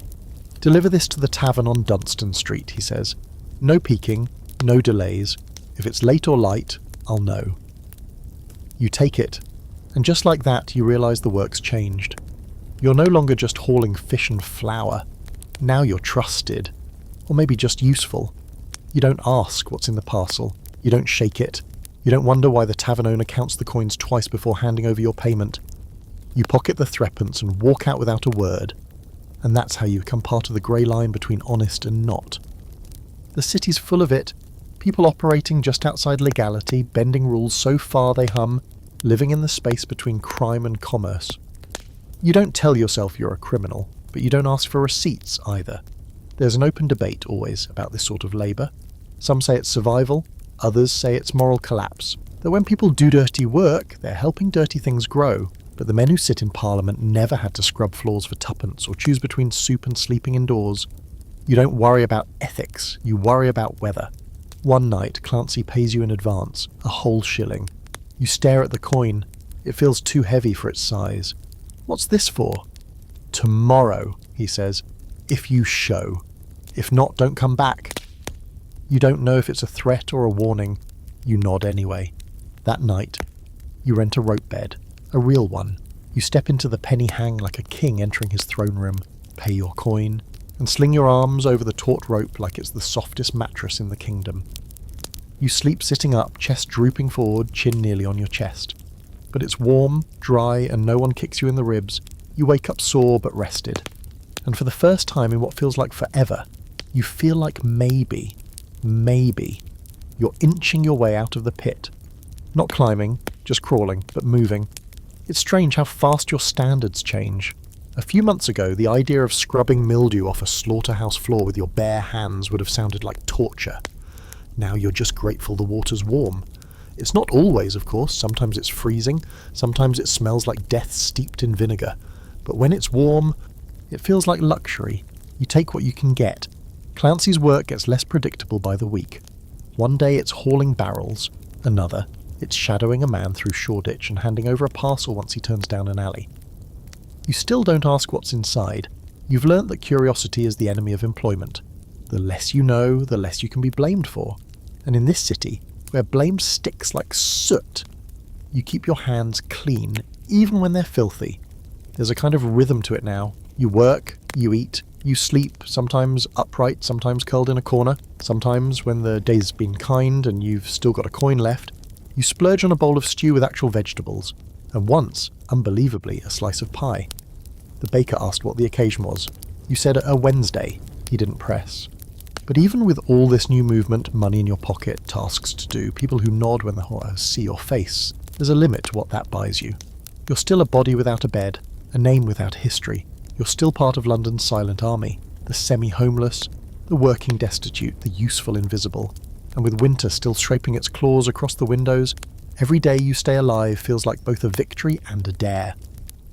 Deliver this to the tavern on Dunstan Street, he says. No peeking, no delays. If it's late or light, I'll know. You take it, and just like that you realise the work's changed. You're no longer just hauling fish and flour. Now you're trusted. Or maybe just useful. You don't ask what's in the parcel. You don't shake it. You don't wonder why the tavern owner counts the coins twice before handing over your payment. You pocket the threepence and walk out without a word. And that's how you become part of the grey line between honest and not. The city's full of it. People operating just outside legality, bending rules so far they hum, living in the space between crime and commerce. You don't tell yourself you're a criminal, but you don't ask for receipts either. There's an open debate always about this sort of labour. Some say it's survival. Others say it's moral collapse. That when people do dirty work, they're helping dirty things grow. But the men who sit in Parliament never had to scrub floors for tuppence or choose between soup and sleeping indoors. You don't worry about ethics, you worry about weather. One night, Clancy pays you in advance, a whole shilling. You stare at the coin. It feels too heavy for its size. What's this for? Tomorrow, he says, if you show. If not, don't come back. You don't know if it's a threat or a warning. You nod anyway. That night, you rent a rope bed, a real one. You step into the penny hang like a king entering his throne room, pay your coin, and sling your arms over the taut rope like it's the softest mattress in the kingdom. You sleep sitting up, chest drooping forward, chin nearly on your chest. But it's warm, dry, and no one kicks you in the ribs. You wake up sore but rested. And for the first time in what feels like forever, you feel like maybe, you're inching your way out of the pit. Not climbing, just crawling, but moving. It's strange how fast your standards change. A few months ago, the idea of scrubbing mildew off a slaughterhouse floor with your bare hands would have sounded like torture. Now you're just grateful the water's warm. It's not always, of course. Sometimes it's freezing. Sometimes it smells like death steeped in vinegar. But when it's warm, it feels like luxury. You take what you can get. Clancy's work gets less predictable by the week. One day it's hauling barrels. Another, it's shadowing a man through Shoreditch and handing over a parcel once he turns down an alley. You still don't ask what's inside. You've learnt that curiosity is the enemy of employment. The less you know, the less you can be blamed for. And in this city, where blame sticks like soot, you keep your hands clean, even when they're filthy. There's a kind of rhythm to it now. You work, you eat, you sleep, sometimes upright, sometimes curled in a corner. Sometimes, when the day's been kind and you've still got a coin left, you splurge on a bowl of stew with actual vegetables. And once, unbelievably, a slice of pie. The baker asked what the occasion was. You said a Wednesday. He didn't press. But even with all this new movement, money in your pocket, tasks to do, people who nod when they see your face, there's a limit to what that buys you. You're still a body without a bed, a name without history. You're still part of London's silent army, the semi-homeless, the working destitute, the useful invisible. And with winter still scraping its claws across the windows, every day you stay alive feels like both a victory and a dare.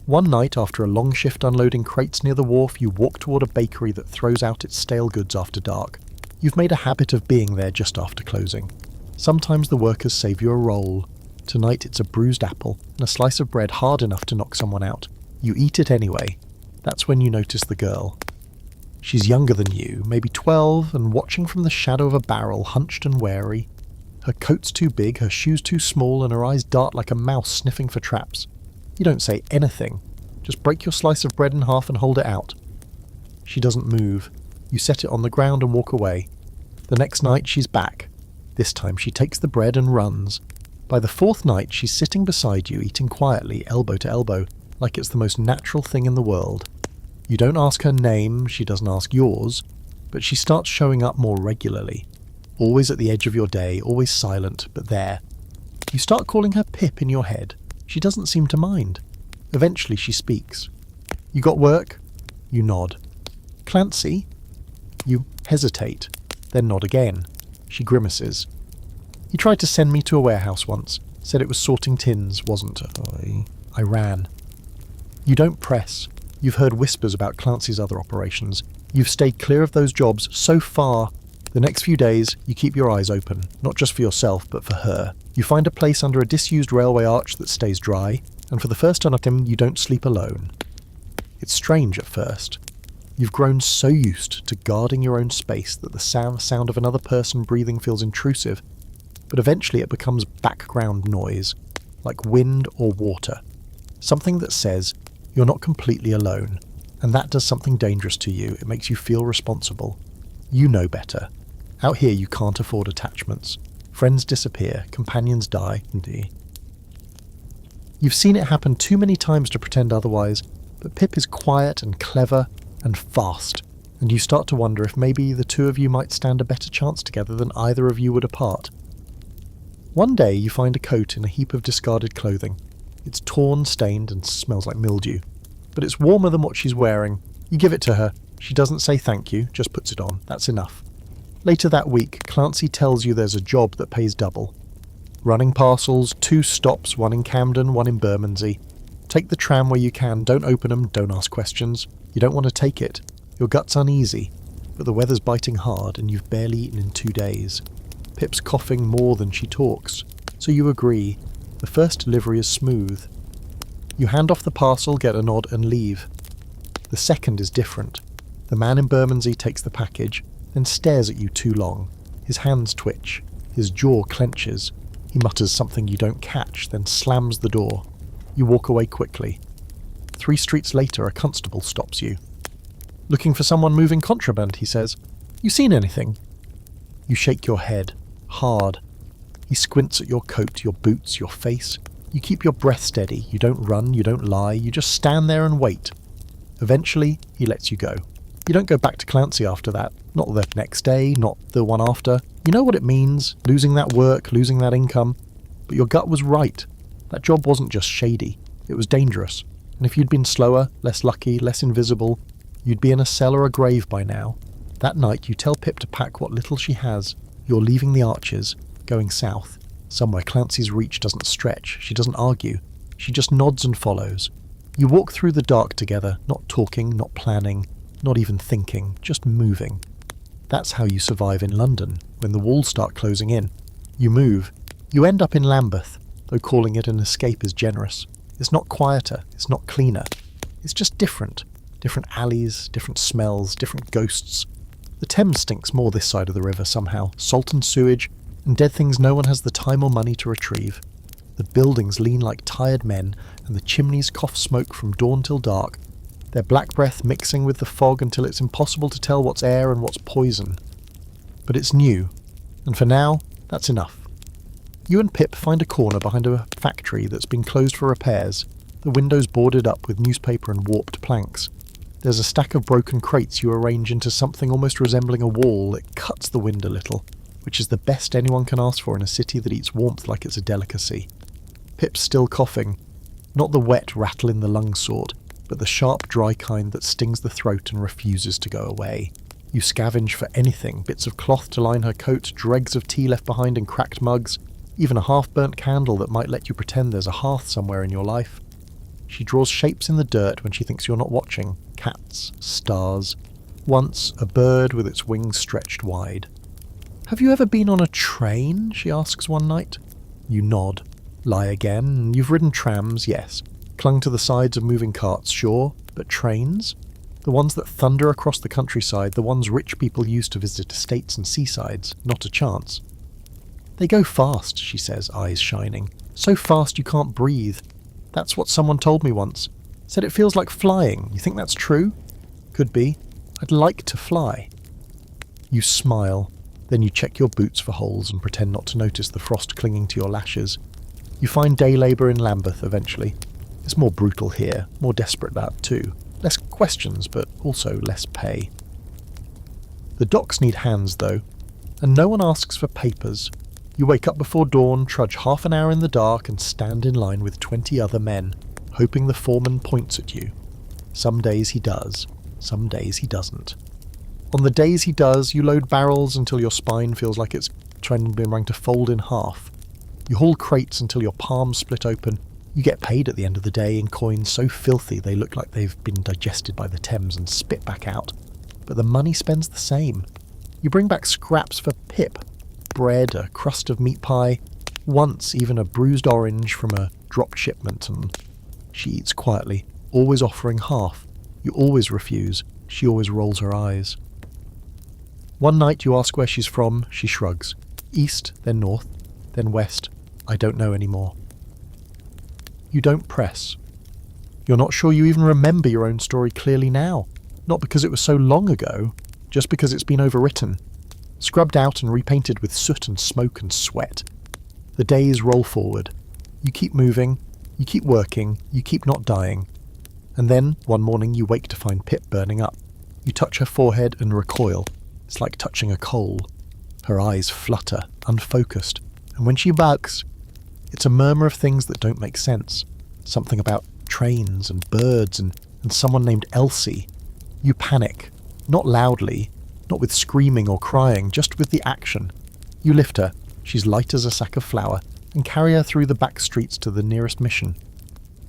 One night, after a long shift unloading crates near the wharf, you walk toward a bakery that throws out its stale goods after dark. You've made a habit of being there just after closing. Sometimes the workers save you a roll. Tonight it's a bruised apple and a slice of bread hard enough to knock someone out. You eat it anyway. That's when you notice the girl. She's younger than you, maybe 12, and watching from the shadow of a barrel, hunched and wary. Her coat's too big, her shoes too small, and her eyes dart like a mouse sniffing for traps. You don't say anything. Just break your slice of bread in half and hold it out. She doesn't move. You set it on the ground and walk away. The next night she's back. This time she takes the bread and runs. By the fourth night she's sitting beside you, eating quietly, elbow to elbow, like it's the most natural thing in the world. You don't ask her name, she doesn't ask yours, but she starts showing up more regularly. Always at the edge of your day, always silent, but there. You start calling her Pip in your head. She doesn't seem to mind. Eventually she speaks. You got work? You nod. Clancy? You hesitate, then nod again. She grimaces. He tried to send me to a warehouse once. Said it was sorting tins, wasn't it? I ran. You don't press. You've heard whispers about Clancy's other operations. You've stayed clear of those jobs so far. The next few days, you keep your eyes open, not just for yourself, but for her. You find a place under a disused railway arch that stays dry, and for the first time you don't sleep alone. It's strange at first. You've grown so used to guarding your own space that the sound of another person breathing feels intrusive, but eventually it becomes background noise, like wind or water. Something that says, you're not completely alone, and that does something dangerous to you. It makes you feel responsible. You know better. Out here you can't afford attachments. Friends disappear, companions die, indeed. You've seen it happen too many times to pretend otherwise, but Pip is quiet and clever and fast, and you start to wonder if maybe the two of you might stand a better chance together than either of you would apart. One day you find a coat in a heap of discarded clothing. It's torn, stained, and smells like mildew. But it's warmer than what she's wearing. You give it to her. She doesn't say thank you, just puts it on. That's enough. Later that week, Clancy tells you there's a job that pays double. Running parcels, 2 stops, one in Camden, one in Bermondsey. Take the tram where you can, don't open them, don't ask questions. You don't want to take it. Your gut's uneasy, but the weather's biting hard and you've barely eaten in 2 days. Pip's coughing more than she talks, so you agree. The first delivery is smooth. You hand off the parcel, get a nod and leave. The second is different. The man in Bermondsey takes the package, then stares at you too long. His hands twitch. His jaw clenches. He mutters something you don't catch, then slams the door. You walk away quickly. 3 streets later, a constable stops you. Looking for someone moving contraband, he says. You seen anything? You shake your head, hard. He squints at your coat, your boots, your face. You keep your breath steady. You don't run, you don't lie, you just stand there and wait. Eventually, he lets you go. You don't go back to Clancy after that. Not the next day, not the one after. You know what it means, losing that work, losing that income. But your gut was right. That job wasn't just shady. It was dangerous. And if you'd been slower, less lucky, less invisible, you'd be in a cell or a grave by now. That night, you tell Pip to pack what little she has. You're leaving the Arches, going south. Somewhere Clancy's reach doesn't stretch. She doesn't argue. She just nods and follows. You walk through the dark together, not talking, not planning, not even thinking, just moving. That's how you survive in London, when the walls start closing in. You move. You end up in Lambeth, though calling it an escape is generous. It's not quieter, it's not cleaner. It's just different. Different alleys, different smells, different ghosts. The Thames stinks more this side of the river somehow. Salt and sewage, and dead things no one has the time or money to retrieve. The buildings lean like tired men, and the chimneys cough smoke from dawn till dark, their black breath mixing with the fog until it's impossible to tell what's air and what's poison. But it's new, and for now, that's enough. You and Pip find a corner behind a factory that's been closed for repairs, the windows boarded up with newspaper and warped planks. There's a stack of broken crates you arrange into something almost resembling a wall that cuts the wind a little, which is the best anyone can ask for in a city that eats warmth like it's a delicacy. Pip's still coughing, not the wet rattle in the lungs sort, but the sharp dry kind that stings the throat and refuses to go away. You scavenge for anything, bits of cloth to line her coat, dregs of tea left behind in cracked mugs, even a half-burnt candle that might let you pretend there's a hearth somewhere in your life. She draws shapes in the dirt when she thinks you're not watching. Cats, stars. Once, a bird with its wings stretched wide. Have you ever been on a train? She asks one night. You nod. Lie again. You've ridden trams, yes. Clung to the sides of moving carts, sure. But trains? The ones that thunder across the countryside, the ones rich people use to visit estates and seasides, not a chance. They go fast, she says, eyes shining. So fast you can't breathe. That's what someone told me once. Said it feels like flying. You think that's true? Could be. I'd like to fly. You smile. Then you check your boots for holes and pretend not to notice the frost clinging to your lashes. You find day labour in Lambeth eventually. It's more brutal here, more desperate that too. Less questions, but also less pay. The docks need hands though, and no one asks for papers. You wake up before dawn, trudge half an hour in the dark and stand in line with 20 other men, hoping the foreman points at you. Some days he does, some days he doesn't. On the days he does, you load barrels until your spine feels like it's trying to fold in half. You haul crates until your palms split open. You get paid at the end of the day in coins so filthy they look like they've been digested by the Thames and spit back out. But the money spends the same. You bring back scraps for Pip. Bread, a crust of meat pie, once even a bruised orange from a dropped shipment, and she eats quietly, always offering half. You always refuse. She always rolls her eyes. One night you ask where she's from, she shrugs. East, then north, then west. I don't know anymore. You don't press. You're not sure you even remember your own story clearly now. Not because it was so long ago, just because it's been overwritten. Scrubbed out and repainted with soot and smoke and sweat. The days roll forward. You keep moving, you keep working, you keep not dying. And then, one morning, you wake to find Pip burning up. You touch her forehead and recoil. It's like touching a coal. Her eyes flutter, unfocused, and when she bugs, it's a murmur of things that don't make sense. Something about trains and birds and someone named Elsie. You panic, not loudly, not with screaming or crying, just with the action. You lift her, she's light as a sack of flour, and carry her through the back streets to the nearest mission.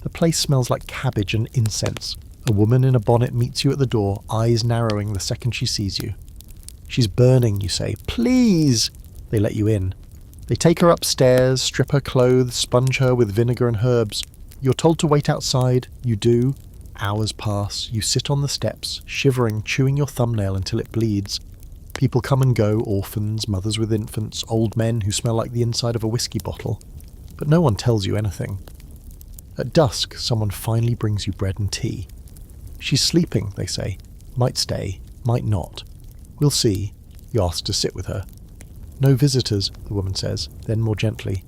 The place smells like cabbage and incense. A woman in a bonnet meets you at the door, eyes narrowing the second she sees you. She's burning, you say. Please! They let you in. They take her upstairs, strip her clothes, sponge her with vinegar and herbs. You're told to wait outside. You do. Hours pass. You sit on the steps, shivering, chewing your thumbnail until it bleeds. People come and go, orphans, mothers with infants, old men who smell like the inside of a whiskey bottle. But no one tells you anything. At dusk, someone finally brings you bread and tea. She's sleeping, they say. Might stay, might not. We'll see. You ask to sit with her. No visitors, the woman says, then more gently.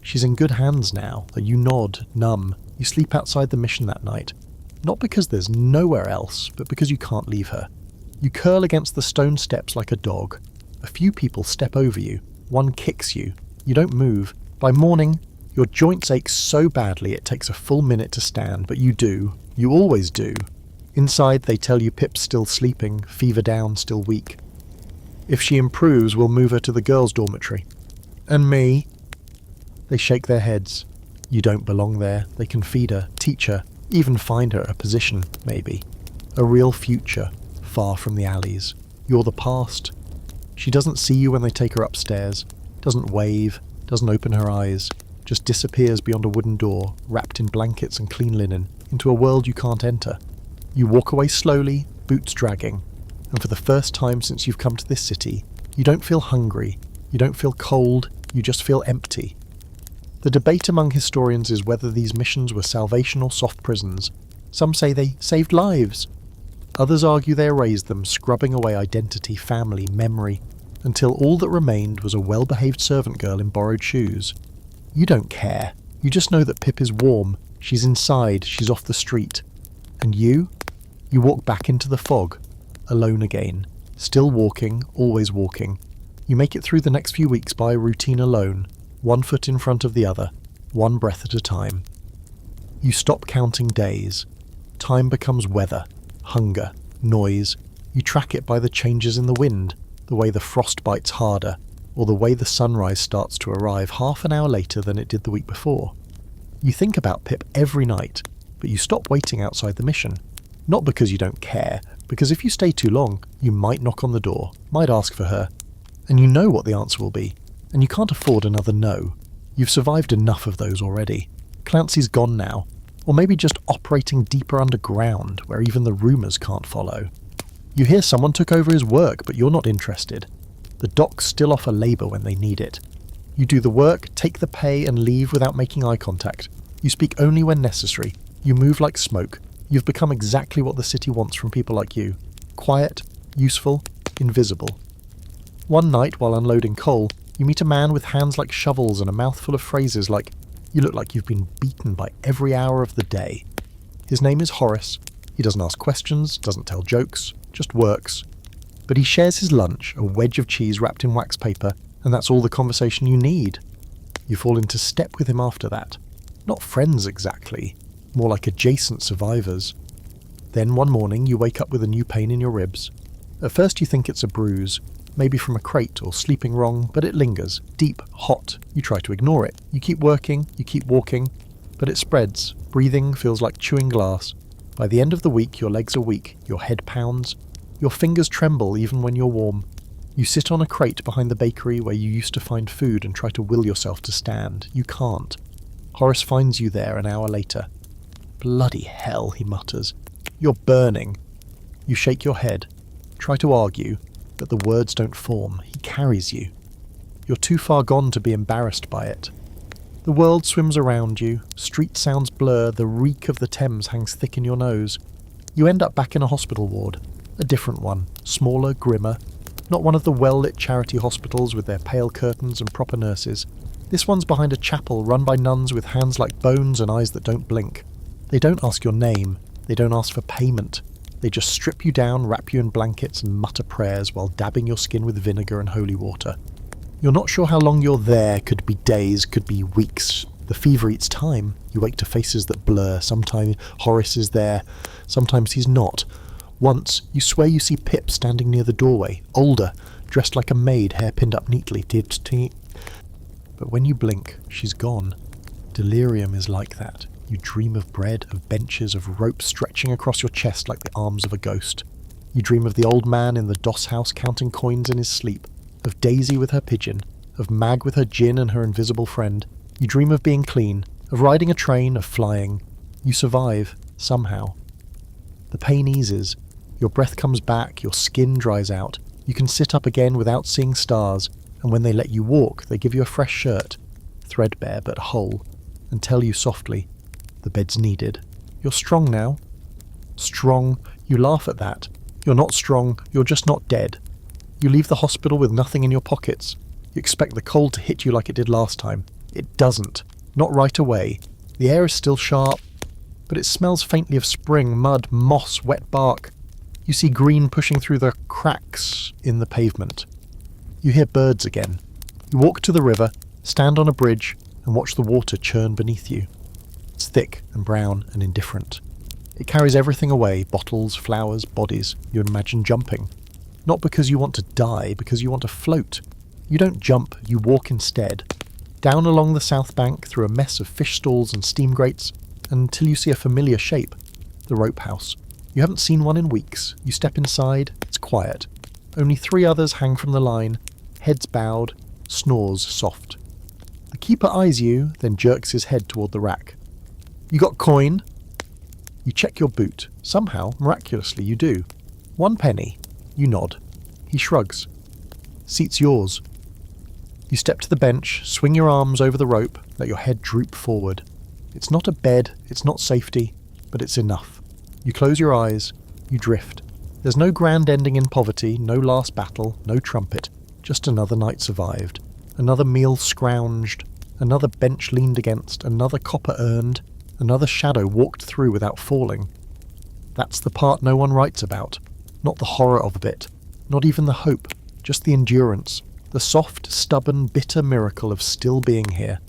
She's in good hands now. You nod, numb. You sleep outside the mission that night. Not because there's nowhere else, but because you can't leave her. You curl against the stone steps like a dog. A few people step over you. One kicks you. You don't move. By morning, your joints ache so badly it takes a full minute to stand, but you do. You always do. Inside, they tell you Pip's still sleeping, fever down, still weak. If she improves, we'll move her to the girls' dormitory. And me? They shake their heads. You don't belong there. They can feed her, teach her, even find her a position, maybe. A real future, far from the alleys. You're the past. She doesn't see you when they take her upstairs, doesn't wave, doesn't open her eyes, just disappears beyond a wooden door, wrapped in blankets and clean linen, into a world you can't enter. You walk away slowly, boots dragging, and for the first time since you've come to this city, you don't feel hungry, you don't feel cold, you just feel empty. The debate among historians is whether these missions were salvation or soft prisons. Some say they saved lives. Others argue they erased them, scrubbing away identity, family, memory, until all that remained was a well-behaved servant girl in borrowed shoes. You don't care. You just know that Pip is warm, she's inside, she's off the street. And you? You walk back into the fog, alone again, still walking, always walking. You make it through the next few weeks by routine alone, one foot in front of the other, one breath at a time. You stop counting days. Time becomes weather, hunger, noise. You track it by the changes in the wind, the way the frost bites harder, or the way the sunrise starts to arrive half an hour later than it did the week before. You think about Pip every night, but you stop waiting outside the mission. Not because you don't care, because if you stay too long, you might knock on the door, might ask for her, and you know what the answer will be, and you can't afford another no. You've survived enough of those already. Clancy's gone now, or maybe just operating deeper underground, where even the rumours can't follow. You hear someone took over his work, but you're not interested. The docks still offer labour when they need it. You do the work, take the pay, and leave without making eye contact. You speak only when necessary. You move like smoke. You've become exactly what the city wants from people like you. Quiet, useful, invisible. One night, while unloading coal, you meet a man with hands like shovels and a mouthful of phrases like, "You look like you've been beaten by every hour of the day." His name is Horace. He doesn't ask questions, doesn't tell jokes, just works. But he shares his lunch, a wedge of cheese wrapped in wax paper, and that's all the conversation you need. You fall into step with him after that. Not friends exactly, more like adjacent survivors. Then one morning you wake up with a new pain in your ribs. At first you think it's a bruise, maybe from a crate or sleeping wrong, but it lingers, deep, hot. You try to ignore it. You keep working, you keep walking, but it spreads. Breathing feels like chewing glass. By the end of the week your legs are weak, your head pounds, your fingers tremble even when you're warm. You sit on a crate behind the bakery where you used to find food and try to will yourself to stand. You can't. Horace finds you there an hour later. "Bloody hell," he mutters. "You're burning." You shake your head. Try to argue, but the words don't form. He carries you. You're too far gone to be embarrassed by it. The world swims around you. Street sounds blur. The reek of the Thames hangs thick in your nose. You end up back in a hospital ward. A different one. Smaller, grimmer. Not one of the well-lit charity hospitals with their pale curtains and proper nurses. This one's behind a chapel run by nuns with hands like bones and eyes that don't blink. They don't ask your name. They don't ask for payment. They just strip you down, wrap you in blankets and mutter prayers while dabbing your skin with vinegar and holy water. You're not sure how long you're there. Could be days, could be weeks. The fever eats time. You wake to faces that blur. Sometimes Horace is there. Sometimes he's not. Once, you swear you see Pip standing near the doorway, older, dressed like a maid, hair pinned up neatly. But when you blink, she's gone. Delirium is like that. You dream of bread, of benches, of ropes stretching across your chest like the arms of a ghost. You dream of the old man in the doss house counting coins in his sleep, of Daisy with her pigeon, of Mag with her gin and her invisible friend. You dream of being clean, of riding a train, of flying. You survive, somehow. The pain eases. Your breath comes back, your skin dries out. You can sit up again without seeing stars, and when they let you walk, they give you a fresh shirt, threadbare but whole, and tell you softly, "The bed's needed." You're strong now. Strong. You laugh at that. You're not strong, you're just not dead. You leave the hospital with nothing in your pockets. You expect the cold to hit you like it did last time. It doesn't. Not right away. The air is still sharp, but it smells faintly of spring, mud, moss, wet bark. You see green pushing through the cracks in the pavement. You hear birds again. You walk to the river, stand on a bridge, and watch the water churn beneath you. It's thick and brown and indifferent. It carries everything away, bottles, flowers, bodies. You imagine jumping. Not because you want to die, because you want to float. You don't jump, you walk instead. Down along the south bank, through a mess of fish stalls and steam grates, until you see a familiar shape, the rope house. You haven't seen one in weeks. You step inside, it's quiet. Only 3 others hang from the line, heads bowed, snores soft. The keeper eyes you, then jerks his head toward the rack. You got coin? You check your boot. Somehow, miraculously, you do. 1 penny. You nod. He shrugs. Seat's yours. You step to the bench, swing your arms over the rope, let your head droop forward. It's not a bed, it's not safety, but it's enough. You close your eyes, you drift. There's no grand ending in poverty, no last battle, no trumpet. Just another night survived. Another meal scrounged. Another bench leaned against. Another copper earned. Another shadow walked through without falling. That's the part no one writes about. Not the horror of it. Not even the hope. Just the endurance. The soft, stubborn, bitter miracle of still being here.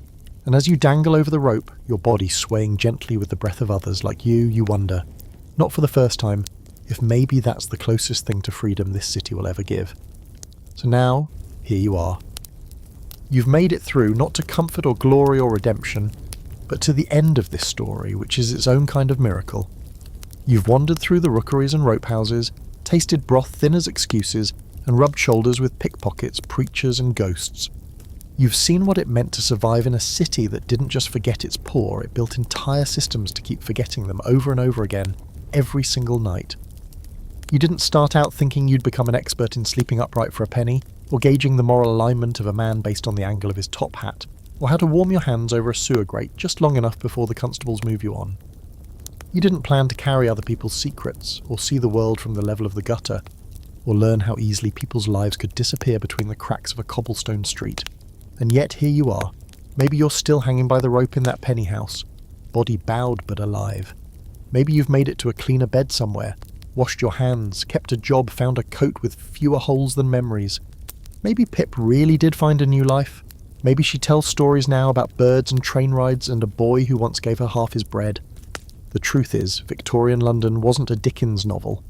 And as you dangle over the rope, your body swaying gently with the breath of others like you wonder, not for the first time, if maybe that's the closest thing to freedom this city will ever give. So now, here you are. You've made it through, not to comfort or glory or redemption, but to the end of this story, which is its own kind of miracle. You've wandered through the rookeries and rope houses, tasted broth thin as excuses, and rubbed shoulders with pickpockets, preachers and ghosts. You've seen what it meant to survive in a city that didn't just forget its poor, it built entire systems to keep forgetting them over and over again, every single night. You didn't start out thinking you'd become an expert in sleeping upright for a penny, or gauging the moral alignment of a man based on the angle of his top hat, or how to warm your hands over a sewer grate just long enough before the constables move you on. You didn't plan to carry other people's secrets, or see the world from the level of the gutter, or learn how easily people's lives could disappear between the cracks of a cobblestone street. And yet here you are. Maybe you're still hanging by the rope in that penny house, body bowed but alive. Maybe you've made it to a cleaner bed somewhere, washed your hands, kept a job, found a coat with fewer holes than memories. Maybe Pip really did find a new life. Maybe she tells stories now about birds and train rides and a boy who once gave her half his bread. The truth is, Victorian London wasn't a Dickens novel.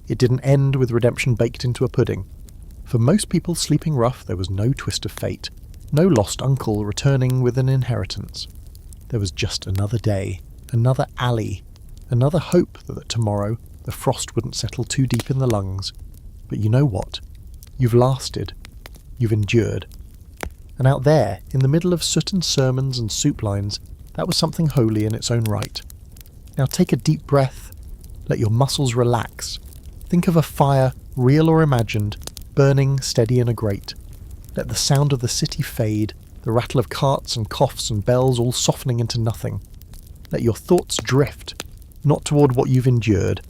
It didn't end with redemption baked into a pudding. For most people sleeping rough, there was no twist of fate. No lost uncle returning with an inheritance. There was just another day, another alley, another hope that tomorrow the frost wouldn't settle too deep in the lungs. But you know what? You've lasted. You've endured. And out there, in the middle of soot and sermons and soup lines, that was something holy in its own right. Now take a deep breath. Let your muscles relax. Think of a fire, real or imagined, burning steady in a grate. Let the sound of the city fade, the rattle of carts and coughs and bells all softening into nothing. Let your thoughts drift, not toward what you've endured,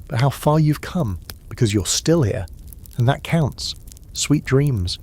but how far you've come, because you're still here, and that counts. Sweet dreams.